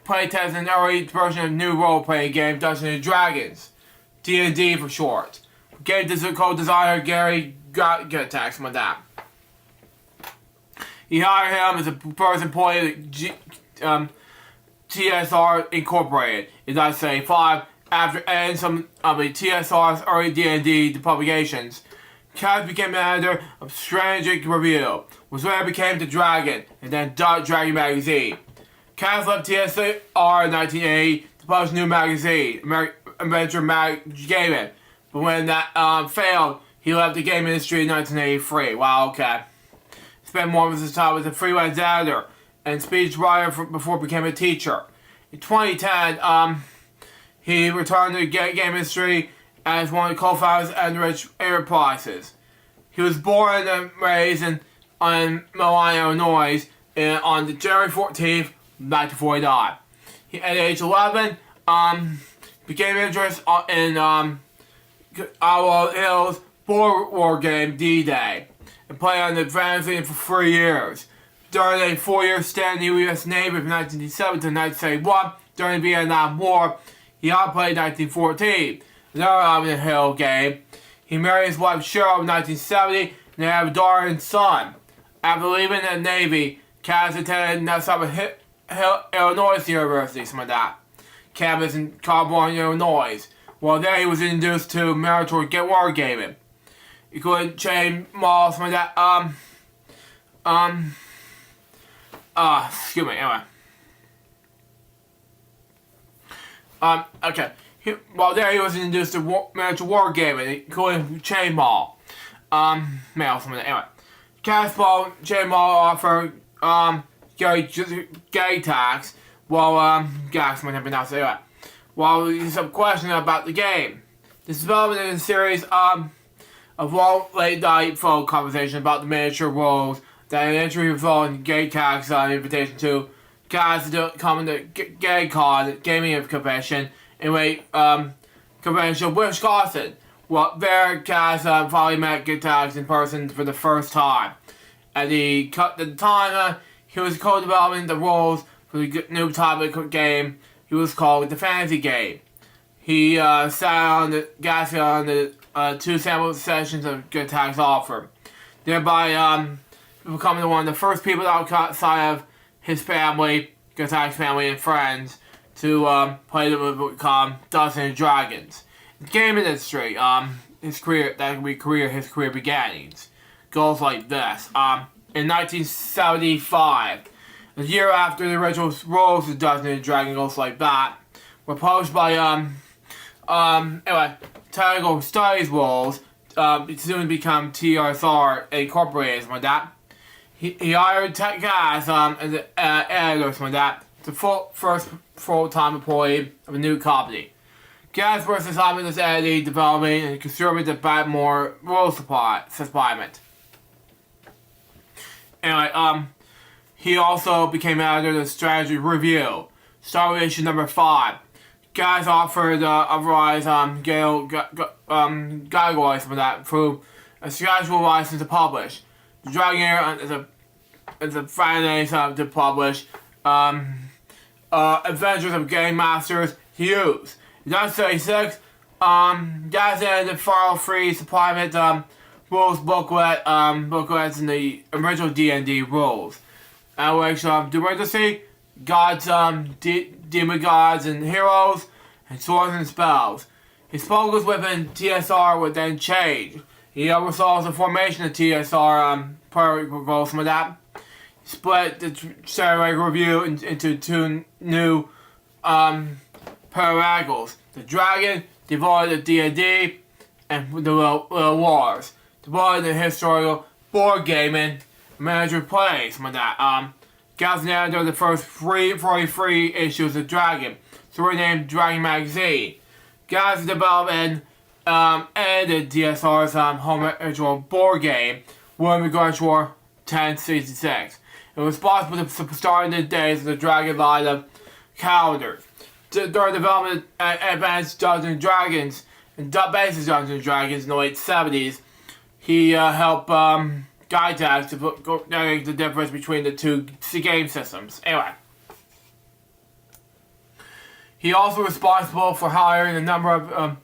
playtesting an early version of new role-playing game Dungeons & Dragons, D&D for short. Game co-designer Gary got tax on that. He hired him as a first employee at TSR Incorporated in 1975 after ending some of the TSR's early D&D publications. Cass became manager of Strategic Review, which later became The Dragon, and then Dragon Magazine. Cass left TSR in 1980 to publish a new magazine, Adventure Gaming, but when that failed, he left the game industry in 1983. Wow, okay. He spent more of his time as a freelance editor and speech writer before becoming a teacher. In 2010, he returned to the game industry as one of the co-founders of Enrich Enterprises. He was born and raised in Milan, Illinois, on January 14th, 1949. At age 11, became interested in Iowa Hills Boer War game D-Day and played on the Vanguard for 3 years. During a 4-year stay in the U.S. Navy from 1997 to 1971, during the Vietnam War, he outplayed 1914. Another Iowa Hill game. He married his wife Cheryl in 1970 and they have a daughter and son. After leaving the Navy, Cass attended Illinois University, some of that campus in California, Illinois. While there, he was introduced to military war gaming. He could chain malls, some of that. Excuse me. Anyway. Okay. While there, he was introduced to military war gaming, including chain mall. Mail, some of that. Anyway. Casball chain mall offer gay tax, while gas might have been announced anyway. While there's some question about the game. This development in the series a long late night phone conversation about the miniature roles that an entry phone gay tax invitation to guys to come to gay con gaming convention in convention Wisconsin. Well, there guys finally met gay tax in person for the first time. At the time he was co-developing the roles for the new topic game he was called the fantasy game. He sat on the gasket on the 2 sample sessions of Good Tax offer, thereby becoming one of the first people outside of his family, Good Tax family and friends, to play the Dungeons and Dragons. The game industry, his career beginnings goes like this. In 1975, a year after the original roles of Dungeons and Dragons goes like that, were published by Technical Studies roles, soon to become TSR Incorporated, something like that. He hired tech guys as editors, something like that, the first full-time employee of a new company. Guys were assigned as editing, development, and consuming to buy more role supplement. Anyway, he also became editor of the Strategy Review, starting issue number 5. Guys offered otherwise categories for that through a schedule license to publish. The Dragon Air is a finance to publish Adventures of Game Masters to use. In 1936, guys added the file-free supplement rules booklets in the original D&D rules. Which emergency, gods, demigods and heroes, and swords and spells. His focus within TSR would then change. He oversaw the formation of TSR proposals from that. He split the Strategy Review into 2 new paragons. The Dragon, devoid of D&D, and the Little Wars, devoid of historical board gaming, manager plays, from that. Guys narrated the first 43 issues of Dragon, so renamed Dragon Magazine. Guys developed and edited DSR's home original board game, World Regards War 1066. It was responsible for starting the days of the Dragon line of calendars. During development of Advanced Dungeons and Dragons and Basic Dungeons and Dragons in the late 70s, he helped guide tags to knowing the difference between the 2 game systems. Anyway, he also responsible for hiring a number of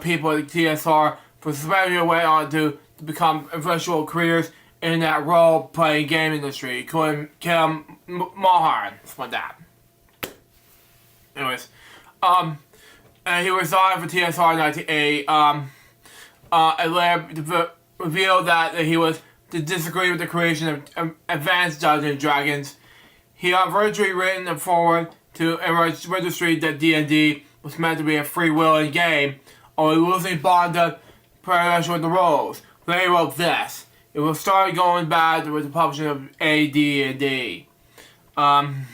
people at the TSR for spreading their way on to become eventual careers in that role-playing game industry, including Kim Mulhern, like that. Anyways, and he resigned for TSR in 1988. And later revealed that he was to disagree with the creation of Advanced Dungeons and Dragons. He virtually written a forward to a registry that D&D was meant to be a free-willing game, only losing Bonda pressure with the rules. Then he wrote this. It will start going bad with the publishing of AD&D. Anyway,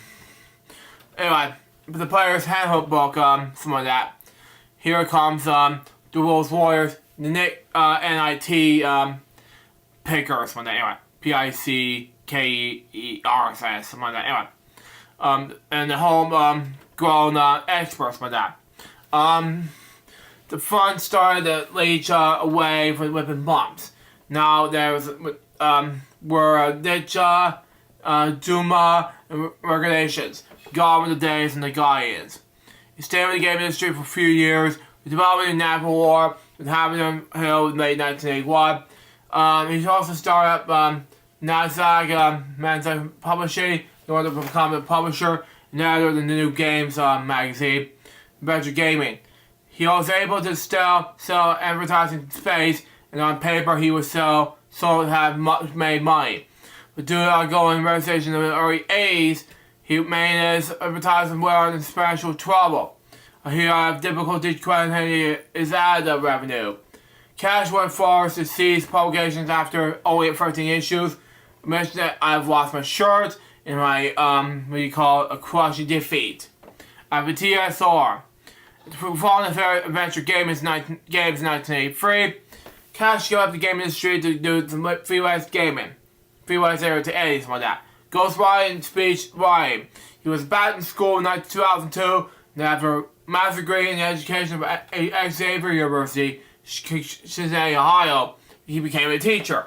the player's handbook book, something like that. Here comes the Rules Warriors, the NIT picker, something like that. Anyway, PICKER, something like that. Anyway, and the home grown experts, something like that. The fun started to leech away within months. Now there's were Nietzsche, Duma, and regulations. Gone were the days and the Guardians. He stayed in the game industry for a few years, developing in Naval War, with Hamilton Hill in late 1981. He's also started up NASDAQ Publishing in order to become a publisher and editor of the new games magazine, Adventure Gaming. He was able to still sell advertising space, and on paper he was sold to have made money. But due to ongoing realization of the early 80s, he made his advertising well in financial trouble. He had difficulty crediting his ad revenue. Cash went forced to cease publications after only 13 issues. I mentioned that I've lost my shirt in my, what you call a crushing defeat. At the TSR, following the adventure games in 1983, Cash gave up the game industry to do some freelance gaming. Freelance era to Eddie, something like that. Ghost writing, speech writing. He was back in school in 2002, and after a master's degree in education at Xavier University, Cincinnati, Ohio, he became a teacher.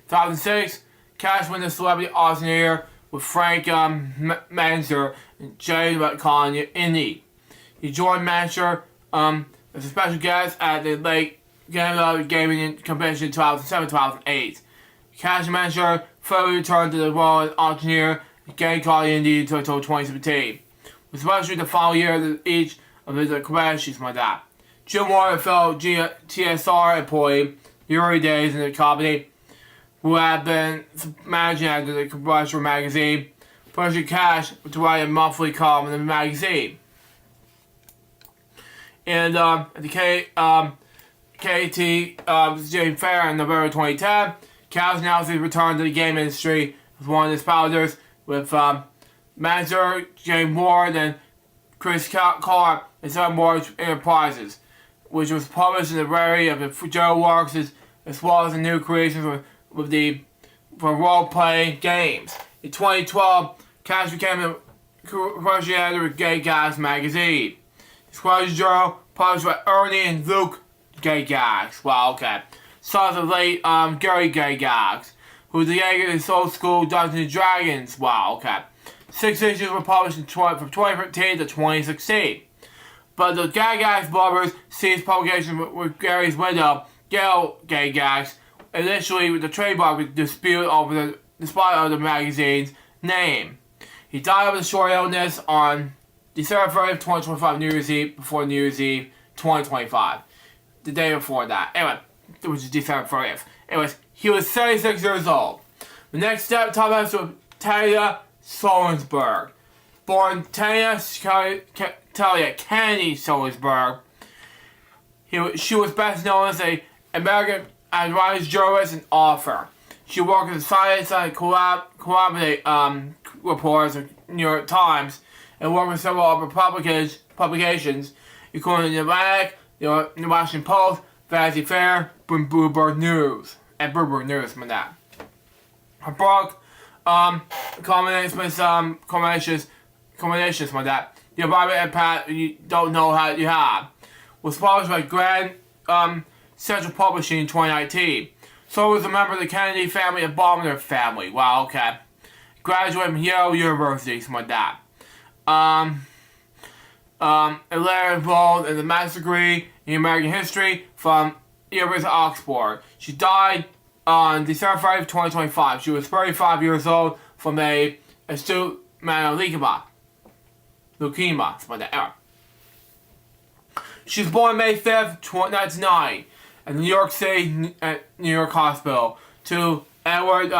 2006, Cash won the Celebrity Auction Year with Frank Manzer and Jay McCon Indy. He joined Mancher as a special guest at the Lake Gaming Convention in 2007-2008. Cash and Mancher further returned to the role as auctioneer and game called Indy until 2017. With especially the following year of each of his conventions like that. Jim Moore, a fellow TSR employee, the early days in the company, who had been managing editor of the commercial magazine, pushing Cash to write a monthly column in the magazine. And at the KT Fair in November 2010, Cash announced his return to the game industry as one of his founders with manager James Ward and Chris Carr and Sun Ward Enterprises, which was published in a variety of the Joe Works as well as the new creations for role-playing games. In 2012, Cash became the commercial editor of Gay Gags magazine. His Squadron Journal, published by Ernie and Luke Gay Gags. Wow, okay. Sons of late Gary Gay Gags, who was the Jaeger in old school Dungeons and Dragons. Wow, okay. 6 issues were published from 2015 to 2016. But the Gay Gags brothers ceased publication with Gary's widow, Gail Gay Gags, initially with the trademark dispute over the spot of the magazine's name. He died of a short illness on December 30th, 2025, New Year's Eve, before New Year's Eve, 2025. The day before that. Anyway, it was December 30th. Anyways, he was 36 years old. The next step, top us with Talia Solensberg. Born Talia Kennedy Solensberg. She was best known as an American advice journalist and author. She worked as a science and collaborate reporters at New York Times and worked with several other publications, including The Atlantic, The Washington Post, Vanity Fair, Bloomberg News, and Bloomberg News from that. Her book, combinations like that, The Environmental Impact You Don't Know How You Have, was published by Grand Central Publishing in 2019. So was a member of the Kennedy family and Baumler family. Wow, okay. Graduated from Yale University, something like that. And later involved in the master's degree in American history from University of Oxford. She died on December 5th, 2025. She was 35 years old from a acute leukemia, something like that. She was born May 5th, 1990, at New York City, New York Hospital, to Edwin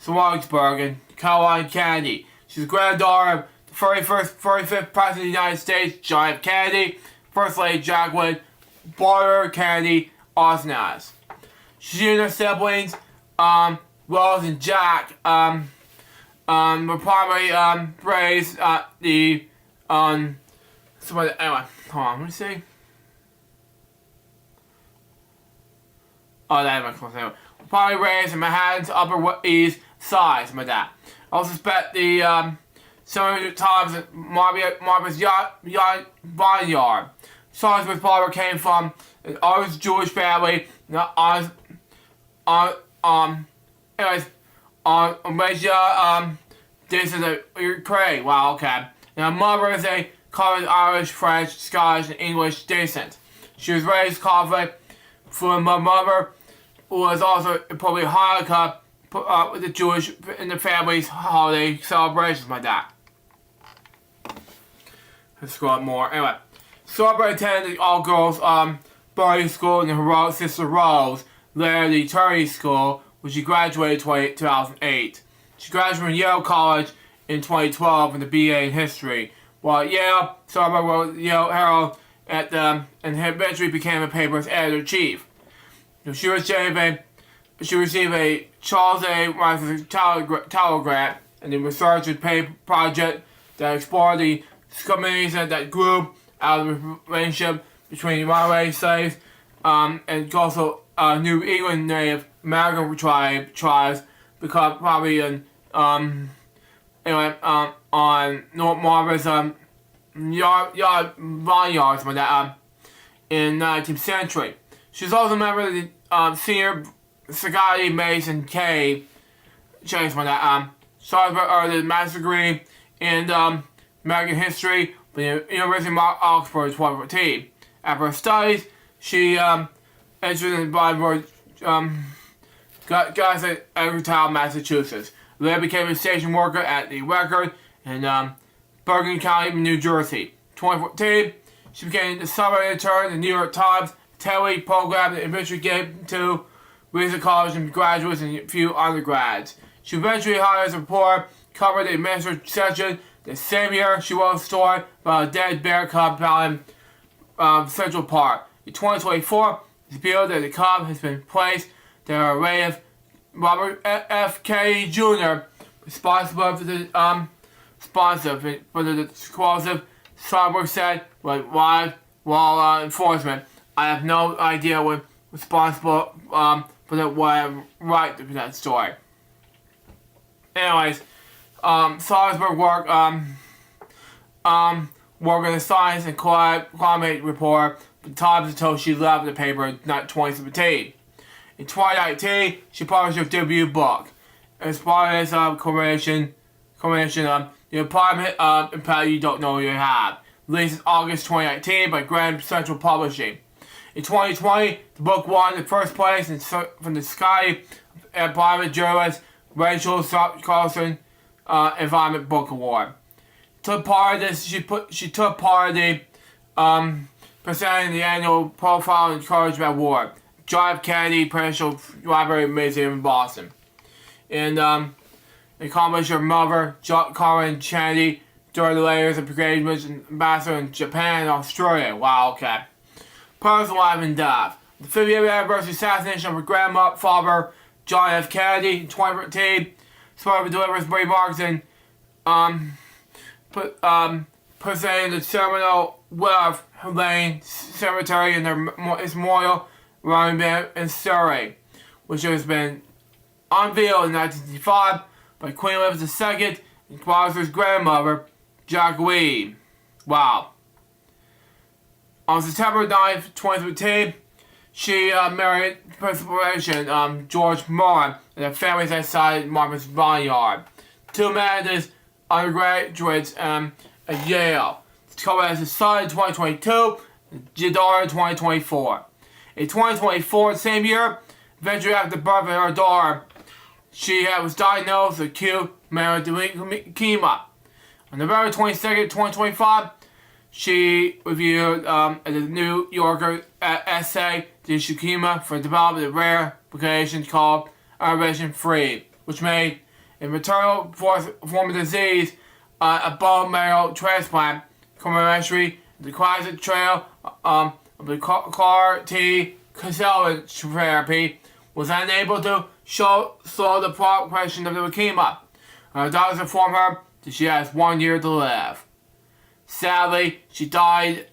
Swartzberg and Caroline Kennedy. She's granddaughter of the 45th President of the United States, John F. Kennedy, First Lady Jacqueline Barter Kennedy Osnas. She and her siblings, Rose and Jack, were primarily raised at the anyway, hold on, let me see. Oh, that is my close. Probably raised in Manhattan's Upper East Side, something like that. I also suspect the several times that Marvin's Vineyard. Salisbury Barber came from an Irish Jewish family. Anyways, Malaysia, this is a Ukraine. Wow, okay. And her mother is a common Irish, French, Scottish, and English descent. She was raised Catholic. For my mother, who was also probably Hanukkah with the Jewish in the family's holiday celebrations like that. Let's scroll up more. Anyway, Strawberry attended the all-girls boarding school in her heroic sister Rose, later the Eternity School, where she graduated in 2008. She graduated from Yale College in 2012 in the BA in History. While at Yale, Strawberry wrote the Yale Herald and eventually became a paper's editor-in-chief. She received a Charles A. Rice Tower grant and a research and paper project that explored the communities that group out of the relationship between runaway slaves and also New England Native American tribes because probably on North Marvin's vineyards in the 19th century. She's also a member of the senior Society Mason K. Chase for that. Salisbury earned a master's degree in American history from the University of Oxford in 2014. After her studies, she entered in the Bible guys at Edgartown, Massachusetts. Later became a station worker at the Record in Bergen County, New Jersey. 2014, she became the summer intern in the New York Times 10-week program that eventually gave to recent college and graduates and a few undergrads. She eventually hired as a reporter, covered the administrative section. The same year, she wrote a story about a dead bear cub found in Central Park. In 2024, it's revealed that the cub has been placed. There are an array of Robert F. Kennedy Jr. responsible for the explosive. Cyborg said, while enforcement, I have no idea what responsible for the what I write for that story. Anyways, Salzburg worked in the science and climate report for the Times until she left the paper in 2017. In 2019, she published her debut book. As part of this combination, The Apartment Impact You Don't Know You Have, released in August 2019 by Grand Central Publishing. In 2020, the book won the first place from the Society of Private Journalist Rachel Carlson Environment Book Award. Took part of this. She took part of the presenting the annual Profile and Encouragement Award, John F. Kennedy Presidential Library Museum in Boston. And accomplished her mother, Karen Chandy, during the layers of engagements and ambassador in Japan and Australia. Wow, okay. Personal life and death. The 50th anniversary assassination of her grandfather, John F. Kennedy, in 2013. Smart delivers remarks and presenting the Seminole Wharf Lane Cemetery in its memorial monument in Surrey, which has been unveiled in 1965 by Queen Elizabeth II and Gloucester's grandmother, Jacqueline. Wow. On September 9th, 2013, she married Principal Agent George Martin and their families outside Martin's Vineyard. Two managers, undergraduates at Yale. The couple has a son in 2022 and a daughter in 2024. In 2024, the same year, eventually after the birth of her daughter, she was diagnosed with acute myeloid leukemia. On November 22nd, 2025, she reviewed the New Yorker essay, The Leukemia for the Development of Rare Applications called Innovation Free, which made a maternal form of disease a bone marrow transplant commemoration the classic trail of the CAR T cell therapy was unable to slow the progression of the leukemia. Doctors informed her that she has 1 year to live. Sadly, she died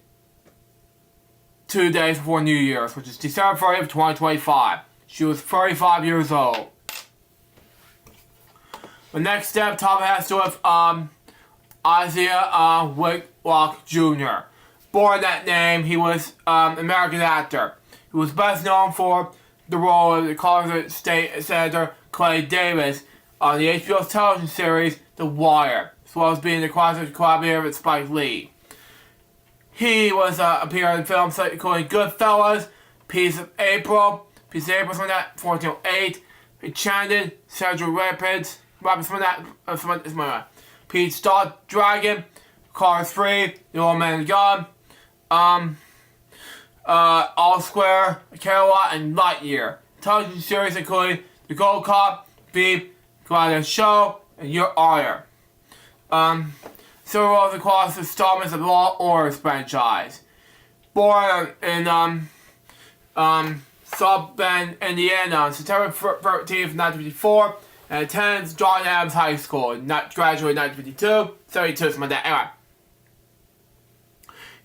2 days before New Year's, which is December 30th, 2025. She was 35 years old. The next step, Tom has to do with Isaiah Whitlock Jr. Born that name, he was an American actor. He was best known for the role of the Colorado State Senator Clay Davis on the HBO television series The Wire, as well as being the classic collaborator with Spike Lee. He was appeared in films including Goodfellas, Piece of April from that 1408, Enchanted, Central Rapids, Pete's Star Dragon, Cars 3, The Old Man and Gun, All Square, Camelot, and Lightyear. Television series including The Gold Cop, Beep, Gladiator Show, and Your Honor. Several roles across the installments of the Law & Order franchise. Born in South Bend, Indiana on September 13th, 1954, and attends John Adams High School. Graduated in 1952, 72, something like that. Anyway.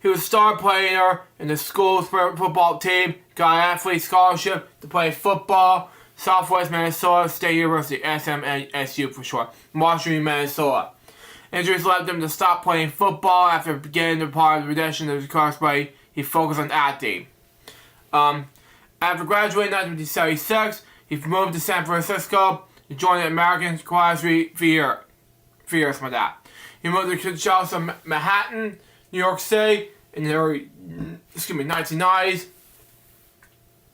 He was a star player in the school's football team, got an athlete scholarship to play football, Southwest Minnesota State University, SMSU for short, Washington, Minnesota. Injuries led him to stop playing football after beginning to part of the redemption of his course, but he focused on acting. After graduating in 1976, he moved to San Francisco to join the American Choir for years for that. He moved to Chelsea, Manhattan, New York City in the early 1990s.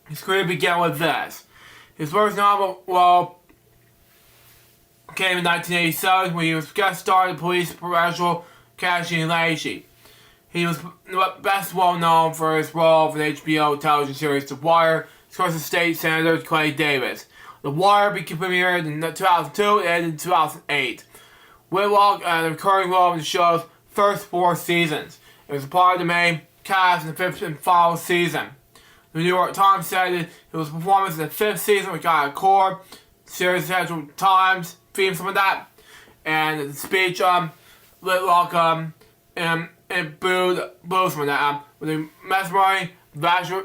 His career began with this. His first novel, came in 1987 when he was guest star in the police professional Cash and Lacey. He was best well known for his role in the HBO television series The Wire, as State Senator Clay Davis. The Wire premiered in 2002 and ended in 2008. Whitlock had a recurring role in the show's first 4 seasons. It was a part of the main cast in the 5th and final season. The New York Times said it was a performance in the 5th season which got a core series Central Times theme, some of that, and the speech Whitlock and booed some of that with a mesmerizing villain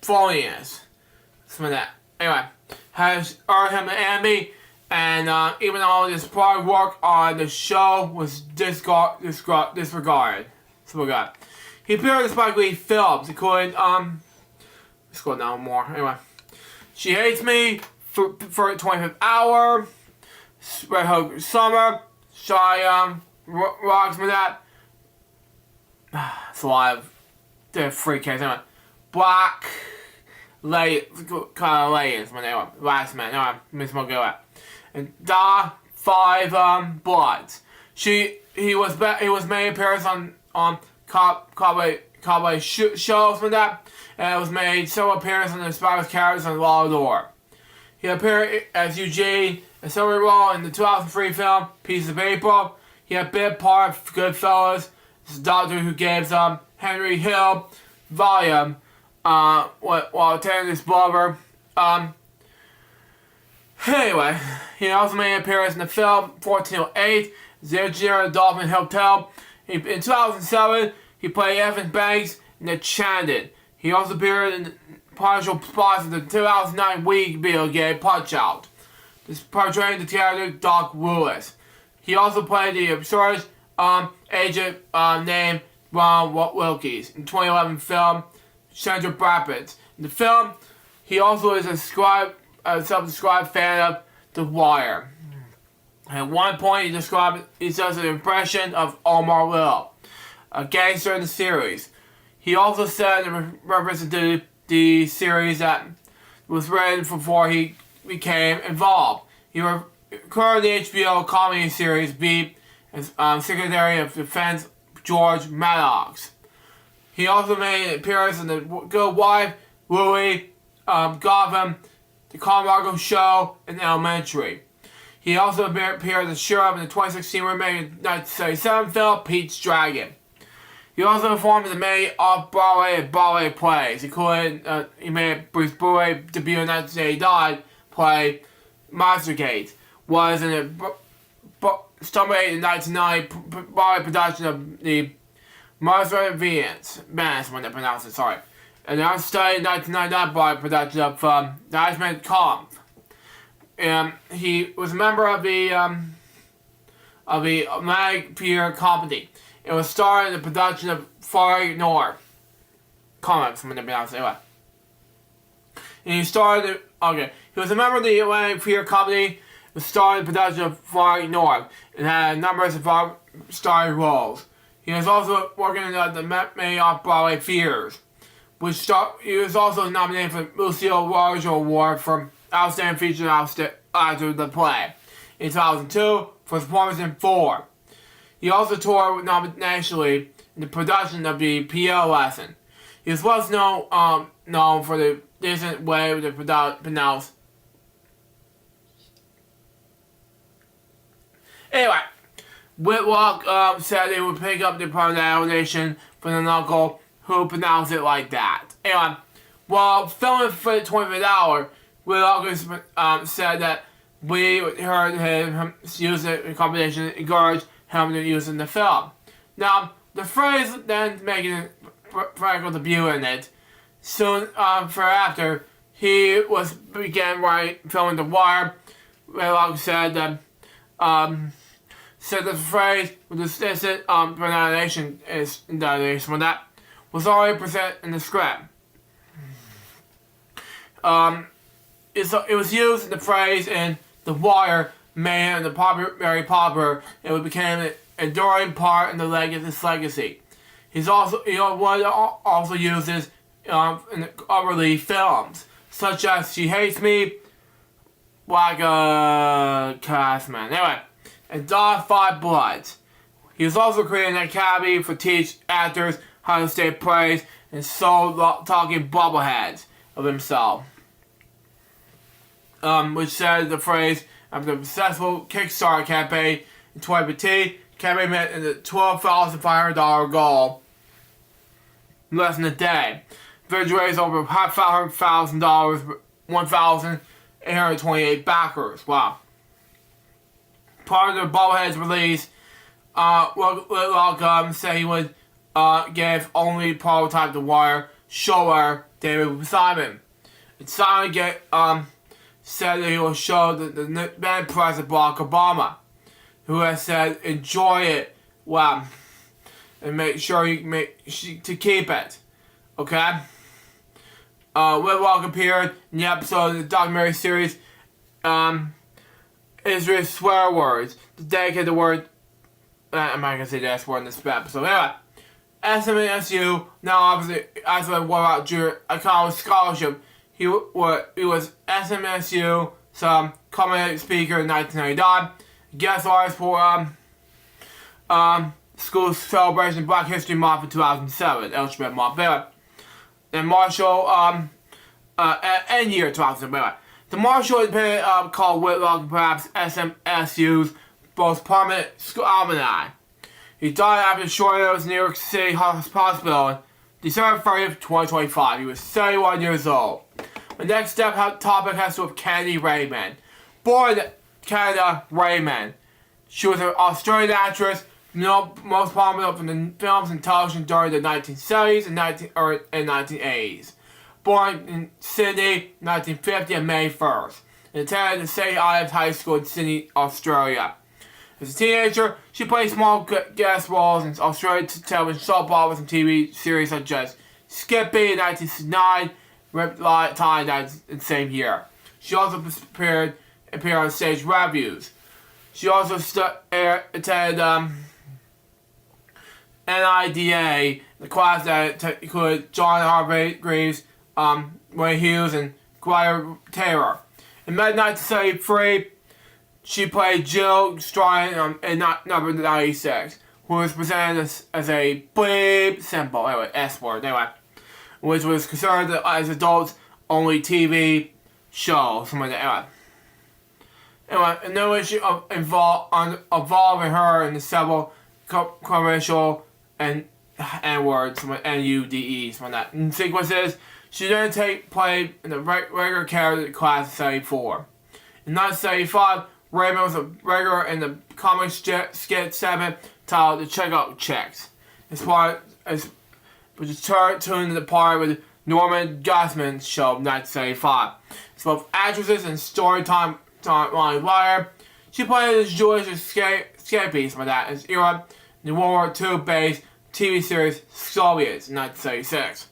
phoniness. Some of that. Anyway, has earned him an Emmy, and even though his prior work on the show was disregarded. He appeared in Spike Lee films, including let's go down more. Anyway, She Hates Me, for 25th Hour, Red Hook Summer, Shy Rocks with that. It's a lot of the free case. Anyway, Black kind of ladies. Anyway, last man. Anyway, Miss Mogoa. And Da 5 Bloods. He was made appearance on Cowboy shows with that, and it was made several appearances on the Spider's characters on Law & Order. He appeared as Eugene, a similar role in the 2003 film Pieces of April. He had a big part of Goodfellas. This is a doctor who gives Henry Hill Valium while attending his brother. Anyway, he also made an appearance in the film 1408, The Engineer of the Dolphin Hotel. In 2007, he played Evan Banks in The Chandid. He also appeared in partial spots in the 2009 Wii video game Punch-Out, portraying the character Doc Lewis. He also played the absurd agent named Ron Wilkes in the 2011 film Central Rapids. In the film, he also is a self-described fan of The Wire. At one point, he does an impression of Omar Will, a gangster in the series. He also said in reference to the series that was written before he became involved. He recurred in the HBO comedy series Veep as Secretary of Defense George Maddox. He also made an appearance in The Good Wife, Louie, Gotham, The Carmichael Show, and Elementary. He also appeared as sheriff in the 2016 remake 1977 film Pete's Dragon. He also performed in the many off-Broadway and Broadway plays, including he made Bruce Bowie debut in 1989 play Monstergate, was in a stumbled in 1990 Broadway production of the Monster Venus, when I pronounce it, sorry. And I studied in 1999 Broadway production of The Iceman Kampf. He was a member of the Mag Pier Company. It was starred in the production of Far North. Comics, when I pronounce it, anyway. And he was a member of the Atlantic Pier Company. It was starred in the production of Far North and had numerous of starring roles. He was also working in the many off-Broadway theaters. He was also nominated for the Lucille Roger Award for Outstanding Featured Actor of the Play in 2002 for his performance in 4. He also toured nationally in the production of the PL Lesson. He was most known for the decent way to pronounce. Anyway, Whitlock said they would pick up the pronunciation from the uncle who pronounced it like that. Anyway, while filming for the 25th Hour, Whitlock said that we heard him use it in competition and encouraged him to use it in the film. Now, the phrase then making a practical debut in it. Soon thereafter, he began filming The Wire. Like said that said the phrase with explicit pronunciation is from that was already present in the script. It was used in the phrase in The Wire, made very popular, and it became an enduring part in his legacy. He also uses in early films, such as She Hates Me, like a Castman. Anyway, and Dog Five Bloods. He was also creating an academy for teach actors how to stay praise and talking bubbleheads of himself. Which said the phrase after the successful Kickstarter campaign in 2015, campaign met in the $12,500 goal in less than a day. Virgil raised over $500,000, 1,828 backers. Wow. Part of the Bubbleheads release, said he would give only prototype The Wire shower David Simon. And Simon said that he will show the then President Barack Obama, who has said, enjoy it, wow, and make sure to keep it. Okay? Whitlock appeared in the episode of the documentary series Israel's Swear Words, dedicated the word, I'm not going to say the S word in this episode. Anyway, SMSU, now obviously, as I wore out junior college scholarship, he was SMSU, some commentator speaker in 1999, guest artist for school celebration of Black History Month in 2007, LJPCBM month. And Marshall, end year 2007. The Marshall independent called Whitlock perhaps SMSU's most prominent school alumni. He died after a short illness in New York City Hospital on December 30th, 2025. He was 71 years old. The next topic has to do with Candy Raymond. Born in Canada, Raymond. She was an Australian actress, most prominent from the films and television during the 1970s and 1980s. Born in Sydney, 1950 on May 1st. And attended the St. Ives High School in Sydney, Australia. As a teenager, she played small guest roles in Australian television soap operas and TV series such as Skippy in 1969, Riptide in the same year. She also appeared on stage revues. She also attended NIDA, the class that included John Hargreaves, Wayne Hughes, and Squire Taylor. In mid-1973, she played Jill Stryon in number 96, who was presented as a bleep symbol, anyway, S word, anyway, which was considered as adults-only TV show, something like that, anyway. And no issue involving her in several commercial and N-words, N-U-D-E, something like that. In sequences, she then played in the regular character class of 74. In 1975, Raymond was a regular in the comic skit segment titled The Checkout Checks. Which is turned into the part with Norman Gusman's show of 1975. It's both actresses and storyline writer. She played as Jewish escapees like that as era in the World War II based TV series Soviets in 1976.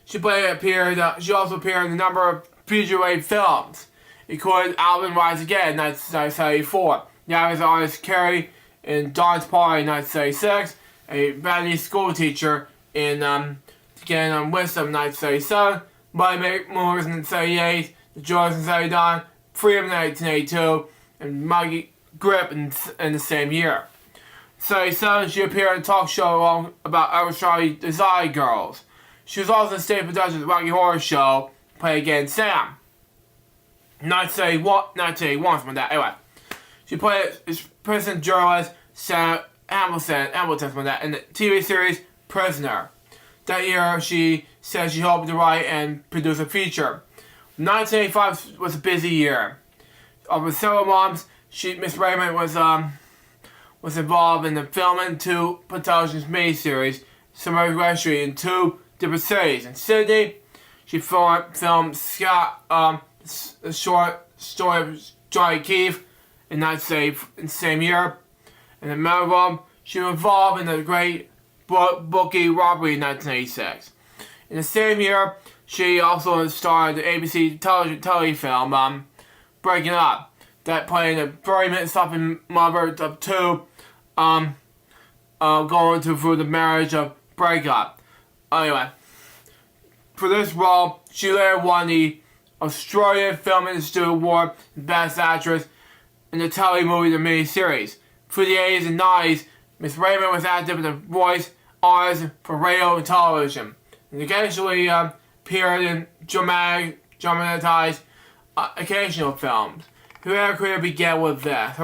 She also appeared in a number of future-wave films, including Alvin Rise Again in 1974, The Irish Artist Carrie in Dawn's Party in 1976, a Vanity school teacher in Again on Wisdom in 1977, Money Movers in 1978, The Joys in 1979, Freedom in 1982, and Maggie Grip in the same year. In 1977, she appeared in a talk show about Australian Design Girls. She was also in state production of the Rocky Horror Show, playing again Sam. 1981, something like that. Anyway, she played as prison journalist Sam Hamilton, something like that, in the TV series Prisoner. That year, she said she hoped to write and produce a feature. 1985 was a busy year. Over several months, Miss Raymond was was involved in the filming two television miniseries, Summer Registry, in two different cities. In Sydney, she filmed Scott, a short story of Johnny Keefe in the same year. And in Melbourne, she was involved in the Great Bookie robbery in 1986. In the same year, she also starred in the ABC telefilm Breaking Up, that played a very suffering mother of two going through the marriage of breakup. Anyway, for this role, she later won the Australian Film Institute Award for Best Actress in the telemovie miniseries. Through the 80s and 90s, Miss Raymond was active as a voice artist for radio and television, and occasionally appeared in dramatized occasional films. Her career began with this.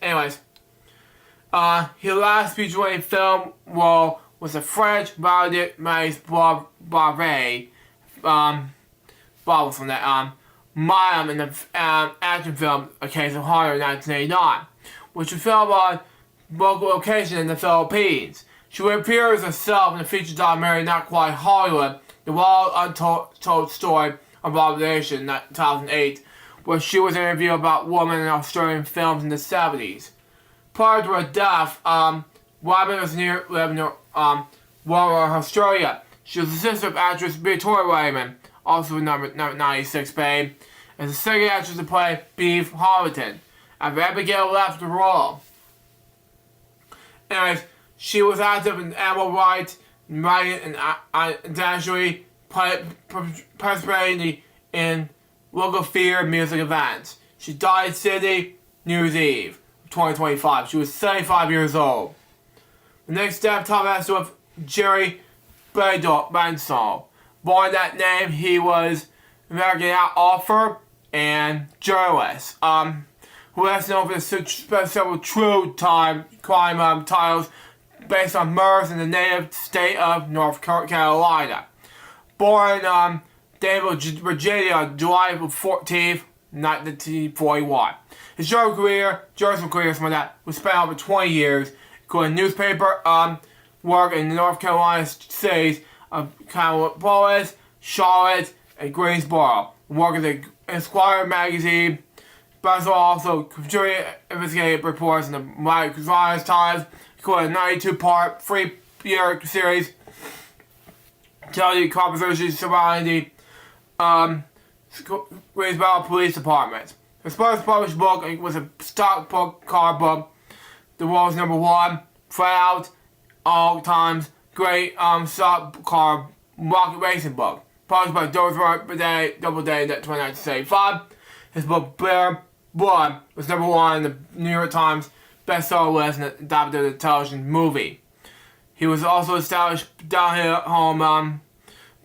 Anyways, her last feature-length film role was a French Violet Maurice Barret, from that Mayim in the action film A Case of Hunter in 1989, which was filmed on local location in the Philippines. She would appear as herself in the feature documentary Not Quite Hollywood, The Wild Untold Story of Abomination in 2008, where she was interviewed about women in Australian films in the 70s. Prior to her death, Wyman was living in Australia. She was the sister of actress Victoria Wyman, also in number 96 Babe, as the second actress to play Beef Harrington, after Abigail left the role. Anyways, she was active in animal rights, writing, and internationally participating in local theater music events. She died in Sydney, New Year's Eve, 2025. She was 75 years old. The next step top has to with Jerry Bensall. Born that name, he was an American author and journalist, who has known for several true crime titles based on murders in the native state of North Carolina. Born in Danville, Virginia on July 14th, 1941. His journalism career was spent over 20 years, including newspaper work in the North Carolina cities of Columbus, Charlotte, and Greensboro. Work at the Esquire magazine. Bensall also contributed investigative reports in the Miami Times, including a 92-part, 3-year series telling the conversation surrounding the Greensboro Police Department. His first published book was a stock car book, The World's #1, flat out, all times great stock car rocket racing book, published by Doubleday in 1975. His book Blair Blood was #1 in the New York Times bestseller list and adapted to the television movie. He was also established downhill home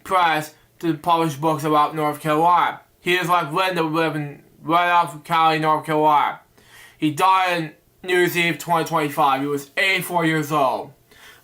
press to publish books about North Carolina. He is like Linda, living right off of Cali, North Carolina. He died on New Year's Eve 2025. He was 84 years old.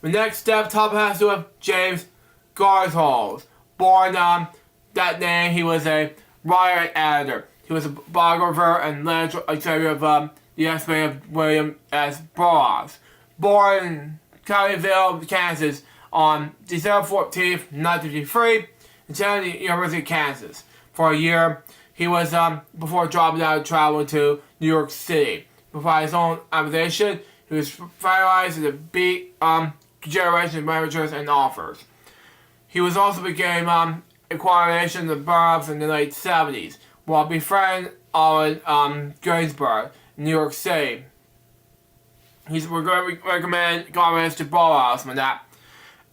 The next step top has to do with James Gartholt. Born that name, he was a writer and editor. He was a biographer and literature executive of the estimate of William S. Burroughs. Born in Countyville, Kansas on December 14th, 1953, attended the University of Kansas. For a year, he was, before dropping out and traveling to New York City. Before his own ambition, he was finalized as a beat generation of managers and authors. He was also became acquiring of Burroughs in the late 70s, while befriending Allen Ginsberg in New York City. He's recommend comments to Burroughs on that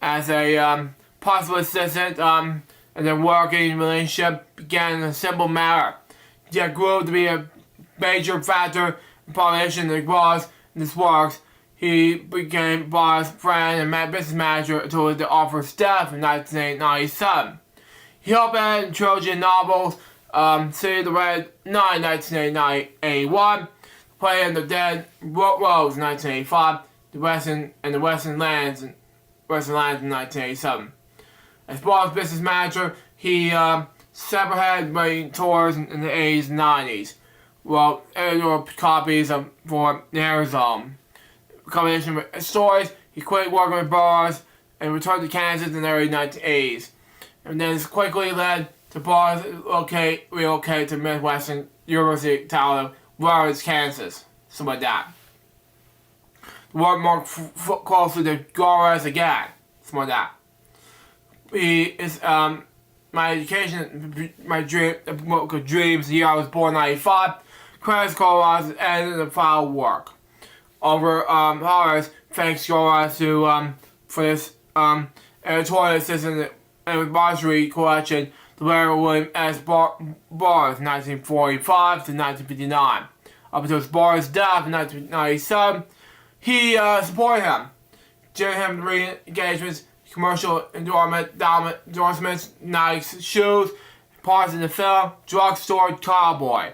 as a possible assistant, and their working relationship began in a simple manner, yet grew to be a major factor in population that was in his works. He became Burroughs' friend and business manager until the author's death in 1997. He helped edit trilogy novels, City of the Red Knight, 1981, Play in the Dead Rose, 1985, The Western Lands in 1987. As Burroughs' business manager, he spearheaded writing tours in the 80s and 90s. editorial copies for Arizona. Combination with stories, he quit working with Barrs and returned to Kansas in the early 1980s. And then quickly led to Barrs relocate to Midwestern University town of Lawrence, Kansas. Something like that. Work more closely to Gorras again. Something like that. He is, my education, my dreams, the year I was born, 95. Credits Gorras and the file work. Over holidays, thanks Gorras to for this editorial assistant and advisory collection to Larry William S. Barrs, 1945 to 1959. Up until his Barrs' death in 1997, he supported him, giving him re-engagements, commercial endorsements, Nike shoes, parts in the film, Drugstore Cowboy,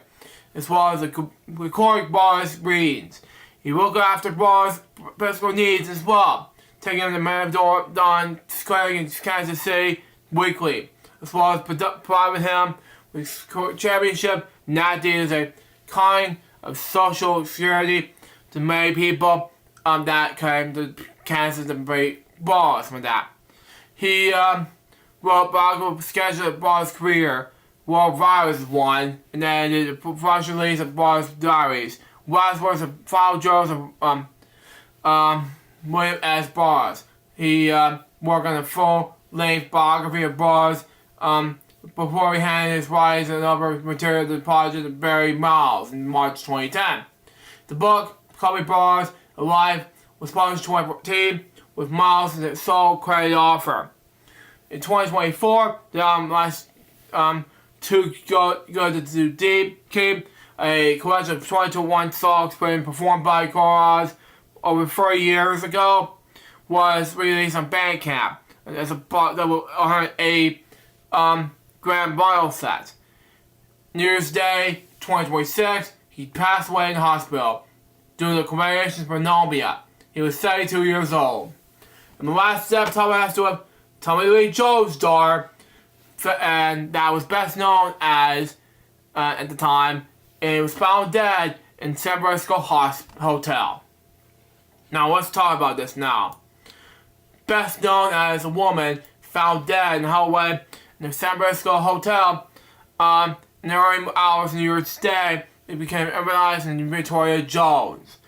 as well as the recording Barrs' readings. He looked after Barrs' physical needs as well, taking him to Marathon Clinic in Kansas City weekly, as well as providing him with championship, and that is a kind of social security to many people that came to Kansas to break Barrs with that. He wrote biographical sketches of Barrs' career, Worldwide was one, and then did the professional release of Barrs' diaries. Last words of file journals of William S. Barrs. He worked on a full-length biography of Barrs before he handed his writings and other material to the project of Barry Miles in March 2010. The book, called Barrs Alive, was published in 2014 with Miles as its sole credit author. In 2024, the last Too Good to Deep Keep, a collection of 22 songs performed by Gorras over 30 years ago, was released on Bandcamp as a grand vinyl set. New Year's Day 2026, he passed away in the hospital due to complications from pneumonia. He was 72 years old. And the last step Tommy has to have Tommy Lee Jones' daughter, and that was best known as, at the time, and he was found dead in San Francisco Hotel. Now let's talk about this now. Best known as a woman found dead in the hallway in the San Francisco Hotel in the early hours of New Year's Day, it became urbanized in Victoria Jones.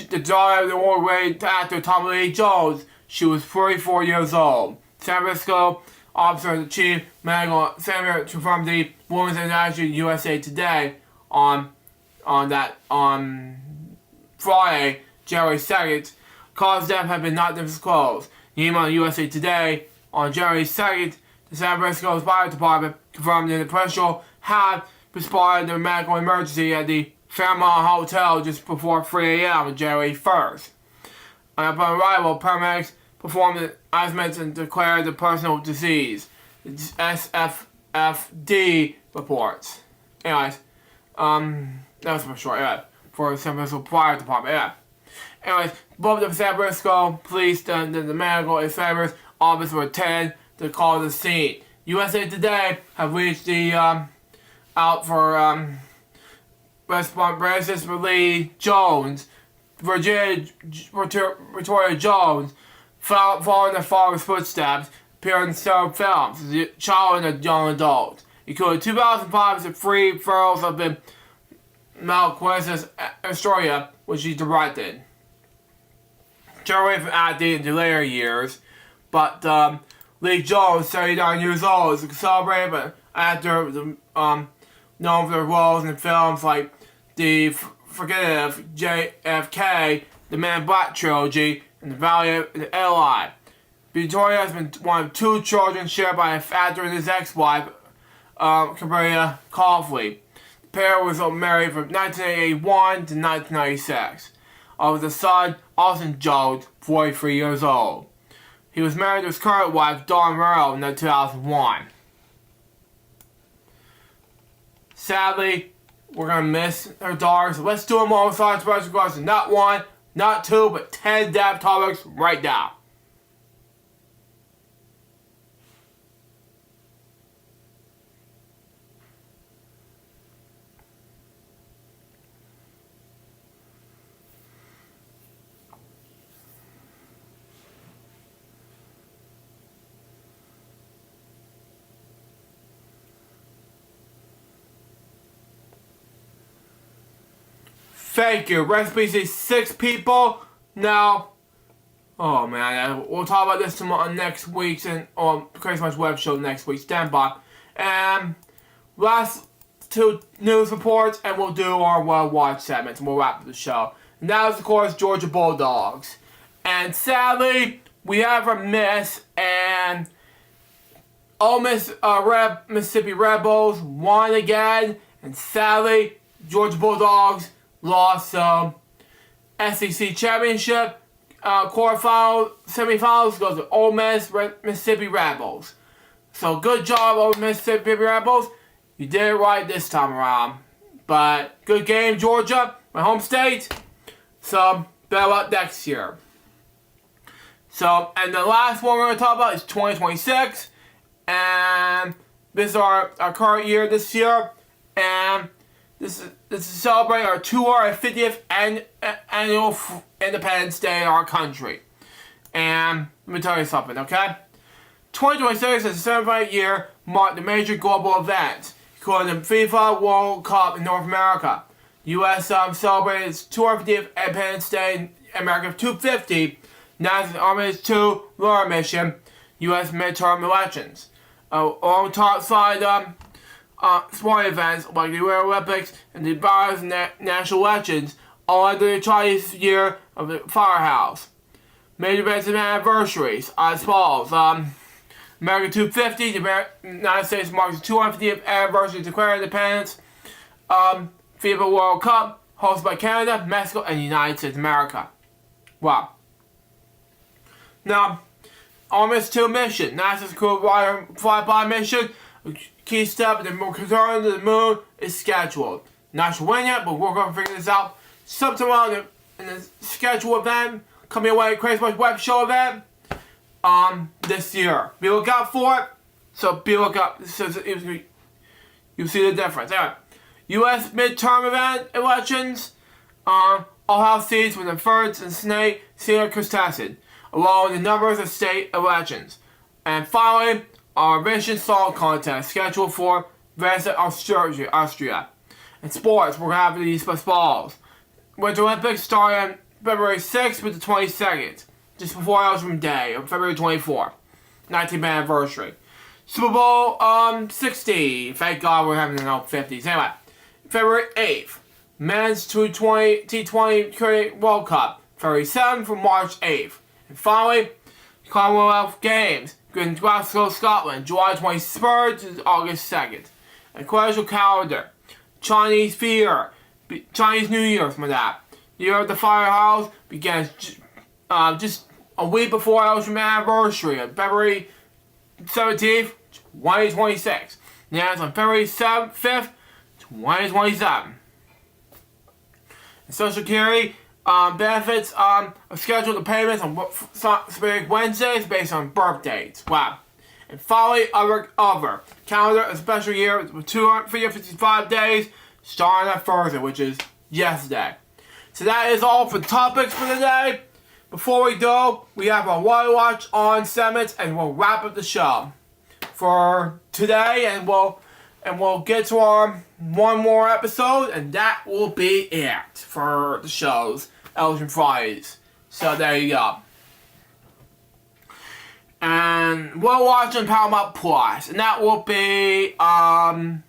The daughter of the award-winning actor Tommy Lee Jones, she was 44 years old. San Francisco officer the chief medical examiner from the Women's International USA Today on Friday, January 2nd, cause of death had been not disclosed. The email on USA Today on January 2nd, the San Francisco Fire Department confirmed that the professional had responded to a medical emergency at the Fairmont Hotel just before 3 a.m. on January 1st. Upon arrival, paramedics performed assessments and declared the personal disease. The SFFD reports. Anyways, that was for short, yeah. For the San Francisco Fire Department, yeah. Anyways, both the San Francisco police and the medical examiner's office were attended to call the scene. USA Today have reached the out for responses for Lee Jones, Victoria Jones, following their father's footsteps, appeared in several films as a child and a young adult, including 2005's Free Referrals of the Malquisas Astoria, which he directed. Generally from acting in the later years, but Lee Jones, 39 years old, is a celebrated actor known for their roles in films like The Forgive, JFK, The Man in Black trilogy, and The Valiant and the Ally. Victoria has been one of two children shared by an actor and his ex-wife, Cabrera Coughley. The pair was married from 1981 to 1996. Of the son, Austin Jones, 43 years old. He was married to his current wife, Dawn Merrill, in 2001. Sadly, we're going to miss her daughter, so let's do a more side special question. Not one, not two, but 10 death topics right now. Thank you. Rest in peace, 6 people. Now, oh man, we'll talk about this tomorrow, next week's Crazy Much Web Show next week. Stand by. And last 2 news reports, and we'll do our Well Watch segments, and we'll wrap up the show. And that is, of course, Georgia Bulldogs. And sadly, we have a miss, and Ole Miss Mississippi Rebels won again, and sadly, Georgia Bulldogs lost SEC championship. Quarterfinal, semifinals goes to Ole Miss Mississippi Rebels. So good job, Ole Miss Mississippi Rebels. You did it right this time around. But good game, Georgia, my home state. So better luck next year. So, and the last one we're going to talk about is 2026. And this is our current year this year. And this is celebrating our 250th annual Independence Day in our country. And let me tell you something, okay? 2026 is a 75th year marked the major global events, including the FIFA World Cup in North America. The U.S. celebrated its 250th Independence Day in America 250. Now the Army's 2 lunar mission, U.S. midterm elections. Alongside sport events like the Winter Olympics and the Bars national elections, all under the Chinese year of the firehouse. Major events and anniversaries as follows. America 250, the United States marks the 250th anniversary of declaring independence. FIFA World Cup, hosted by Canada, Mexico, and the United States of America. Wow. Now, Ole Miss 2 mission, NASA's crew flyby mission, a key step in the return to the moon is scheduled. Not sure when yet, but we're going to figure this out sometime in the scheduled event, coming away, Crazy Much Web Show event, this year. Be looking out for it, so be looking out, so you'll see the difference. Anyway, U.S. midterm event elections, all House seats with the first and Senate contested, along with the numbers of state elections. And finally, our Mission Song Contest, scheduled for Venice, Austria. In sports, we're going to have these balls. Winter Olympics start on February 6th with the 22nd, just before Elsham Day, on February 24th, 19th anniversary. Super Bowl 60, thank God we're having the 50s. Anyway, February 8th, Men's T20 World Cup, February 7th from March 8th. And finally, Commonwealth Games, in Glasgow, Scotland, July 23rd to August 2nd. And Quadrennial calendar, Chinese New Year from that. Year of the Firehouse begins just a week before Elsham anniversary on February 17th, 2026. And that's on February 5th, 2027. And Social Security benefits are scheduled to payments on specific Wednesdays based on birth dates. Wow. And finally, other calendar, a special year with 355 days, starting on Thursday, which is yesterday. So that is all for topics for today. Before we go, we have our Why Watch on segments, and we'll wrap up the show for today, and we'll get to our one more episode, and that will be it for the shows, Elgin Fridays. So there you go. And we'll watch on Paramount Plus, and that will be the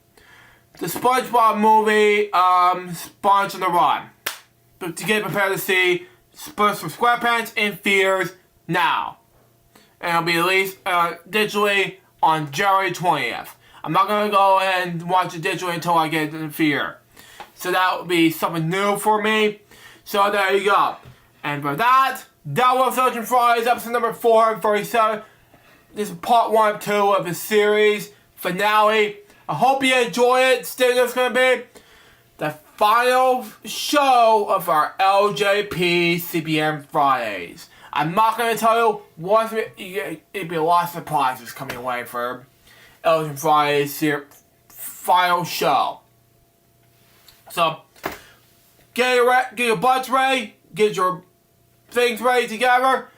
SpongeBob movie, Sponge on the Run. But to get prepared to see Sponge from SquarePants in theaters now. And it'll be released digitally on January 20th. I'm not going to go ahead and watch it digitally until I get it in the theater. So that would be something new for me. So there you go. And for that was Elgin Fridays, episode number 437. This is part 1 of 2 of the series finale. I hope you enjoy it. Still, there's going to be the final show of our LJPCBM Fridays. I'm not going to tell you what's it'll be a lot of surprises coming away for Elgin Fridays final show. So get your butts ready, get your things ready together,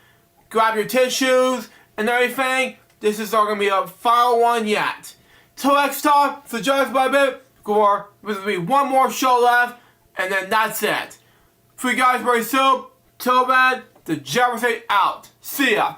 grab your tissues and everything. This is not going to be a final one yet. Till next time, so just by a bit, there will be one more show left, and then that's it. For you guys very soon. Till then, the Jefferson out. See ya.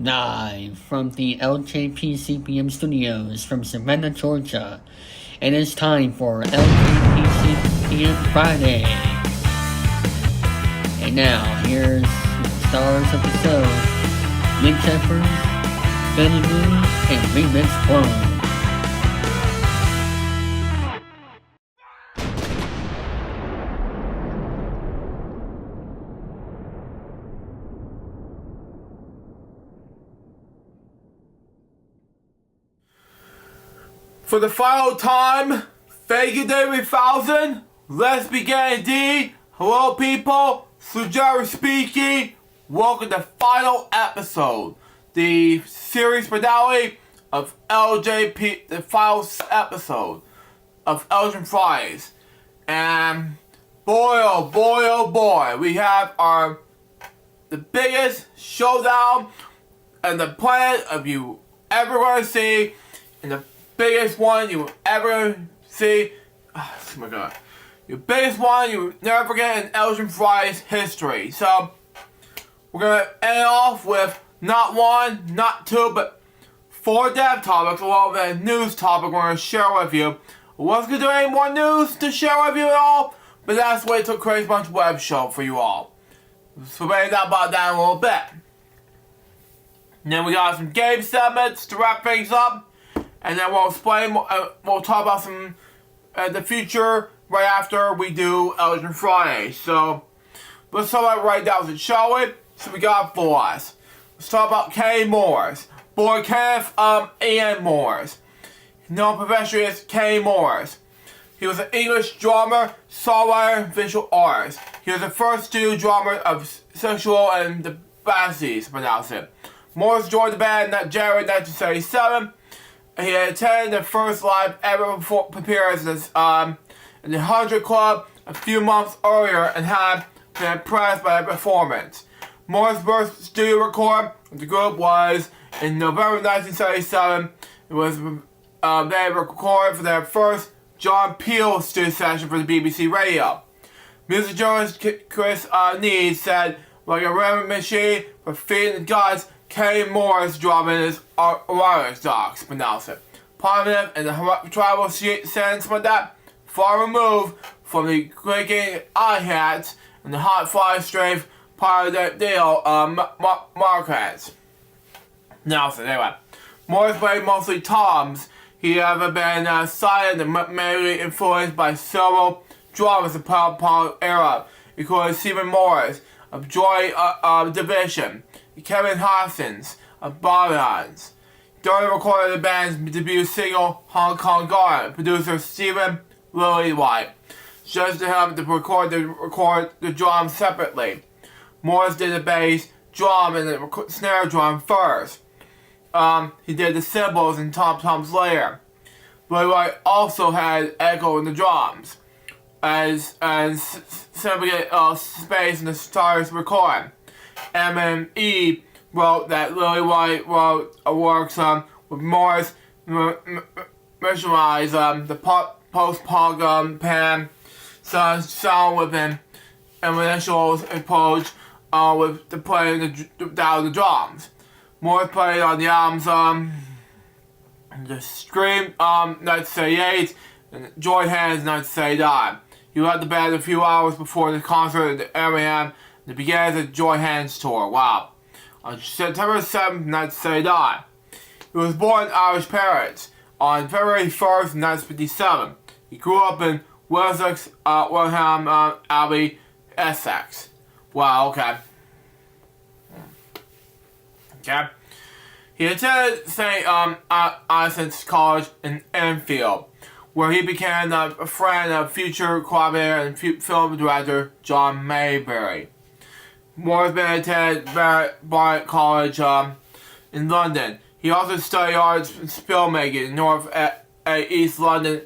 Live from the LJPCBM studios from Savannah, Georgia. It is time for LJPCBM Friday. And now, here's the stars of the show: Nick Shepard, Benny Blue, and Remix Clone. For the final time, thank you, David 1000. Let's begin indeed. Hello, people. Sujara speaking. Welcome to the final episode, the series finale of LJP, the final episode of Elgin Fridays. And boy, oh boy, we have the biggest showdown and the planet of you ever going to see, and the biggest one you will ever see. Oh my god. The biggest one you will never forget in Elgin Fridays history. So, we're going to end off with not one, not two, but 4 dev topics along with a news topic we're going to share with you. I wasn't going to do any more news to share with you at all, but that's why it took Crazy Bunch web show for you all. So, maybe about that in a little bit. And then we got some game segments to wrap things up. And then we'll explain, we'll talk about some, the future right after we do Elgin Friday. So, let's talk about right now, shall we? So we got for us. Let's talk about Kenny Morris. Boy Kenneth, Ian Morris. Known professionally as Kenny Morris. He was an English drummer, songwriter, and visual artist. He was the first studio drummer of Sexual and the Banshees, to pronounce it. Morris joined the band in January 1977. He had attended the first live ever appearance in the 100 Club a few months earlier and had been impressed by the performance. Morris' first studio record of the group was in November 1977. It was they recorded for their first John Peel studio session for the BBC Radio. Music journalist Chris Need said, "Like a rhythm machine for feeding the gods, Kenny Morris drumming is unorthodox," pronounce it. Positive and the tribal sense with that, far removed from the clicking hi-hats and the hot fly strength part of the deal markets. Now, so anyway, Morris played mostly toms. He ever been cited and mainly influenced by several drummers of the pop era, including Stephen Morris of Joy Division, Kevin Hoskins of Babylons. During the recording of the band's debut single, Hong Kong Garden, producer Stephen Lillywhite suggested him to record the drums separately. Morris did the bass, drum, and the snare drum first. He did the cymbals and tom-toms later. Lillywhite also had echo in the drums, and simply space in the stars recording. MME wrote that Lillywhite wrote works with Morris missionized the post-punk pan sound with an initial approach with the playing down the drums. Morris played on the albums The Scream 1978 and Joy Hands 1979. He left the band a few hours before the concert at the M&M that began the Joy Hands tour. Wow. On September 7th, 1979. He was born to Irish parents on February 1st, 1957. He grew up in Wessex, Wilhelm Abbey, Essex. Wow, okay. Okay. He attended St. Innocents College in Enfield, where he became a friend of future collaborator and film director John Maybury. Morris attended Barnet College in London. He also studied arts and filmmaking in North East London.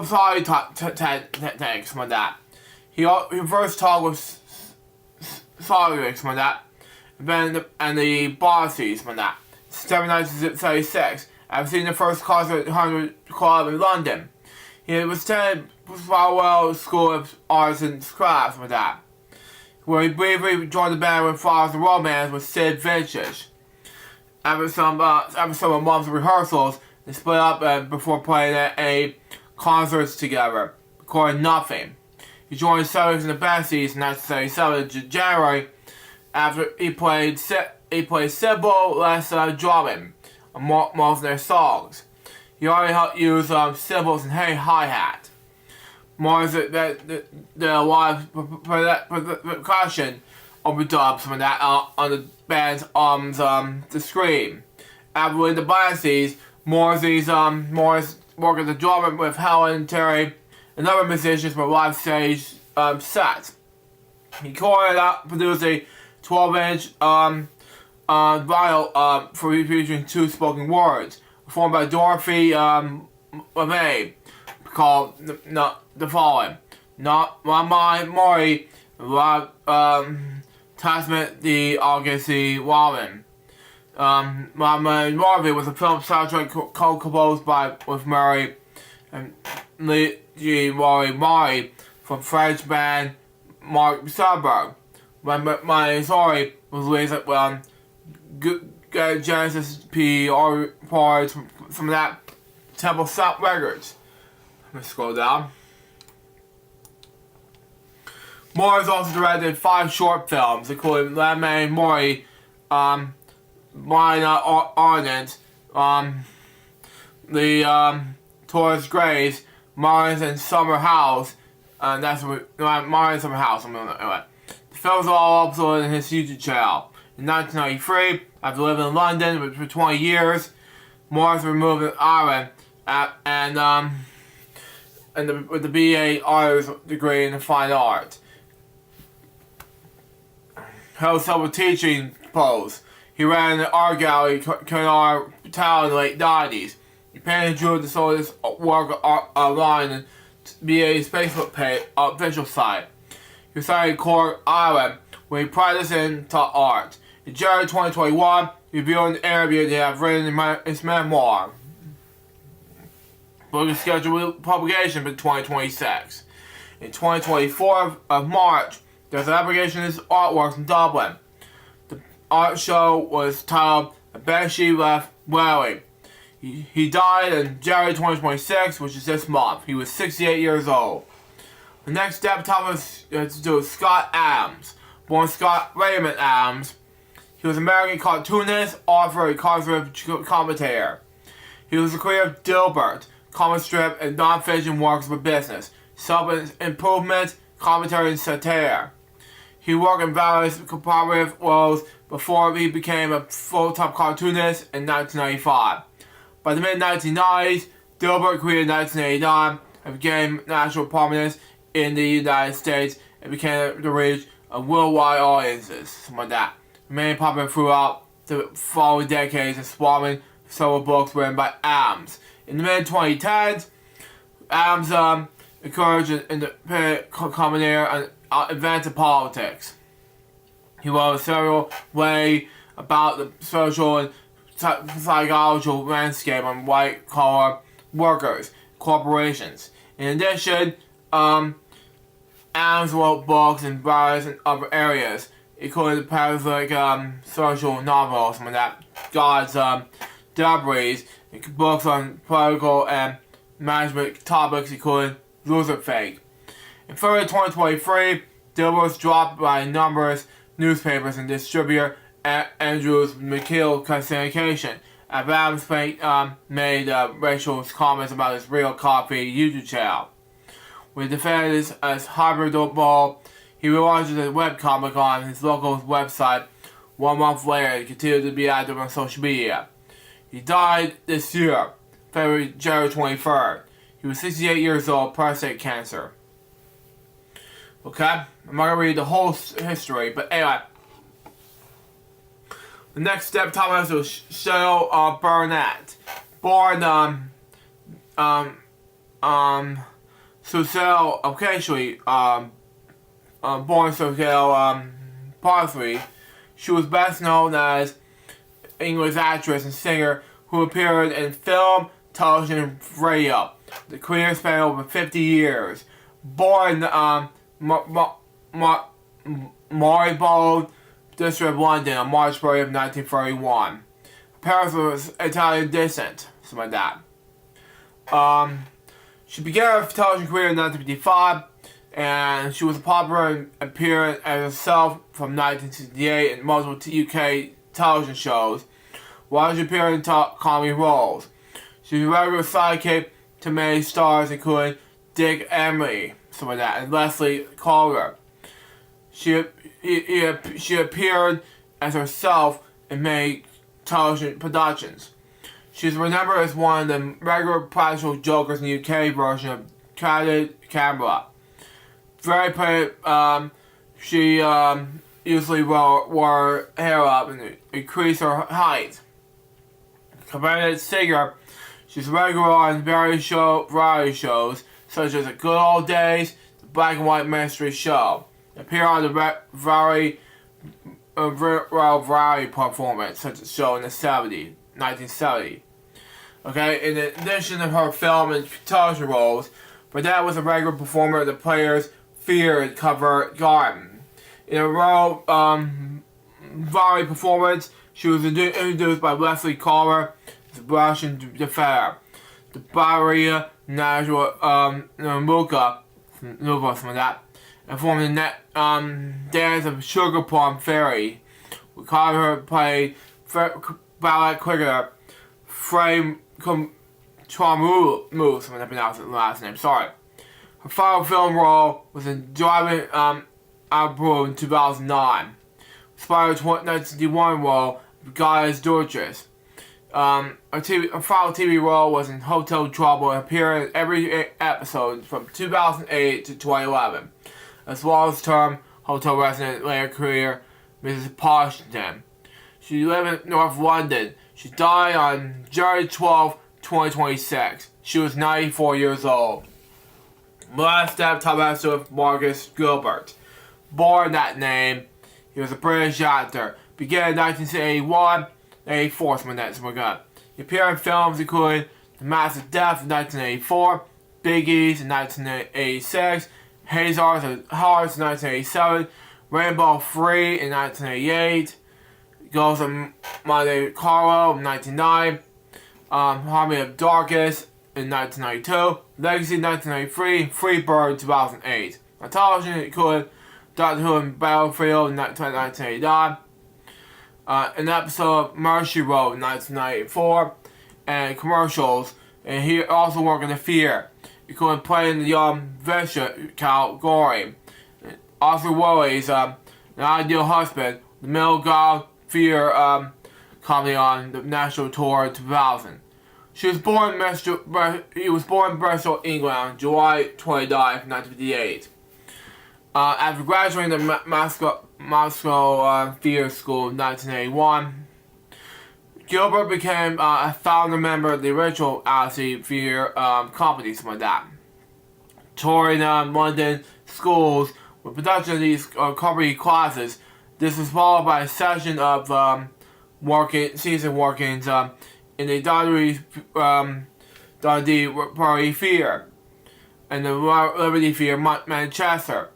Sorry, thanks for that. He first talked with Solix for that, and the Bosses for that. September 1976. I've seen the first concert at 100 Club in London. He was attended Farwell School of Arts and Crafts for that, where he briefly joined the band with Flowers and Romance with Sid Vicious. After several months of rehearsals, they split up before playing at concerts together, recording nothing. He joined Celtics in the Besties in 1977 in January. After he played cymbal, less drumming on most of their songs. He already helped use cymbals and hi-hat. Morris did a lot of percussion overdubs from that on the band's The Scream. After winning the Besties, Morris worked as a drummer with Helen, Terry, and other musicians for live stage sets. He produced a 12-inch vinyl featuring two spoken words, performed by Dorothy LeMay, called The Fallen. Not My Maury, Testament the Augusty Warren. My Marvin was a film soundtrack co-composed with Murray and Lee Maury from French band Mark Zuckerberg. My Story was released at Genesis P. Reports from that Temple South Records. Let me scroll down. Morris also directed 5 short films, including Lemon Maury, Minor Ardent, the Taurus Grace, Mars and Summer House, and that's Mars and Summer House. Anyway. The films are all uploaded in his YouTube channel. In 1993, after living in London for 20 years, Morris removed an Ireland with the BA Honors degree in the Fine Arts. Held several teaching posts. He ran an art gallery, Canard Town in the late 90s. He painted and drew the sold his work online on BA's Facebook page, official site. He studied in Cork, Ireland, where he practiced and taught art. In January 2021, he revealed an interview that he had written in his memoir. Book is scheduled publication for 2026. In 2024 of March, there's an application of his artworks in Dublin. The art show was titled "A Bed She Left Wearing." He died in January 2026, which is this month. He was 68 years old. The next step is to do with Scott Adams. Born Scott Raymond Adams. He was an American cartoonist, author, and conservative commentator. He was the creator of Dilbert, comic strip, and non-fiction works for business, self-improvement, commentary, and satire. He worked in various cooperative roles before he became a full-time cartoonist in 1995. By the mid-1990s, Dilbert created 1989 and became national prominence in the United States and became the reach of worldwide audiences, something like that. Remained popular throughout the following decades and spawned several books written by Adams. In the mid-2010s, Adams encouraged an independent commentator on events and politics. He wrote several ways about the social and psychological landscape on white-collar workers, corporations. In addition, Adams wrote books in various other areas, including patterns like social novels, some of that, God's Debris, books on political and management topics, including Loserfake. In February 2023, Dilbert was dropped by numerous newspapers and distributor Andrews McKeel syndication. Adams made racial comments about his Real Coffee YouTube channel. With defended as hybrid ball, he relaunched a webcomic on his local website 1 month later and continued to be active on social media. He died this year, January 23rd. He was 68 years old, prostate cancer. Okay? I'm not going to read the whole history, but anyway. The next step, Thomas was Cheryl Burnett. Born, Cecile, occasionally, born Cecile, Parsley. She was best known as English actress and singer who appeared in film, television, and radio. The career span over 50 years. Born Marylebone, District of London on March 30th of 1931. Her parents was Italian descent, something like that. She began her television career in 1955, and she was popular and appeared as herself from 1968 in multiple UK television shows, while she appeared in comedy roles. She was a regular sidekick to many stars, including Dick Emery, something like that, and Leslie Calder. She appeared as herself in many television productions. She is remembered as one of the regular practical jokers in the UK version of Candid Camera. Very pretty, she usually wore hair up and increased her height. Competitive singer, she's regular on variety shows such as The Good Old Days, the Black and White Mystery Show. Appear on the variety performance such as show in the 1970. Okay, in addition to her film and television roles, Burnett was a regular performer at the Players' Feared Covent Garden. In a role variety performance, she was introduced by Leslie Calder as Russian Fair, the Barria Najwa Muka, something like that, and formed the dance of Sugar Plum Fairy. We called her play ballet cricketer Frame Chamu, something I pronounced the last name, sorry. Her final film role was in Driving Abu in 2009. Inspired 1961 role, Guy's Dorcas. Her final TV role was in Hotel Trouble and appeared in every episode from 2008 to 2011, as well as term hotel resident later career Mrs. Poshington. She lived in North London. She died on January 12, 2026. She was 94 years old. Last step, top actor of Marcus Gilbert. Born that name, he was a British actor. Began in 1981, 84, something like that, something like that. He appeared in films including The Massive Death in 1984, Biggies in 1986, Hazards and Hearts in 1987, Rainbow Free in 1988, Ghost of Monte Carlo in 1999, Army of Darkness in 1992, Legacy 1993, Freebird 2008. On television, included Doctor Who and Battlefield in 1989, an episode of Mercy Road in 1994, and commercials. And he also worked in The Fear, including playing the young Vicious category. Arthur Worley's An Ideal Husband, the Middle God Fear comedy on the national tour in 2000. He was born in Bristol, England on July 29, 1958. After graduating the Moscow Theatre School in 1981, Gilbert became a founder member of the original Odyssey Theatre company, something like that. Touring London schools with production of these company classes. This was followed by a session of season workings in the Dundee Party Theatre and the Liberty Theatre, Manchester.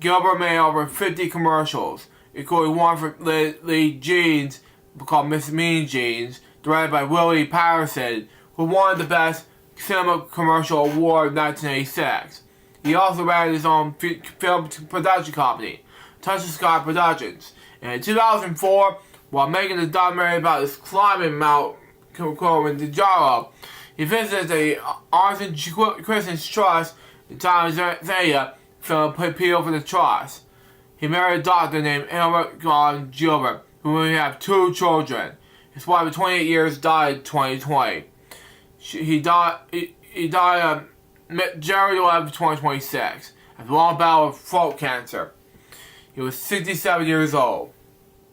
Gilbert made over 50 commercials, including one for Lee Jeans called Miss Mean Jeans, directed by Willie Patterson, who won the Best Cinema Commercial Award in 1986. He also ran his own film production company, Touch the Sky Productions. And in 2004, while making a documentary about his climbing Mount Kilimanjaro, he visited the Arts and Christian Trust in Tanzania for an appeal for the trust. He married a doctor named Albert Gilbert, who will have 2 children. His wife of 28 years died in 2020. He died January 11, 2026, after a long battle with throat cancer. He was 67 years old.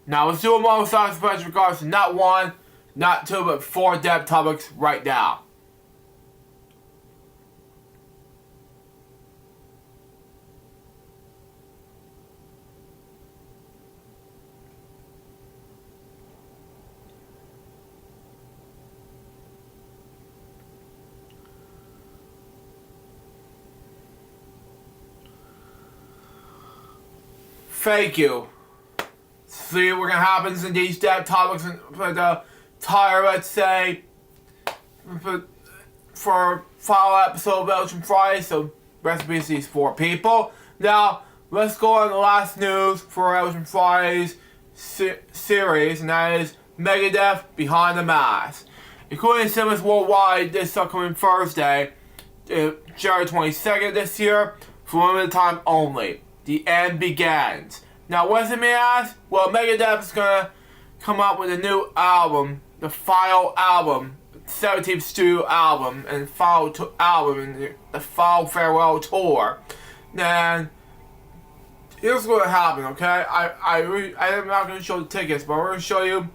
Now let's do a more science in regards to not 1, not 2, but 4 depth topics right now. Thank you. See what happens in these depth topics for the entire, let's say, for final episode of Belgian Friday. So recipes these 4 people. Now let's go on the last news for Belgian Friday's series, and that is Megadeth Behind the Mask. Including cinemas worldwide this upcoming Thursday, January 22nd this year, for limited time only. The end begins. Now, what does it mean as? Well, Megadeth is gonna come up with a new album, the final album, 17th studio album, and final album, and the final farewell tour. And here's what happened, okay? I'm not gonna show the tickets, but we're gonna show you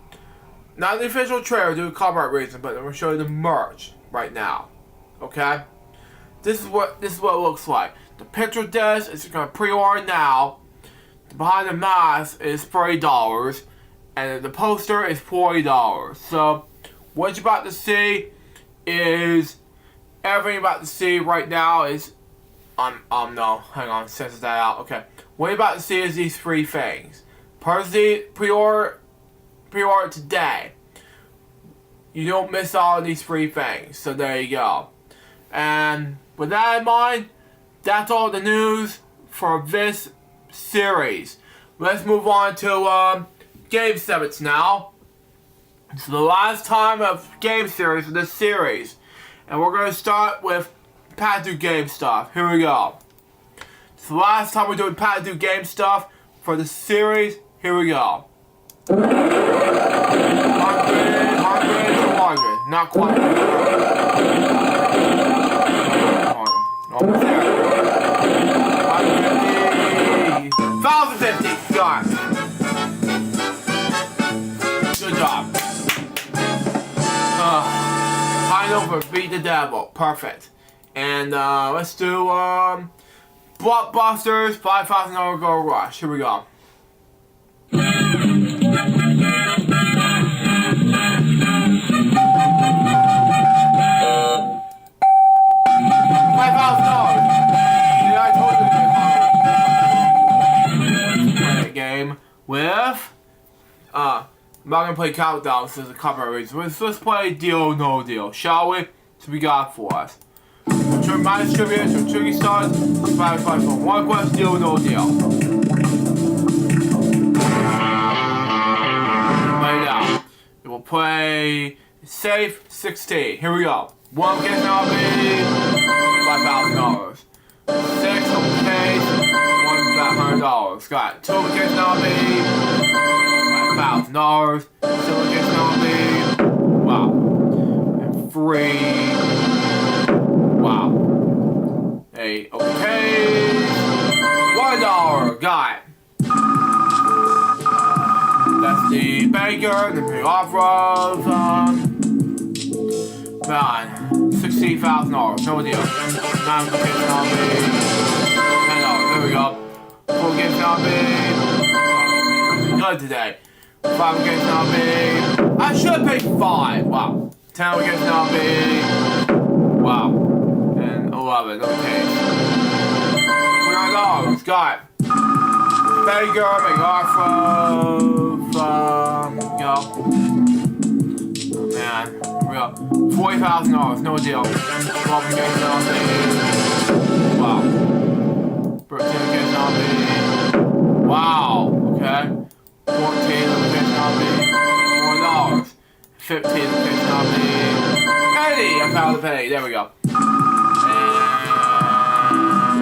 not the official trailer due to copyright reasons, but I'm gonna show you the merch right now, okay? This is what it looks like. The picture disc is gonna pre-order now. The Behind the Mask is $30, and the poster is $40. So what you're about to see is everything you're about to see right now is no, hang on, censor that out. Okay, what you're about to see is these 3 things. Pre-order today. You don't miss all of these 3 things. So there you go. And with that in mind, that's all the news for this series. Let's move on to game segments now. It's the last time of game series for this series, and we're going to start with Pat Do Game Stuff. Here we go. It's the last time we're doing Pat Do Game Stuff for the series. Here we go. 100, 100, not quite. Almost there. 1,050. 1,050. Done. Good job. Final for Beat the Devil. Perfect. And let's do Blockbusters $5,000 Gold Rush. Here we go. $5,000. Yeah, I told you to play a game with I'm not gonna play countdown since the copyright reasons. Let's play Deal or No Deal, shall we? So we got for us. Minus trivia, so tricky stars, five for one question, Deal or No Deal. Play it out. We'll play safe 16. Here we go. One guess now be $5,000. 6 okay, $1,500. Got two guess now be $5,000. Two guess now be wow. And 3 wow. Hey, okay. $1. Got it. That's the banker, the pay off of $60,000. No deal. 9 gets on me. $10. There we go. 4 gets on me. Good today. 5 gets on me. I should pay 5. Wow. 10 gets on me. Wow. And 11. Okay. $300. Got it. Banker, make off of go. Oh man, here we go. $40,000, no deal. 12 gets on me. Wow. 13 gets on me. Wow. Okay. 14 gets on me. $4. 15 gets on me. Penny. I found the penny. There we go.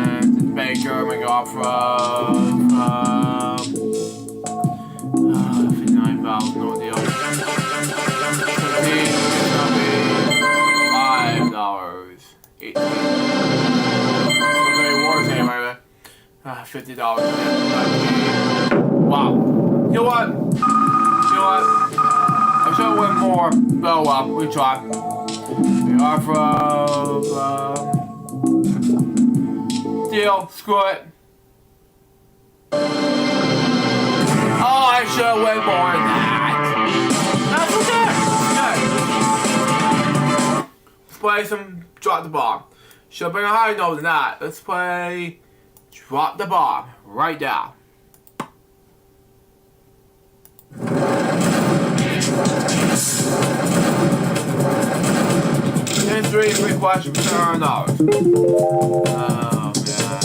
And Baker, make off of $59,000, no deal. 15 gets on me. $5. 18. Okay, wars anyway. $50. Wow. You know what? I should win more. Oh well, we tried. We are from deal. Screw it. Oh, I should win more than that. That's okay. Let's play some drop the bomb. Should bring a higher note than that. Let's play drop the bomb right now. And 3 questions for $7. Oh man,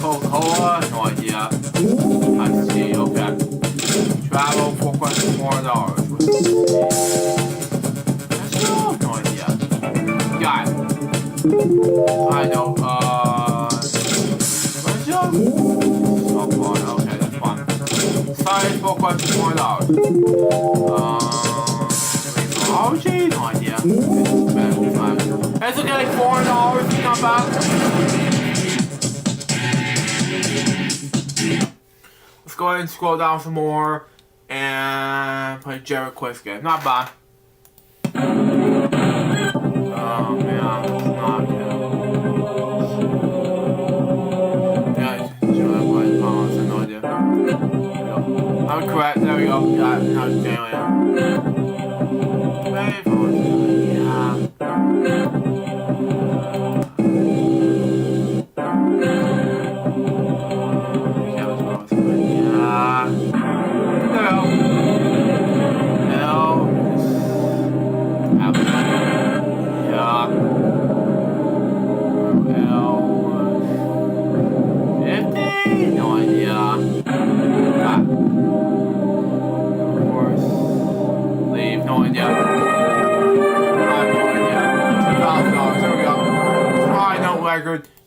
Coca-Cola, no idea. I see, okay. Travel, 4 questions, $4. Let's go, no idea. Got it. I know, let's go. Oh, okay, that's fine. Science, 4 questions, $4. Technology, no idea. It's okay, $4, not bad. Let's go ahead and scroll down some more and play Jerry Quiz game. Not bad. Oh man, it's not good. Yeah, no idea. I'm correct, there we go. Yeah, now it's Jerry.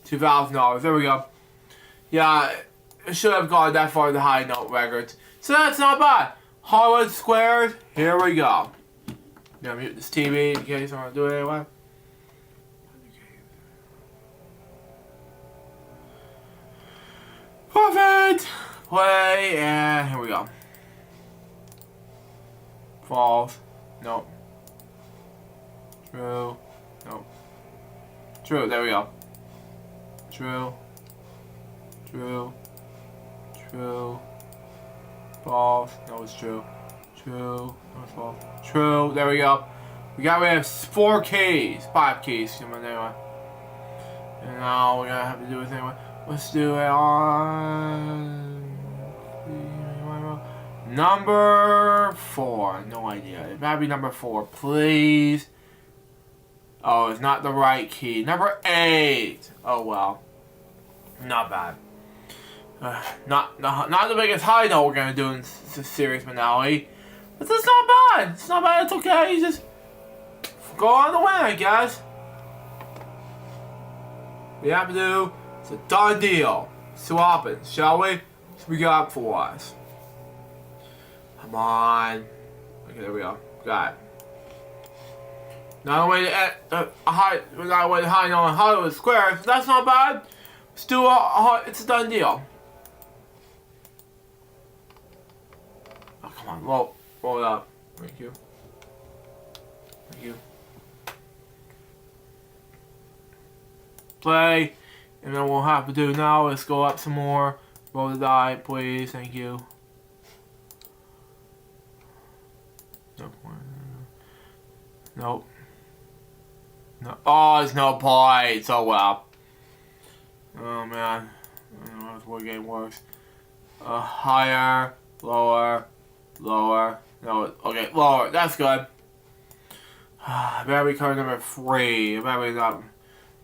$2,000. There we go. Yeah, it should have gone that far the high note records. So that's not bad. Hollywood Squares, here we go. Gonna mute this TV in case I want to do it anyway. Perfect! Play, and here we go. False. Nope. True. Nope. True, there we go. True. True. True. False. No, it's true. True. No, it's false. True. There we go. We have 4 keys. 5 keys. Anyway. And now we're gonna have to do it anyway. Let's do it on Number 4. No idea. It might be number 4. Please. Oh, it's not the right key. Number 8. Oh, well. Not bad. Not the biggest high note we're going to do in this series finale. But that's not bad. It's not bad. It's okay. You just go on the win, I guess. We have to do. It's a done deal. Swap it, shall we? What we got for us? Come on. Okay, there we go. Got it. Not a way to not a way to hide on Hollywood Square. So that's not bad. Let's do it's a done deal. Oh, come on, roll it up. Thank you. Thank you. Play, and then what we'll have to do now is go up some more. Roll the die, please. Thank you. Nope. No. Oh, there's no points. Oh well. Oh man. I don't know how this game works. Higher, lower, lower. No, okay, lower. That's good. Maybe card number 3. Maybe not.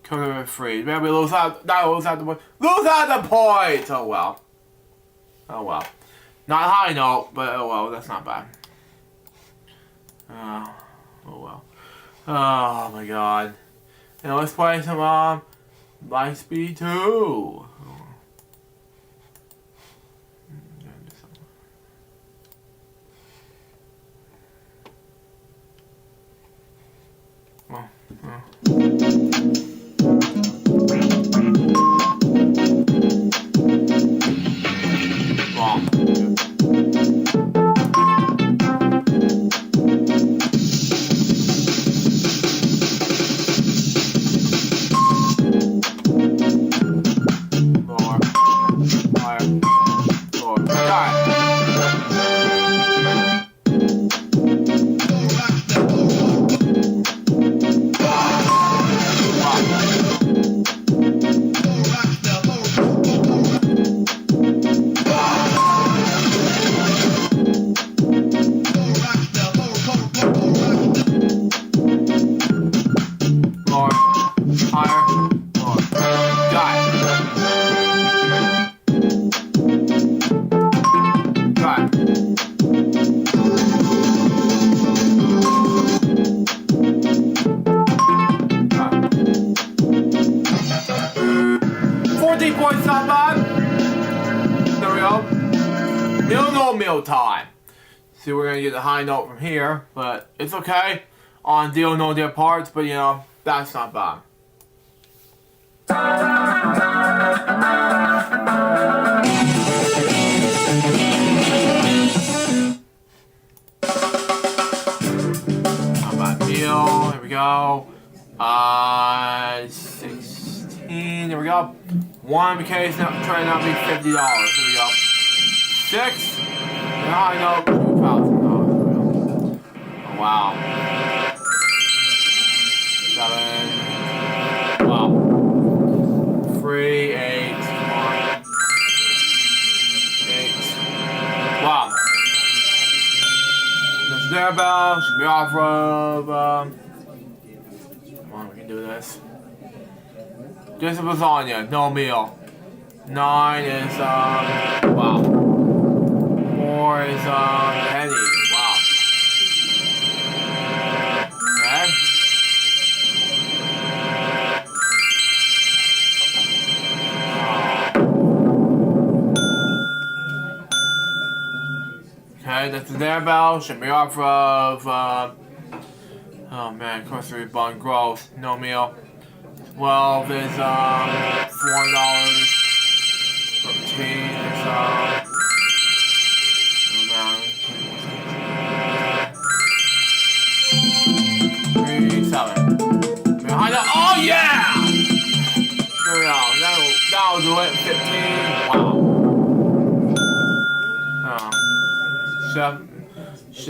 Card number 3. Maybe lose out. Not lose out the point. Lose out the points. Oh well. Oh well. Not high note, but oh well. That's not bad. Oh well. Oh my god. Now let's play some Light Speed 2. Oh. Meal time. See, we're gonna get the high note from here, but it's okay. On deal, no deal parts, but you know, that's not bad. How about deal? Here we go. 16. There we go. One because now trying not to be $50. Here we go. 6. I know $2,000. Oh, wow. 7. Wow. 3, 8. 1, 8. Wow. That's their bell. Should be off of. Come on, we can do this. This is lasagna, no meal. 9 is wow. 4 is penny. Wow. Okay. Okay, that's the their bell. Should be off of oh man, grocery bun gross. No meal. 12 is $4. 13 is oh yeah! There we go. That'll do it. 15. Wow.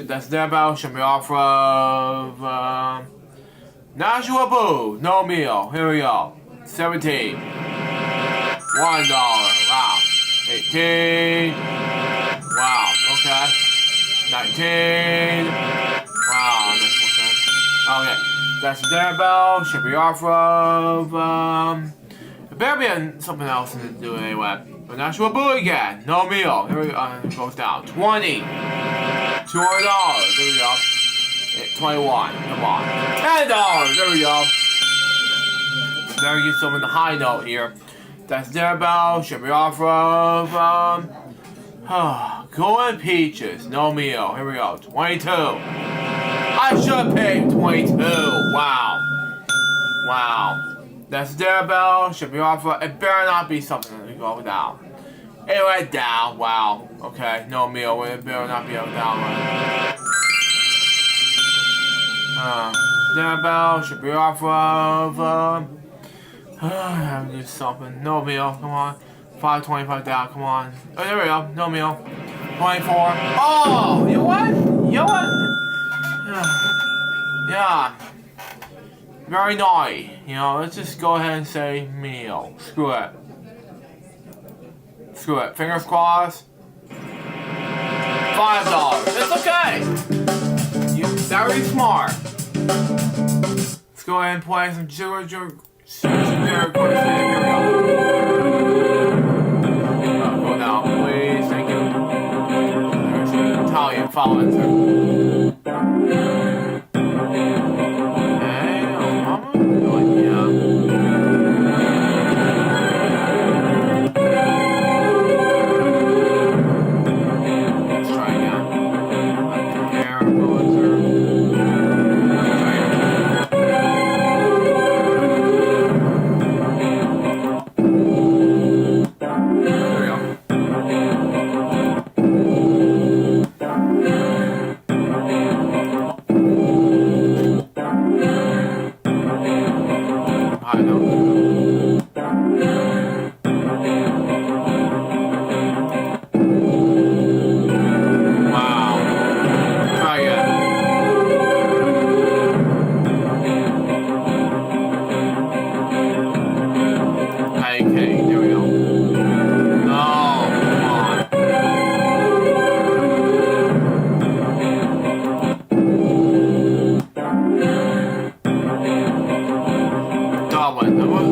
That's their bell. Should be off of Nashua Boo. No meal. Here we go. 17. $1. Wow. 18. Wow, okay. 19. Wow, okay. That's the dinner bell. Should be off of, it better be on something else to do anyway. But now she'll boo again. No meal. Here we go. It goes down. 20. $200. There we go. 21. Come on. $10. There we go. There we get some of the high note here. That's dinner bell. Should be off of, Golden Peaches. No meal. Here we go. 22. I should pay 22. Wow. Wow. That's dinner bell. Should be off of, it better not be something that go down. It went down. Wow. Okay. No meal. It better not be down. Dinner bell. Should be off of, I have to do something. No meal. Come on. 525 down. Come on. Oh, there we go. No meal. 24. Oh, you know what? You know what? Yeah. Very naughty. You know, let's just go ahead and say meal. Screw it. Screw it. Fingers crossed. $5. It's okay. You're very smart. Let's go ahead and play some Here we go. Go down, please. Thank you. There's an Italian follow answer. Hey, mama. No idea. Let's try again. Compare, influencer.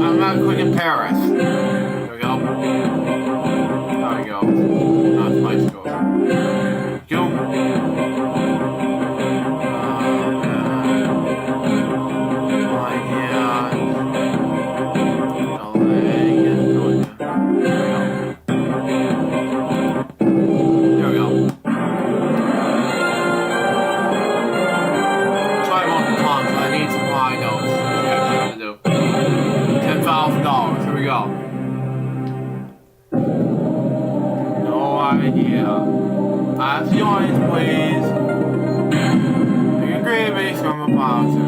I'm not quick in Paris. There we go. There we go. Now it's my score. Go. Ask the audience, please. You can agree based on the policy.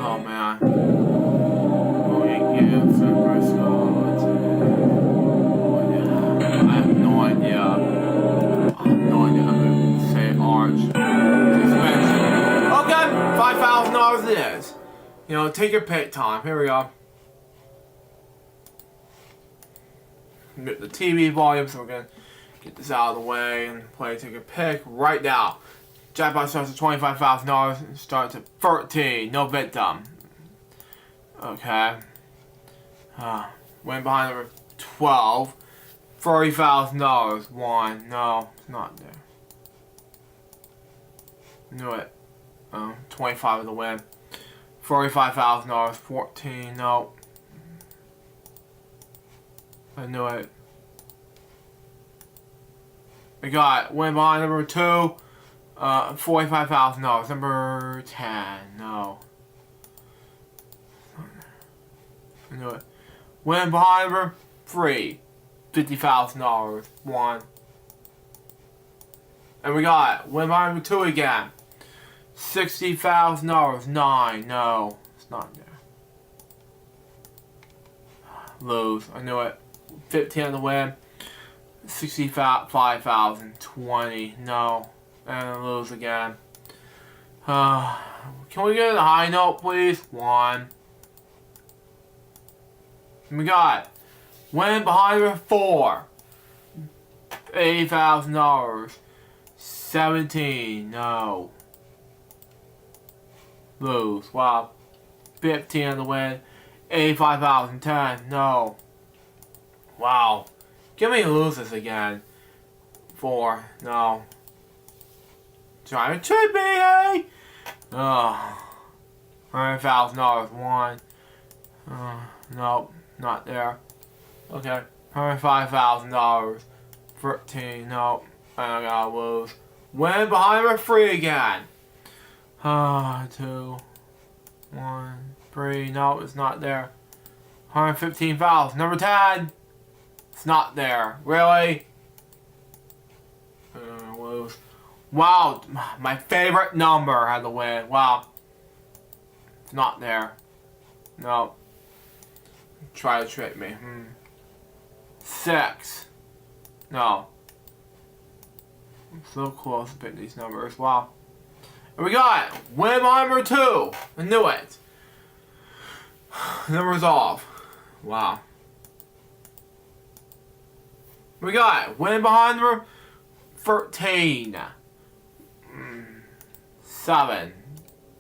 Oh man. I have no idea. I'm gonna say orange. Okay, $5,000 it is. You know, take your pick time. Here we go. The TV volume, so we're gonna get this out of the way and take a pick right now. Jackpot starts at $25,000 and starts at 13. No victim. Okay. Went behind number 12. $40,000. One. No, it's not there. Knew it. 25 of the win. $45,000. 14. No. I knew it. We got win behind number 2, $45,000. Number 10, no. I knew it. Win behind number 3, $50,000. 1. And we got win behind number 2 again, $60,000. 9, no. It's not there. Lose, I knew it. 15 on the win. 65,000. 20. No. And lose again. Can we get a high note, please? 1. We got Win behind number 4. $80,000. 17. No. Lose. Wow. 15 on the win. 85,000. 10. No. Wow. Give me loses again. 4. No. Trying to trade me, eh? Oh. $100,000. 1. Nope. Not there. Okay. $105,000. 13. Nope. I gotta lose. Win behind number 3 again. 2. 1. 3. No, it's not there. 115,000. Number 10. It's not there. Really? Lose. Wow. My favorite number had to win. Wow. It's not there. No. Try to trick me. 6. No. I'm so close to pick these numbers. Wow. And we got it. Win number 2. I knew it. Numbers off. Wow. We got it. Win behind number 13. 7.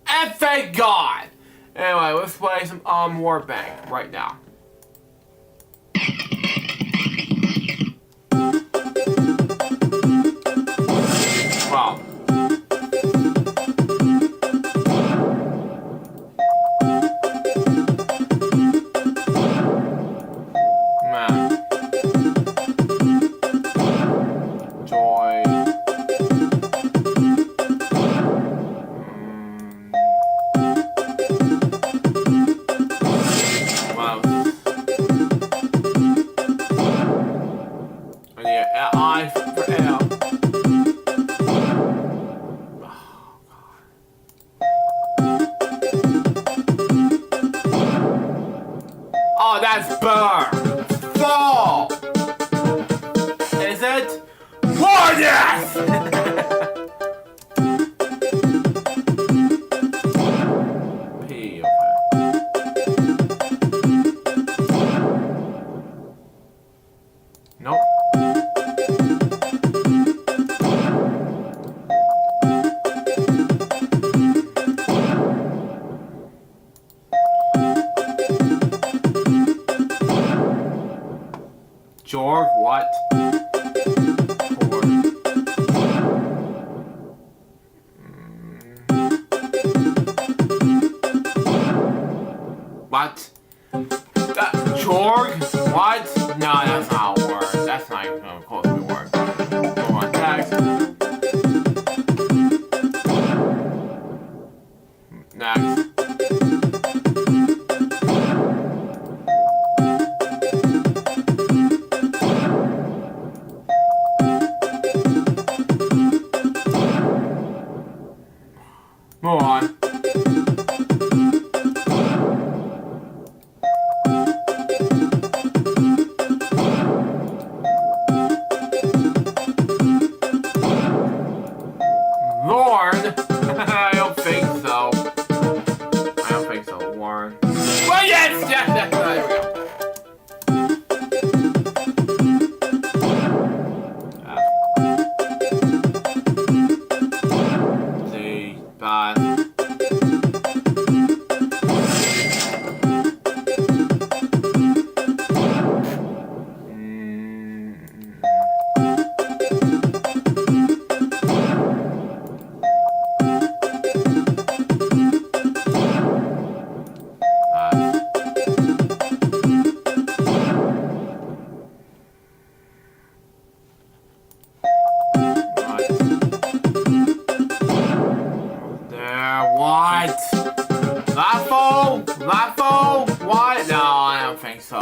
And thank God. Anyway, let's play some War Bank right now. Wow. Man. Joy. Wow. I need an I for L. Oh, that's burr. Fall. Is it? Gorgeous! P, okay. Nope. Jorg, what? What? Jorg? What? No, that's not a word. That's not even close to a word. Go on, next. Next. Move on. Lord? I don't think so. I don't think so, Warren. Well, yes! Yes! There we go. C, 5. What? Lafo? Lafo? What? No, I don't think so.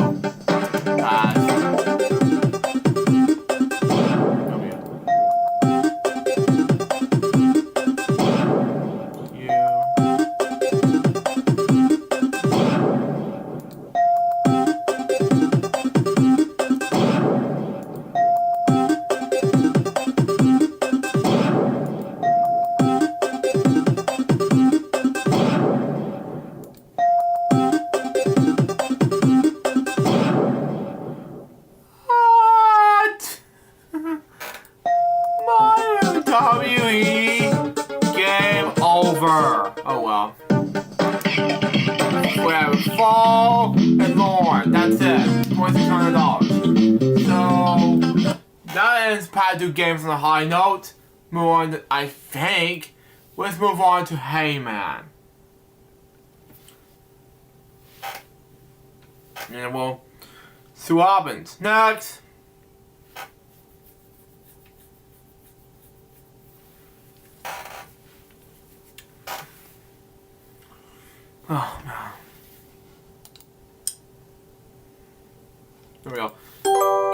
have Fall and Lauren. That's it. $2,600. So that ends Pat Do Games on a high note. Move on, I think. Let's move on to Heyman. And we'll see what happens. Next. Oh, man. There we go.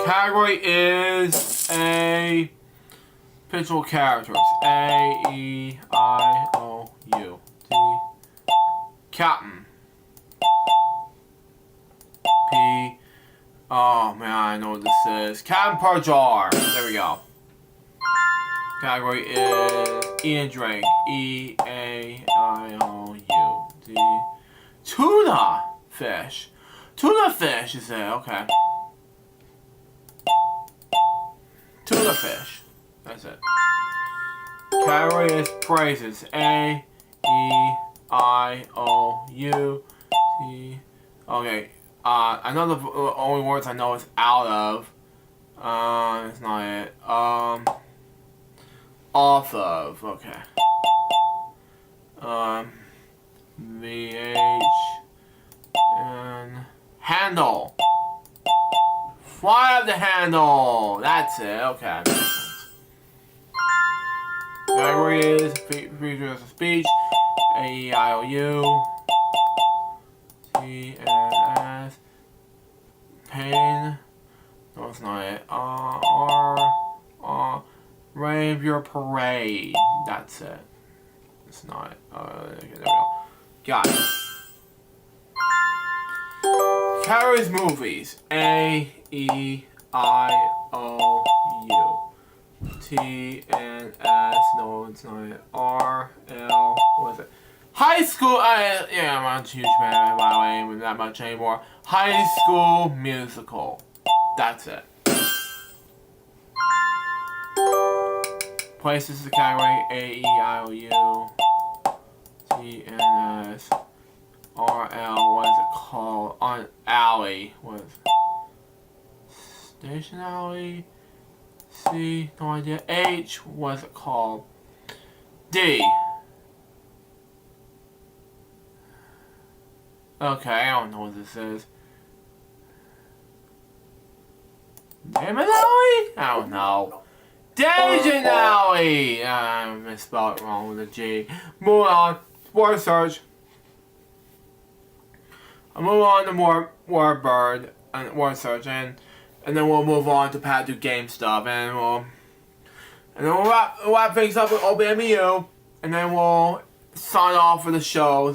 Category is a fictional characters. A-E-I-O-U. D. Captain. P. Oh man, I know what this is. Captain Parjar. There we go. Category is Ian Drake. E-A-I-O-U. D. Tuna fish. Tuna fish is it? Okay. Tuna fish. That's it. Category is praises. A-E-I-O-U. T. Okay. I know the only words I know is out of. It's not it. Off of. Okay. V-H. Handle. Fly up the handle. That's it. Okay. Category is figures of speech. A-E-I-O-U. T-N-S. Pain. No, it's not it. Rave your parade. That's it. It's not it. Okay, there we go. Got it. Carrie's movies. A-E-I-O-U. T-N-S. No, it's not it. R-L. What is it? High School. Yeah, I'm not a huge fan, by the way, with that much anymore. High School Musical. That's it. Places the category. A-E-I-O-U. T-N-S. R-L. What is it called? On alley. What is it? Station alley. C. No idea. H. What is it called? D. Okay, I don't know what this is. Damon Alley? I don't know. Dejan Alley! I misspelled it wrong with a G. Move on. Word search. I'll move on to more word and word search, and then we'll move on to Pat Do Game stuff, and then we'll wrap things up with OBMU, and then we'll sign off for the show.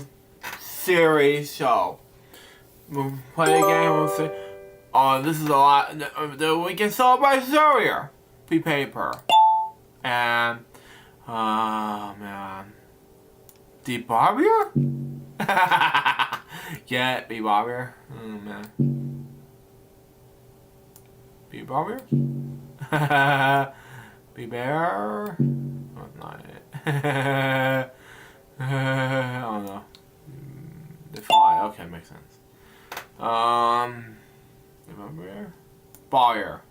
Series show. We'll play a game. We'll see. This is a lot. The weekend celebrations earlier. Paper. And man, the Barbier. Yeah, be Barbier. Oh man, be Barbier. Be Bear. That's not it. I don't know. Defy. Okay, makes sense. Remember? Buyer.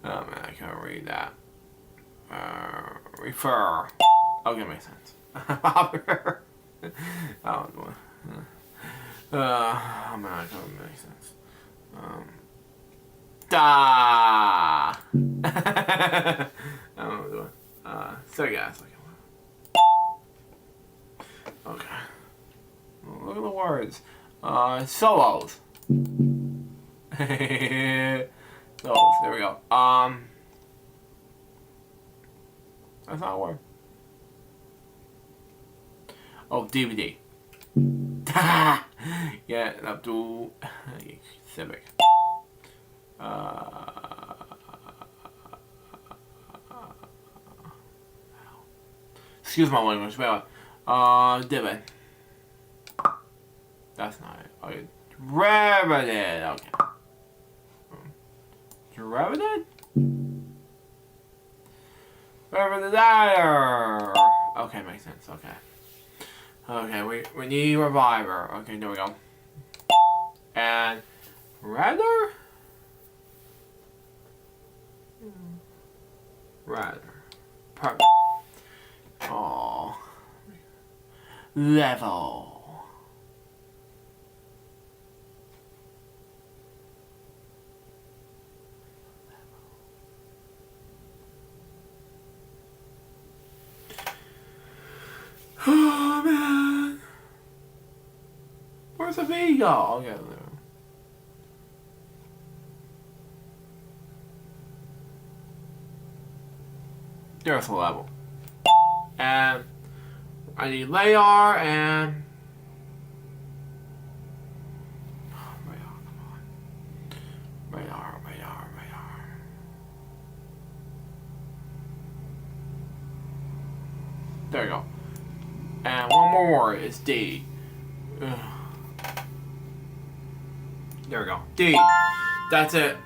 Oh man, I can't read that. Refer. Okay, makes sense. Oh man, I can't make sense. Da. I don't know what I'm doing. So yeah, it's like. Okay. Look at the words. Solos. Solos. There we go. That's not a word. Oh, DVD. Yeah, Abdul Civic. Excuse my language, but Divot. That's not it. Okay. Revenant. Okay. Revenant? Revenant. Okay, makes sense. Okay. Okay, we need Reviver. Okay, there we go. And Rather? Rather. Perfect. Oh. Level. Oh man. Where's the V go? I'll get there. There's a level. And I need Layar and Radar, come on. Radar. There you go. And one more is D. Ugh. There we go. D. That's it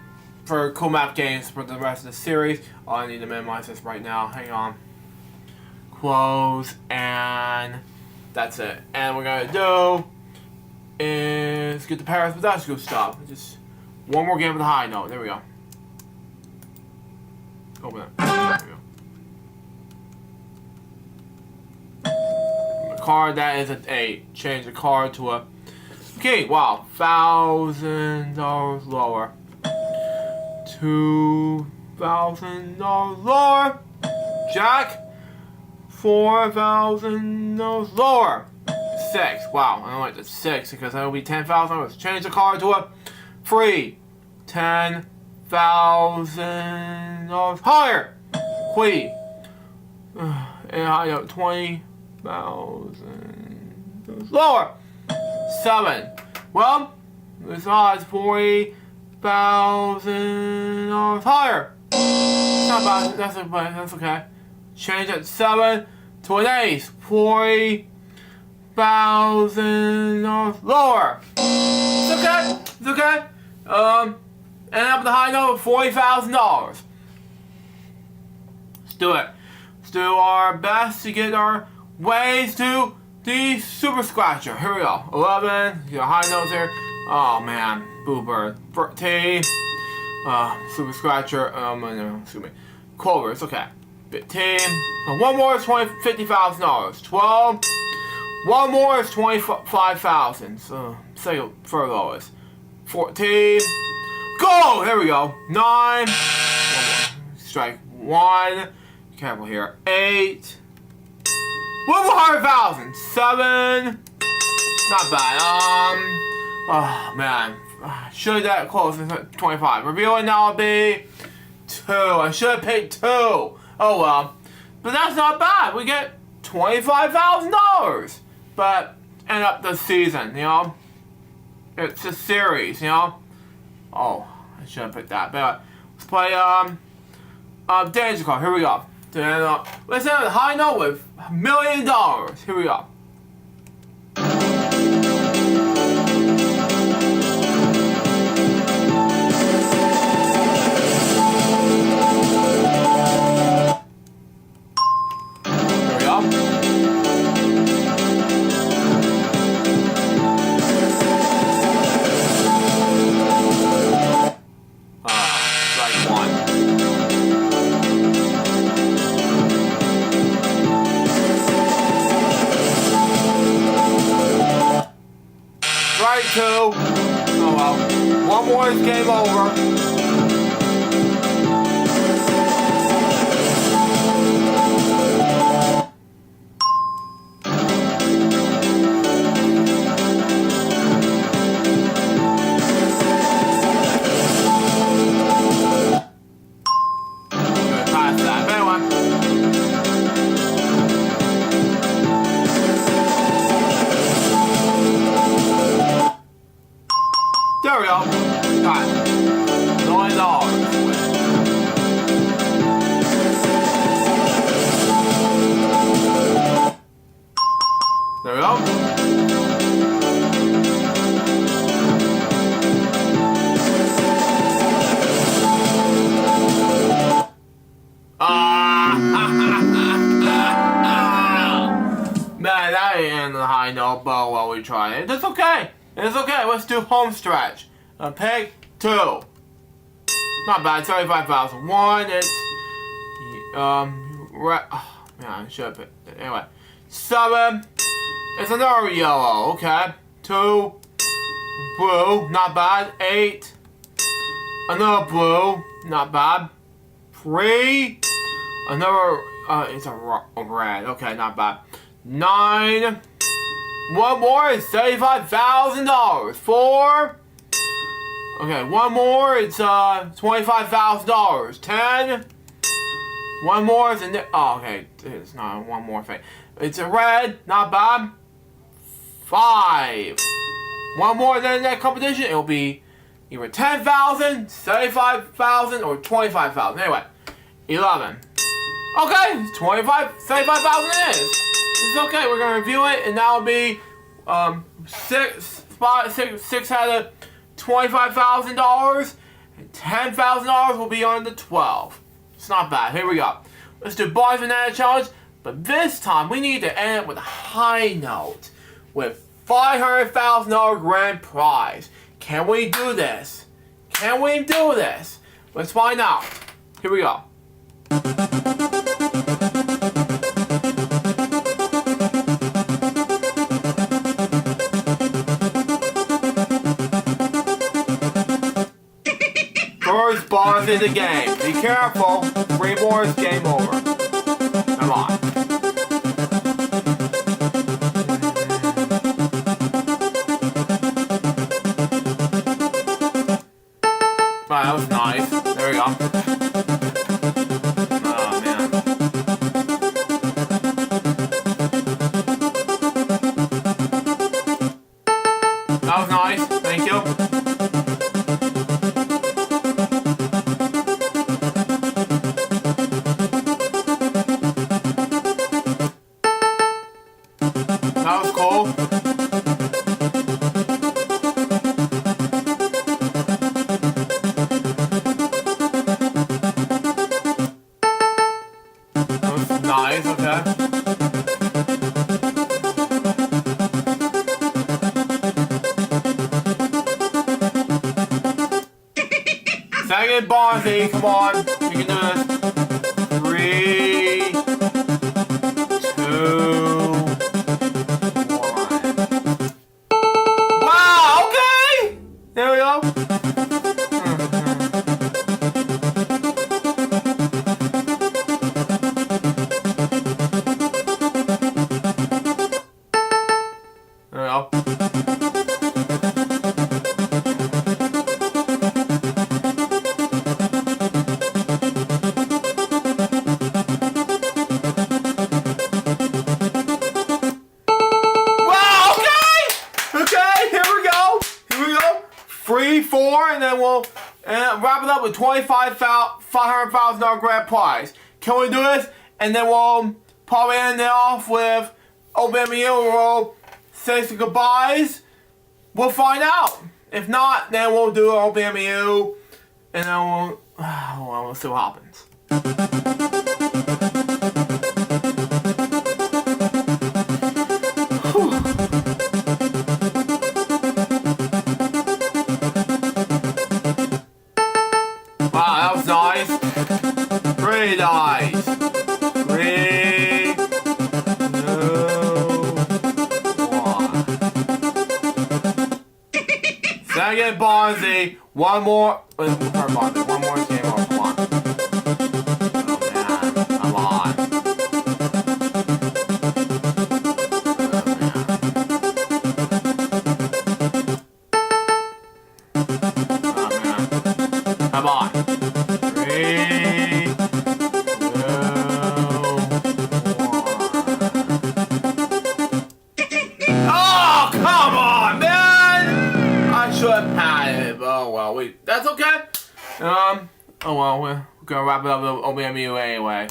for cool map games for the rest of the series. Oh, I need to minimize this right now. Hang on. Close, and that's it. And what we're gonna do is get the Paris without school stuff. Just one more game with a high note. There we go. Open it. There we go. The card that is an 8. Change the card to a. Okay, wow, $1,000 lower. $2,000 lower. Jack. $4,000 lower. 6. Wow, I don't like the 6 because that will be $10,000. Change the card to a free. $10,000 higher. Queen. And I got $20,000 lower. 7. Well, this odds $40,000 higher. Not bad. That's okay. Change it 7 to an ace. $40,000 lower. It's okay. End up with a high note of $40,000. Let's do it. Let's do our best to get our ways to the Super Scratcher. Here we go. 11. Get a high note there. Oh man. Boo Bird. 13. Super Scratcher. No, excuse me. Clover. It's okay. 15. One more is $50,000. 12. One more is $25,000. So second for lowest. 14. Go! There we go. 9. Strike 1. Be careful here. 8. 100,000. 7. Not bad. Oh man. Should that close? 25. Revealing now will be 2. I should have picked 2. Oh well. But that's not bad. We get $25,000. But end up the season, you know. It's a series, you know. Oh, I should have picked that. But let's play Danger Card. Here we go. Let's end a high note with $1 million. Here we go. Strike 2. Oh well. One more is game over. Pass that. But anyway. There we go. Got $9. There we go. Man, that ain't on the high note, but well, we tried it. That's okay. It's okay. Let's do home stretch. Pick 2. Not bad. 35,000. 1. It's oh, man, I should have picked it. Anyway, 7. It's another yellow. Okay. 2. Blue. Not bad. 8. Another blue. Not bad. 3. Another. It's a red. Okay, not bad. 9. One more is $35,000. 4. Okay, one more. It's $25,000. 10. One more is oh, okay. It's not one more thing. It's a red. Not bad. 5. One more than that competition. It'll be either 10,000, 75,000, or 25,000. Anyway, 11. Okay, 75,000 it is. It's okay. We're gonna review it, and that'll be 6 out of $25,000, and $10,000 will be on the 12. It's not bad. Here we go. Let's do Boys Banana Challenge, but this time we need to end it with a high note with $500,000 grand prize. Can we do this? Can we do this? Let's find out. Here we go. First boss in the game. Be careful. 3 more is game over. Come on. Wow, that was nice. There we go. Oh, man. That was nice. Thank you. That was cool. That was nice, okay. Second Bonzi, come on. We can do this. 3, 2, there we go. There we go. Wow, okay! Okay, here we go. Here we go. 3, 4, and then we'll wrap it up with $500,000 grand prize. Can we do this? And then we'll probably end it off with OBMU. We'll say some goodbyes. We'll find out. If not, then we'll do OBMU, and then we'll see what happens. Wow, that was nice. Pretty nice. 3, 2, 1. Second Bonzi. One more. Bonzi. One more game over. Come on. Oh man. Come on. Oh man. Come on. 3, 2, 1. Oh, come on, man! I should have had it, but oh well, that's okay. Oh well, we're gonna wrap it up with OBMU anyway.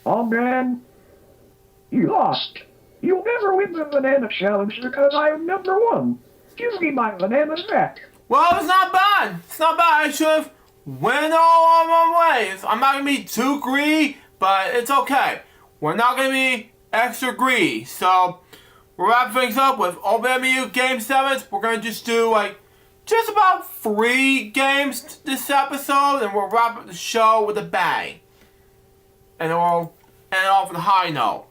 Oh man, you lost. You'll never win the banana challenge because I'm number 1. Give me my bananas back. Well, it's not bad. It's not bad. I should have went all on my ways. I'm not gonna be too greedy, but it's okay. we're not going to be extra greedy. So, we're wrapping things up with OBMU Game 7s. We're going to just do, like, just about 3 games this episode, and we'll wrap up the show with a bang. And then we'll end off with a high note.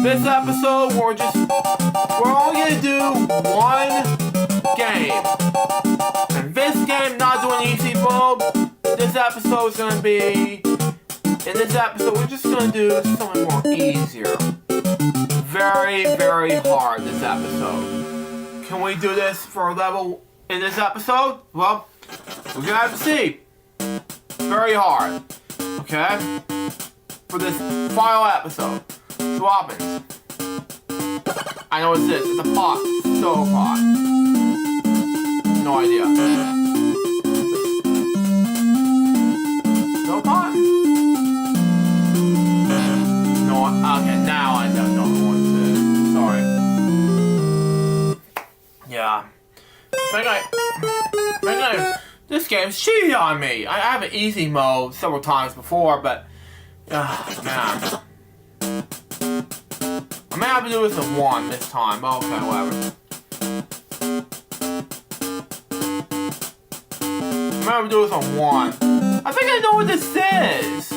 This episode, we're only going to do 1 game. And this game, not doing easy mode. This episode is going to be, in this episode, we're just going to do something more easier. Very, very hard this episode. Can we do this for a level in this episode? Well, we're going to have to see. Very hard. Okay? For this final episode. So what happens? I know what's this. It's a pot. So hot. No idea. No pot? No, okay, now I don't know what it is. Sorry. Yeah. This game's cheated on me. I have an easy mode several times before, but man. I may have to do this in 1 this time. Okay, whatever. I may have to do this on 1. I think I know what this is.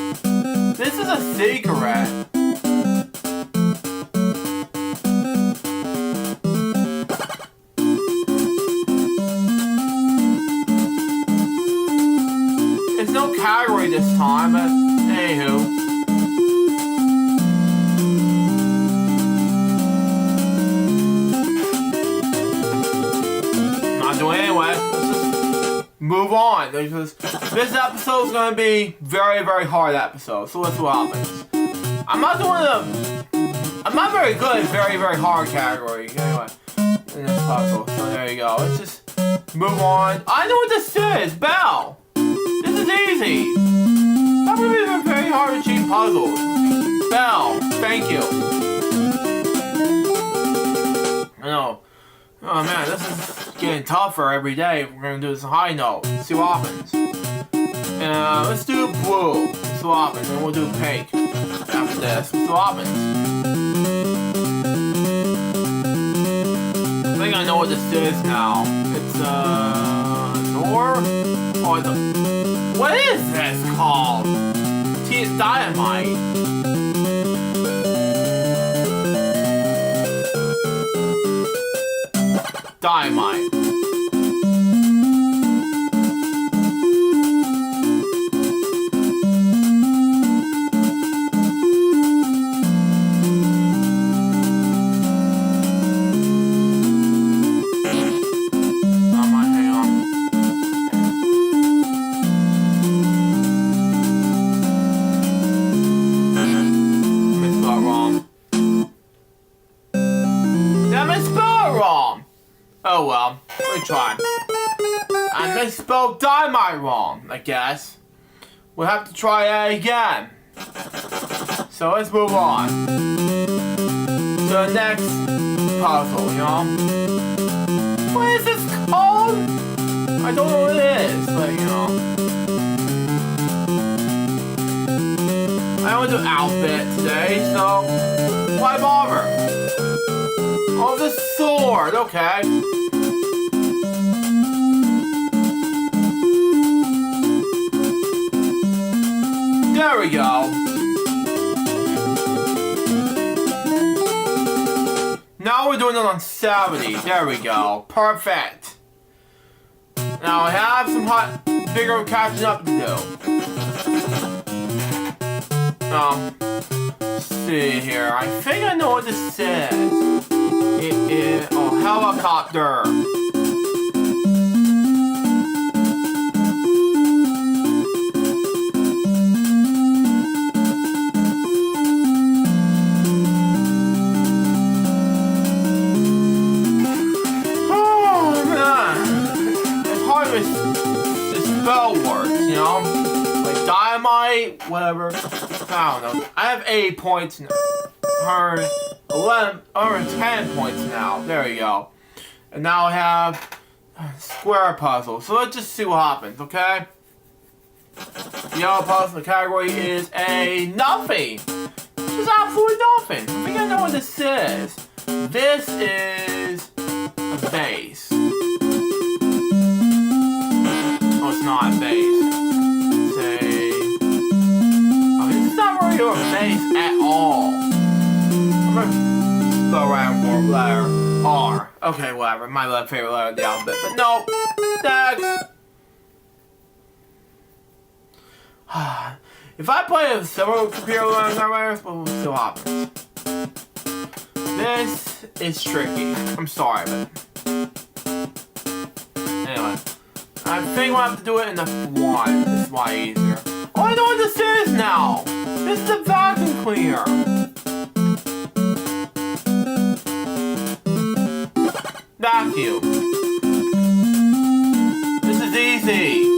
This is a cigarette. It's no category this time, but anywho. Not doing it anyway. Let's just move on. Because this episode is going to be very, very hard episode. So let's see what happens. I'm not very good at very, very hard category. Anyway, in this puzzle. So there you go. Let's just move on. I know what this is. Bell. This is easy. That would be very hard to cheat puzzles. Bell. Thank you. I know. Oh man, this is getting tougher every day. We're gonna do this high note. See what happens. Let's do blue. See what happens. And we'll do pink after this. See what happens. I think I know what this is now. It's door? Oh, it's a... What is this called? It's dynamite. Dynamite. Oh well, we tried. I misspelled dynamite wrong, I guess. We'll have to try that again. So let's move on to the next puzzle, you know? What is this called? I don't know what it is, but you know. I don't do outfit today, so why bother? Oh, the sword, okay. There we go. Now we're doing it on 70. There we go. Perfect. Now I have some bigger catching up to do. Let's see here. I think I know what this says. It is a helicopter. Oh man, it's hard to spell words, you know, like dynamite, whatever. I don't know. I have 8 points now. 11 or 10 points now. There we go. And now I have a square puzzle. So let's just see what happens, okay? The other puzzle category is a nothing. Just absolutely nothing. I think I know what this is. This is a vase. Oh, it's not a vase. This is not really a vase at all. I'm gonna go around for letter R. Okay, whatever. My favorite letter of the alphabet. But no. Next. If I play with several computer letters, what will still happen? This is tricky. I'm sorry, but anyway. I think we'll have to do it in the one. This is why easier. Oh, I know what this is now! This is a vacuum cleaner! Vacuum. This is easy.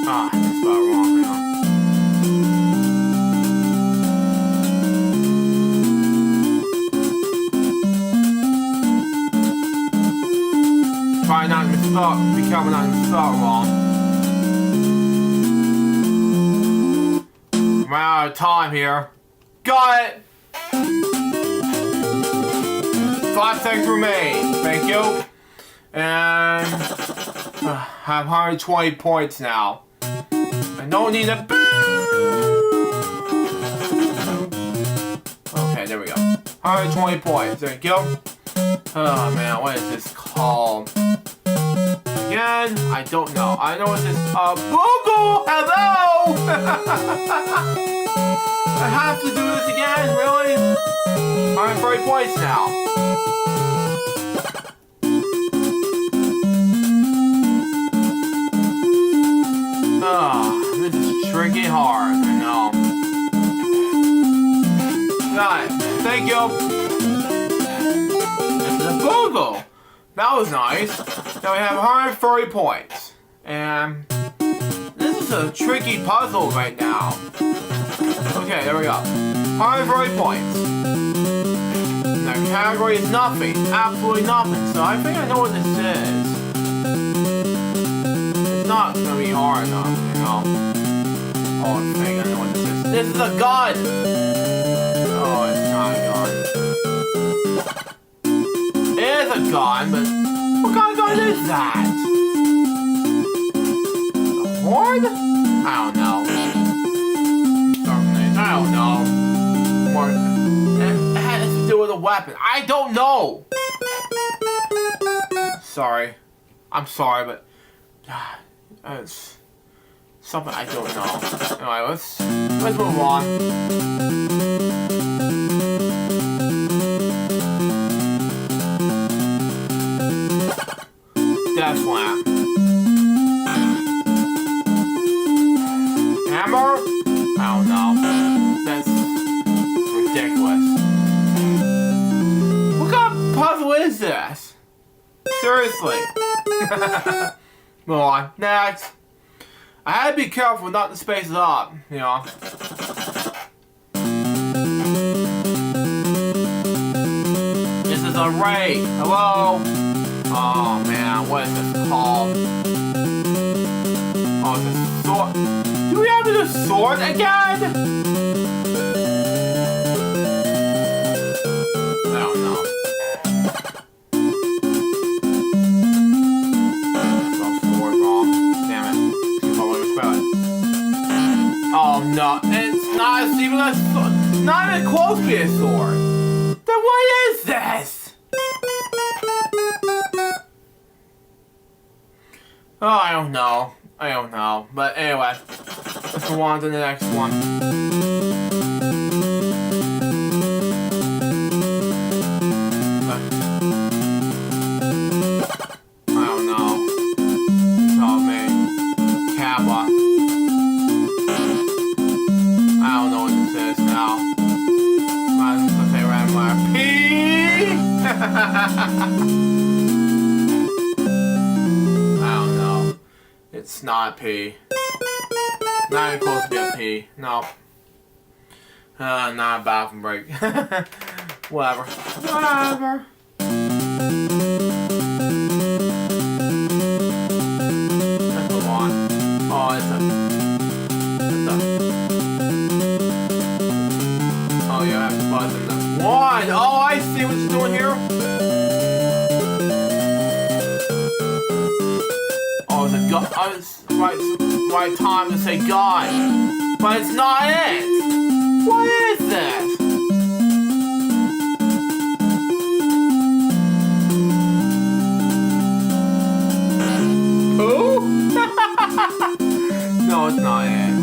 Ah, that's about wrong now. Try not to misspell. Be careful not to misspell wrong. We're out of time here. Got it! 5 seconds remain. Thank you. And have 120 points now. I don't need a boo. Okay, there we go. 120 points. Thank you. Oh man, what is this called? Again, I don't know. I know it's this Google! Hello! I have to do this again, really? I'm 30 points now. This is tricky hard, I know. Got it. Thank you. This is a Google. That was nice. Now we have 130 points. And this is a tricky puzzle right now. Okay, there we go. 130 points. And the category is nothing. Absolutely nothing. So I think I know what this is. It's not gonna be hard enough, you know. Oh, I think I know what this is. This is a gun! Oh, it's not a gun. It is a gun, but what kind of gun is that? A horn? I don't know. I don't know. Or it has to do with a weapon. I don't know. Sorry. I'm sorry, but it's something I don't know. Anyway, let's move on. Death Slam. Hammer? I don't know. That's ridiculous. What kind of puzzle is this? Seriously. Move on. Next. I had to be careful not to space it up, you know. This is a ray. Hello? Oh man, what is this called? Oh, it's a sword. Do we have the sword again? I don't know. Sword wrong. Damn it. Oh no, it's not even a sword. Not even close to be a sword. Then what is this? Oh, I don't know. I don't know. But anyway, let's go on to the next one. I don't know. Tell me. Kappa. I don't know what this is now. Let's say random letter P. It's not P. Not even close to be a P. No. Not a bathroom break. Whatever. Whatever. Oh, oh, you have to button the 1. Oh, I see what it's doing here. Oh, it's a gun. Oh, it's right time to say gun. But it's not it. What is this? Who? No, it's not it.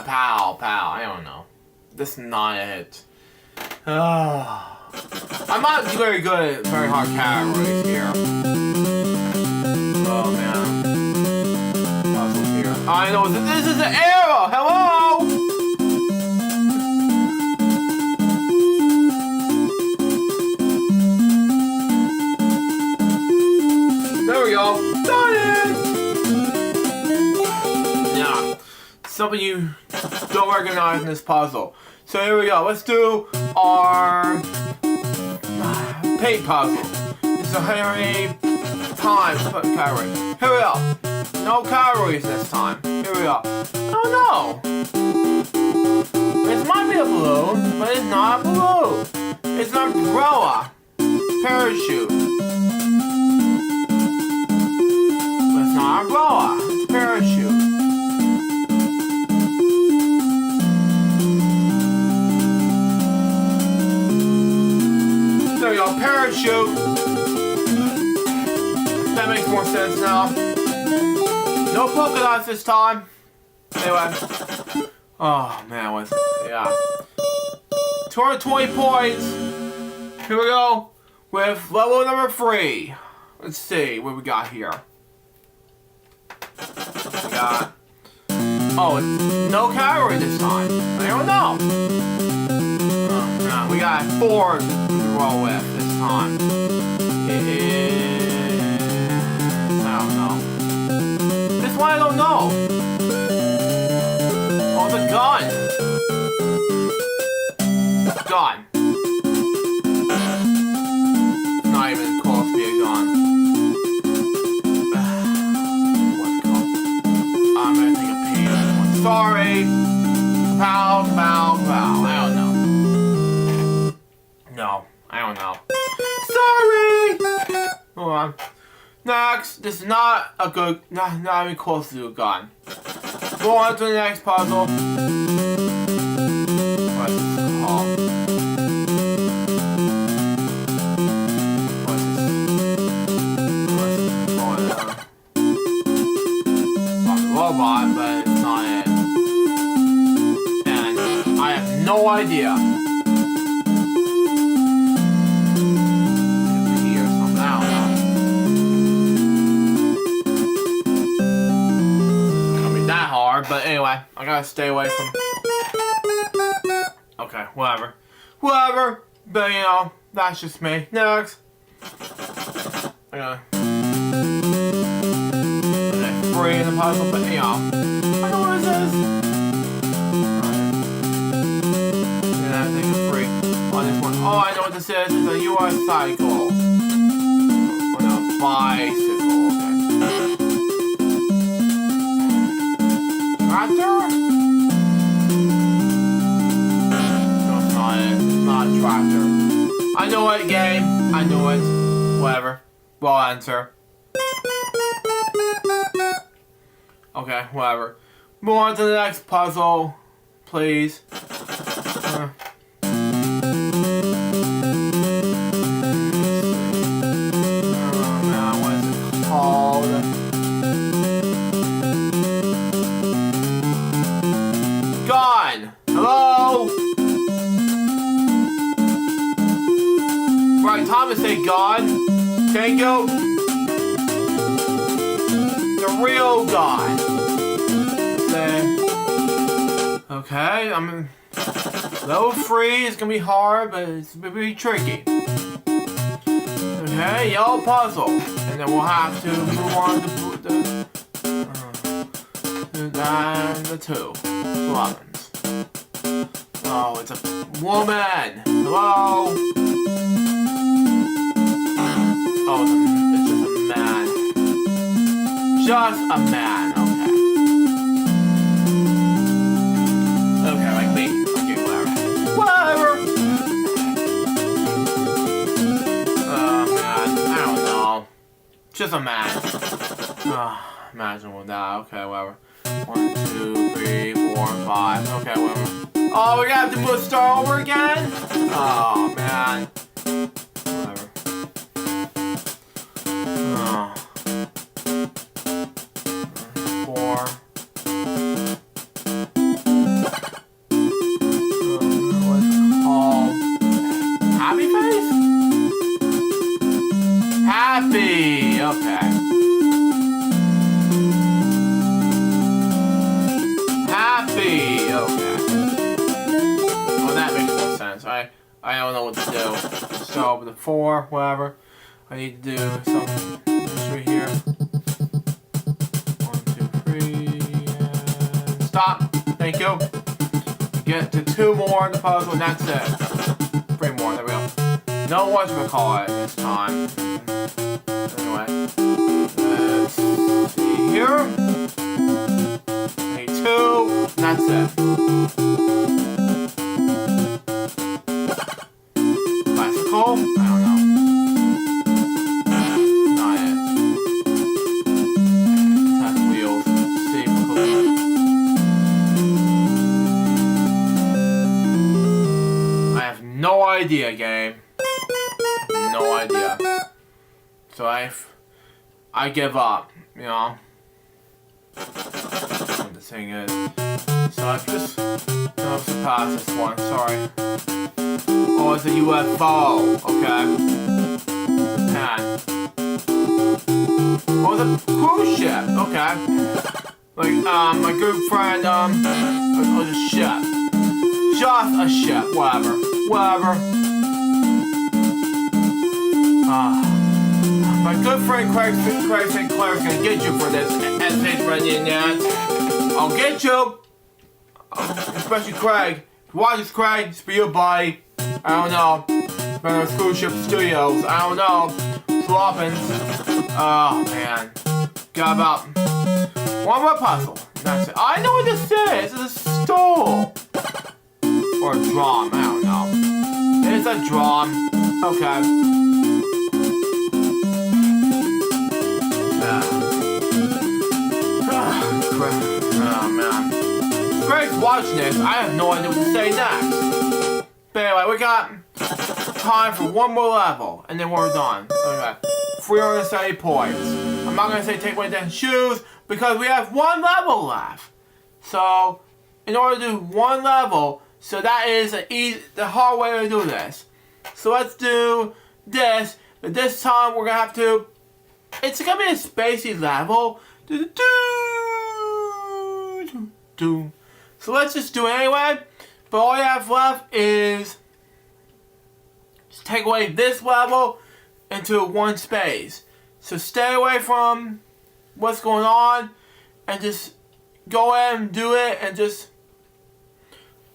Pow, I don't know. This is not it. I'm not very good at very hard categories here. Oh man. Puzzles here. I know this is an arrow! Hello! There we go. Done it! Yeah. Some of you don't recognize this puzzle. So here we go. Let's do our paint puzzle. It's a Henry time category. Here we go. No calories this time. Here we go. Oh no! This might be a balloon, but it's not a balloon. It's an umbrella. Parachute. But it's not an umbrella. It's a parachute. There we go, parachute. That makes more sense now. No polka dots this time. Anyway. Oh man, yeah. 220 points. Here we go with level number 3. Let's see what we got here. We got. Oh, it's no calorie this time. I don't know. We got 4 to roll with this time. It is... I don't know. This one I don't know. Oh, the gun. Gun. It's not even close to be a gun. What's it called? I'm gonna take a peek at this one. Sorry. Pow. I don't know. No, I don't know. Sorry! Hold on. Next, this is not a good, not even close to a gun. Go on to the next puzzle. What's this called? What's this? Robot, but it's not it. And I have no idea. But anyway, I gotta stay away from... Okay, whatever. But you know, that's just me. Next. Okay, 3 in the puzzle, but you know. I know what this is. And I think it's 3 on this one. Oh, I know what this is. It's a US cycle. Oh no, bicycle. Okay. Tractor? No, it's not it. It's not a tractor. I know it, game. I know it. Whatever. We'll answer. Okay, whatever. Move on to the next puzzle, please. Oh man, what is it called? Gone! Hello? Right, time to say gone. Tango. The real God. Okay, I'm level 3 is gonna be hard, but it's gonna be tricky. Okay, yellow puzzle, and then we'll have to move on to the 2 buttons. Oh, it's a woman. Hello. Oh, it's just a Just a man, okay. Okay, like me. Okay, whatever. Whatever! Man, I don't know. Just a man. Imagine with that. Okay, whatever. 1, 2, 3, 4, 5. Okay, whatever. Oh, we have to start over again? Oh, man. Whatever. Oh. 4. What's it called? Happy face? Happy. Okay. Happy. Okay. Well, that makes no sense. I don't know what to do. So, with the 4, whatever, I need to do something right here. 1, 2, 3, and stop. Thank you. Get to 2 more in the puzzle, and that's it. 3 more. There we go. No one's gonna call it this time. Anyway, let's see here. Okay, 2, and that's it. Bicycle? I don't know. Not it. Test wheels. See if I have no idea, game. No idea. So I give up, you know. What the thing is. So I just don't surpass this one, sorry. Oh, it's a UFO, okay. Japan. Oh, it's a cruise ship, okay. Like, my good friend, oh, it's a ship. Just a ship, whatever. Whatever. My good friend Craig St. Clair's gonna get you for this SH Ready Nat. I'll get you! Especially Craig. If you watch this, Craig, it's for you, buddy. I don't know. It's been on Cruise Ship Studios. I don't know. Floppins. Oh, man. Got about 1 more puzzle. That's it. I know what this is. It's a stool. Or a drum. I don't know. It's a drum. Okay. Oh, man. Greg's watching this. I have no idea what to say next. But anyway, we got time for 1 more level, and then we're done. Okay. 370 points. I'm not going to say take away the shoes, because we have 1 level left. So, in order to do 1 level, so that is the hard way to do this. So let's do this, but this time we're going to have to, it's going to be a spacey level. So let's just do it anyway. But all you have left is just take away this level into 1 space. So stay away from what's going on and just go ahead and do it, and just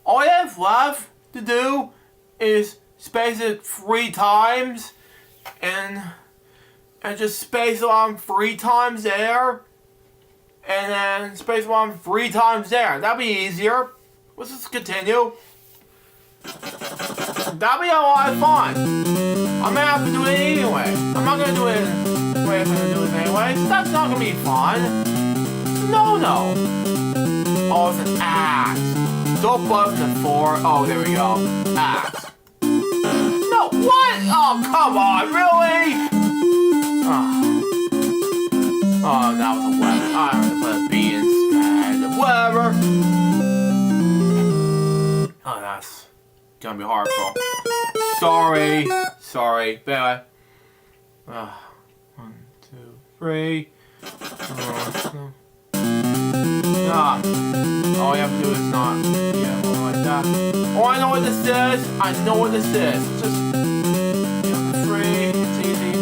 all you have left to do is space it 3 times and just space it on 3 times there. And then space 1 3 times there. That'll be easier. Let's just continue. That'll be a lot of fun. I'm gonna have to do it anyway. I'm not gonna do it the way I'm gonna do it anyway. That's not gonna be fun. No. Oh, it's an axe. Don't buzz the 4. Oh, there we go. Axe. No, what? Oh, come on, really? Oh, that was a weapon. I'm gonna put a B instead. Whatever. Oh, that's gonna be hard, bro. Sorry. But anyway. 1, 2, 3. All you have to do is not. Yeah, like that. Oh, I know what this is. Just 3. It's easy.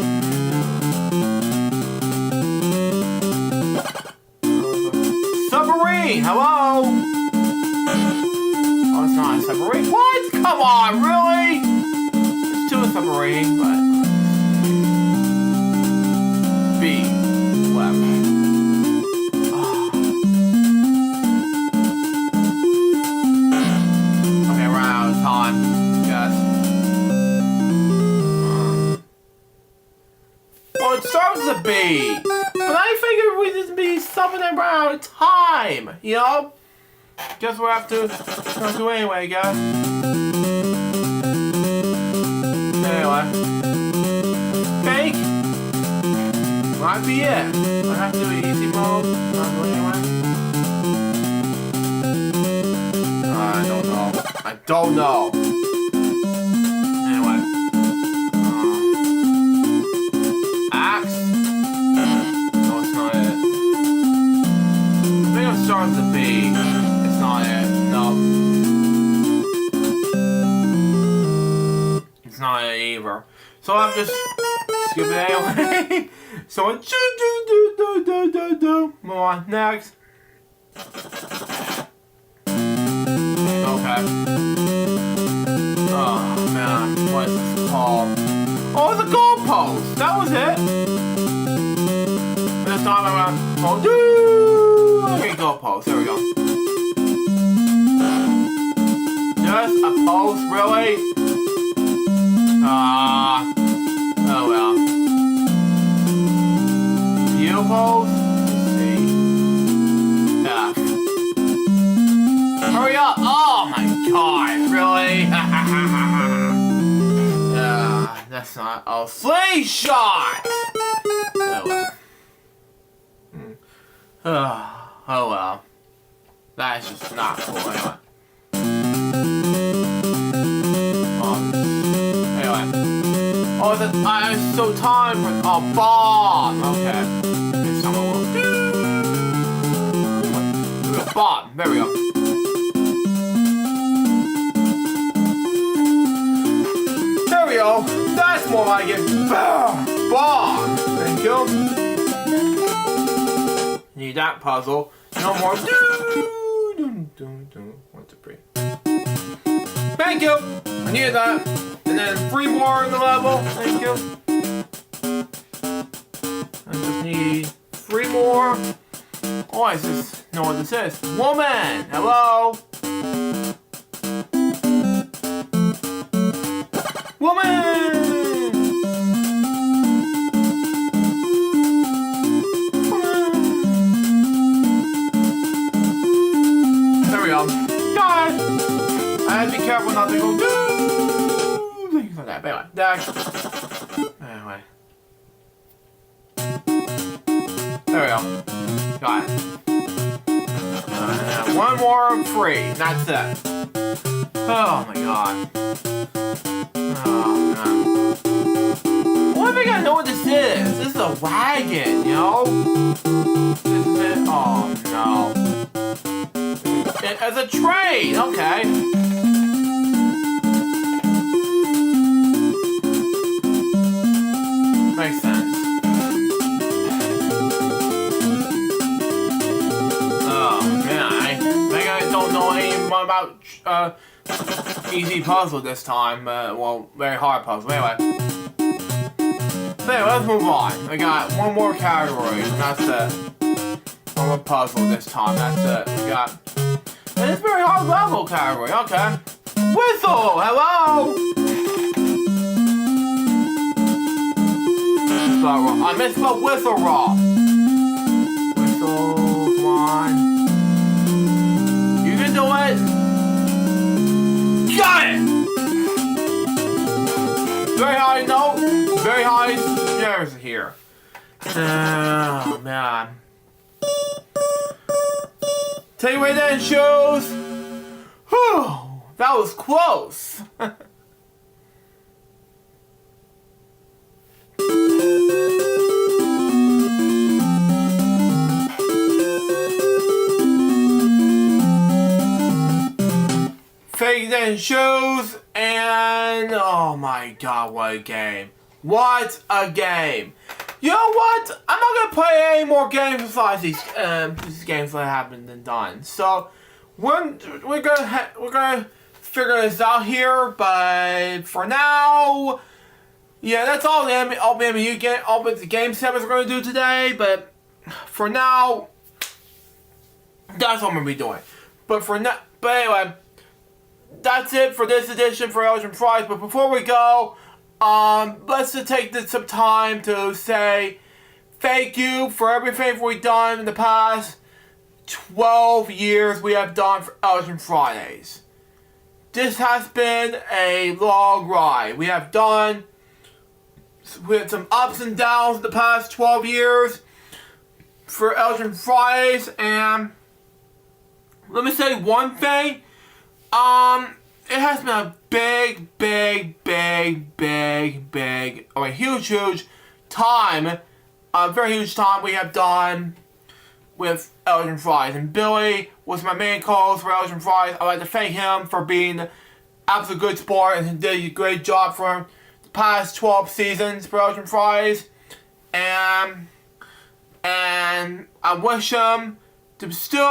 Submarine! Hello! Oh, it's not a submarine? What? Come on, really? It's to a submarine, but... B. Left. something around time, you know? Guess we'll have to do anyway, guys. Anyway. Fake? Might be it. I have to do easy mode. Not doing anyway. I don't know. I don't know. Anyway. Axe? No, it's not it. I think I'm starting to be. It's not it. No. It's not it either. So I'm just skipping it anyway. So do. Move on. Next. Okay. Oh man, what's this called? Oh, the goalpost! That was it! This time around, okay, goalpost, there we go. Just a post, really? Oh well. View post? Hurry up! Oh my god, really? That's not a slingshot! Oh well. That's just not cool anyway. Anyway. Oh, it's so time for bomb! Okay. Maybe someone will do. Bomb, there we go. That's more like it. Bomb! Thank you. Need that puzzle. No more. 1, 2, 3. Thank you. I needed that. And then 3 more in the level. Thank you. I just need 3 more. Oh, I just know what this is. Woman! Hello! Woman! There we go. Got it! I have to be careful not to go do things like that. But anyway, dash. Anyway. There we go. Got it. One more free. That's it. Oh my god. Oh man. What if I gotta know what this is? This is a wagon, you know? This is it. Oh no. It's a train, okay. Makes sense. Oh man, I think I don't know anyone about easy puzzle this time, well, very hard puzzle. Anyway. So anyway, let's move on. I got one more category, and that's it. One more puzzle this time, that's it. We got... And it's very hard level category, okay. Whistle! Hello! I misspelled whistle wrong. Whistle, come on. You can do it! Got it! Very high note, very high shares here. Oh man. Take away that shows. Whew, that was close. Fake and shows, and oh my god, what a game. What a game. You know what? I'm not gonna play any more games besides these games that haven't been done. So we're gonna figure this out here, but for now, yeah, that's all the game segments we're gonna do today. But for now, that's what I'm gonna be doing. But anyway, that's it for this edition for Elgin Prize. But before we go, let's just take some time to say thank you for everything we've done in the past 12 years we have done for LJ Fridays. This has been a long ride. We have done with some ups and downs in the past 12 years for LJ Fridays, and let me say one thing. It has been a huge time, a very huge time we have done with LJ Fridays. And Billy was my main co-host for LJ Fridays. I'd like to thank him for being an absolute good sport, and he did a great job for the past 12 seasons for LJ Fridays. And I wish him to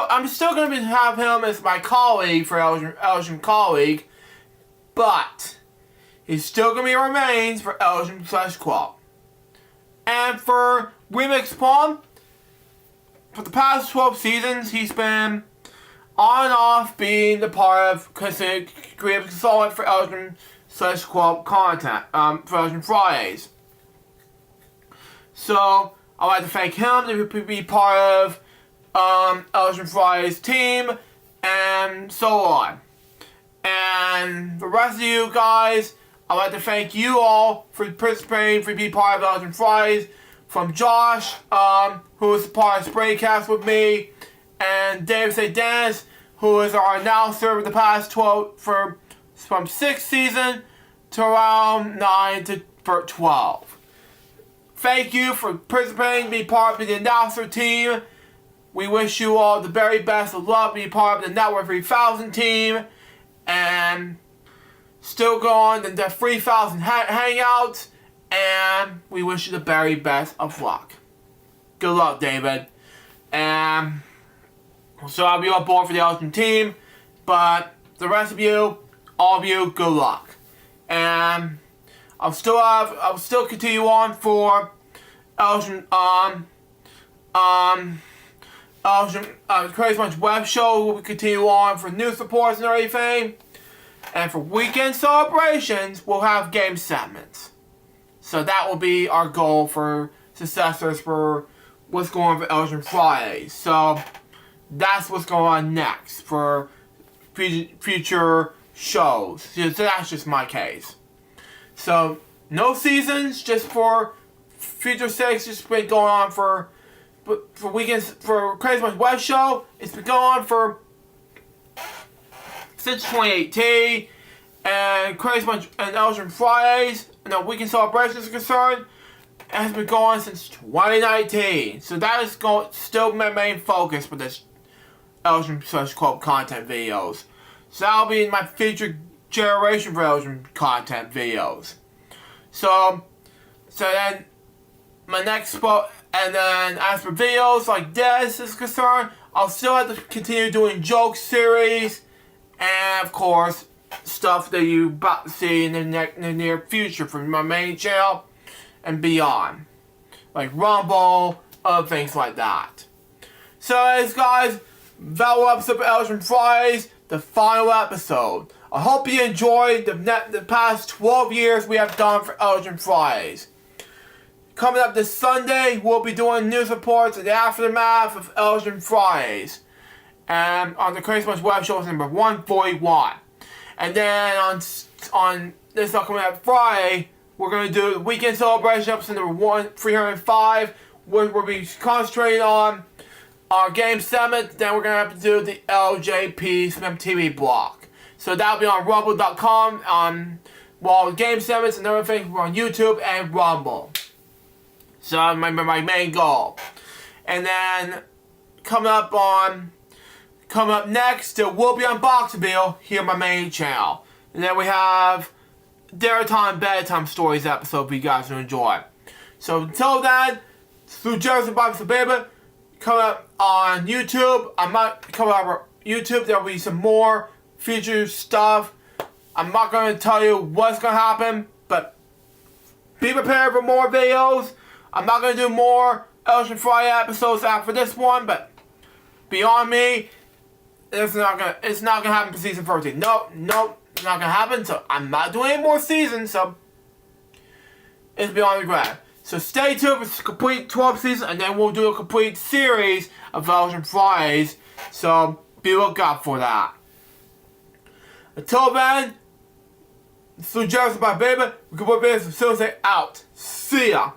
I'm still going to have him as my colleague for LJ colleague, but he's still going to remains for LJ/Qual. And for Remix Palm, for the past 12 seasons, he's been on and off being the part of creative consultant for LJ/Qual content, for LJ Fridays. So I'd like to thank him to be part of LJ Fridays team, and so on. And the rest of you guys, I'd like to thank you all for participating, for being part of LJ Fridays. From Josh, who is part of Spraycast with me, and Dave St. Dennis, who is our announcer for the past 12, from 6th season to around 9 to 12. Thank you for participating, being part of the announcer team. We wish you all the very best of luck, being part of the Network 3000 team, and still going to the 3000 Hangouts, and we wish you the very best of luck. Good luck, David. And so I'll be on board for the Elton team, but the rest of you, all of you, good luck. And I'll still continue on for Elton, Crazy Much Web Show. We'll continue on for news reports and everything. And for weekend celebrations, we'll have game segments. So that will be our goal for successors for what's going on for LJ Fridays. So that's what's going on next for future shows. So that's just my case. So no seasons, just for future sakes. Just been going on for weekends for Crazy Much Web Show. It's been going on for since 2018, and Crazy Much and LJ Fridays, and the weekend celebrations are concerned, it has been going since 2019. So that is still my main focus for this LJ/Qual content videos. So that'll be my future generation for LJ content videos. So then my next spot, and then as for videos like this is concerned, I'll still have to continue doing joke series, and of course stuff that you about to see in the near future from my main channel and beyond, like Rumble, other things like that. So as guys, that was up LJ Fridays, the final episode. I hope you enjoyed the past 12 years we have done for LJ Fridays. Coming up this Sunday, we'll be doing news reports and the aftermath of LJ Fridays, and on the Crazy Much Web Show is number 141. And then on this upcoming Friday, we're going to do the weekend celebration episode number 305, where we'll be concentrating on our game segment. Then we're going to have to do the LJPCBM TV block. So that'll be on rumble.com, while game segments and other things are on YouTube and Rumble. So my main goal. And then coming up next, there will be Unboxable here on my main channel. And then we have Daytime Bedtime Stories episode for you guys to enjoy. So until then, through Jersey Unboxable Baby, coming up on YouTube. I might come up on YouTube. There will be some more future stuff. I'm not going to tell you what's going to happen, but be prepared for more videos. I'm not going to do more LJ Friday episodes after this one, but beyond me, it's not gonna happen for season 13. No, it's not gonna happen. So I'm not doing any more seasons. So it's beyond the grab. So stay tuned for the complete 12 season, and then we'll do a complete series of Belgian Fridays. So be looking out for that. Until then, this is Joseph, my baby. We can put business from Tuesday out. See ya.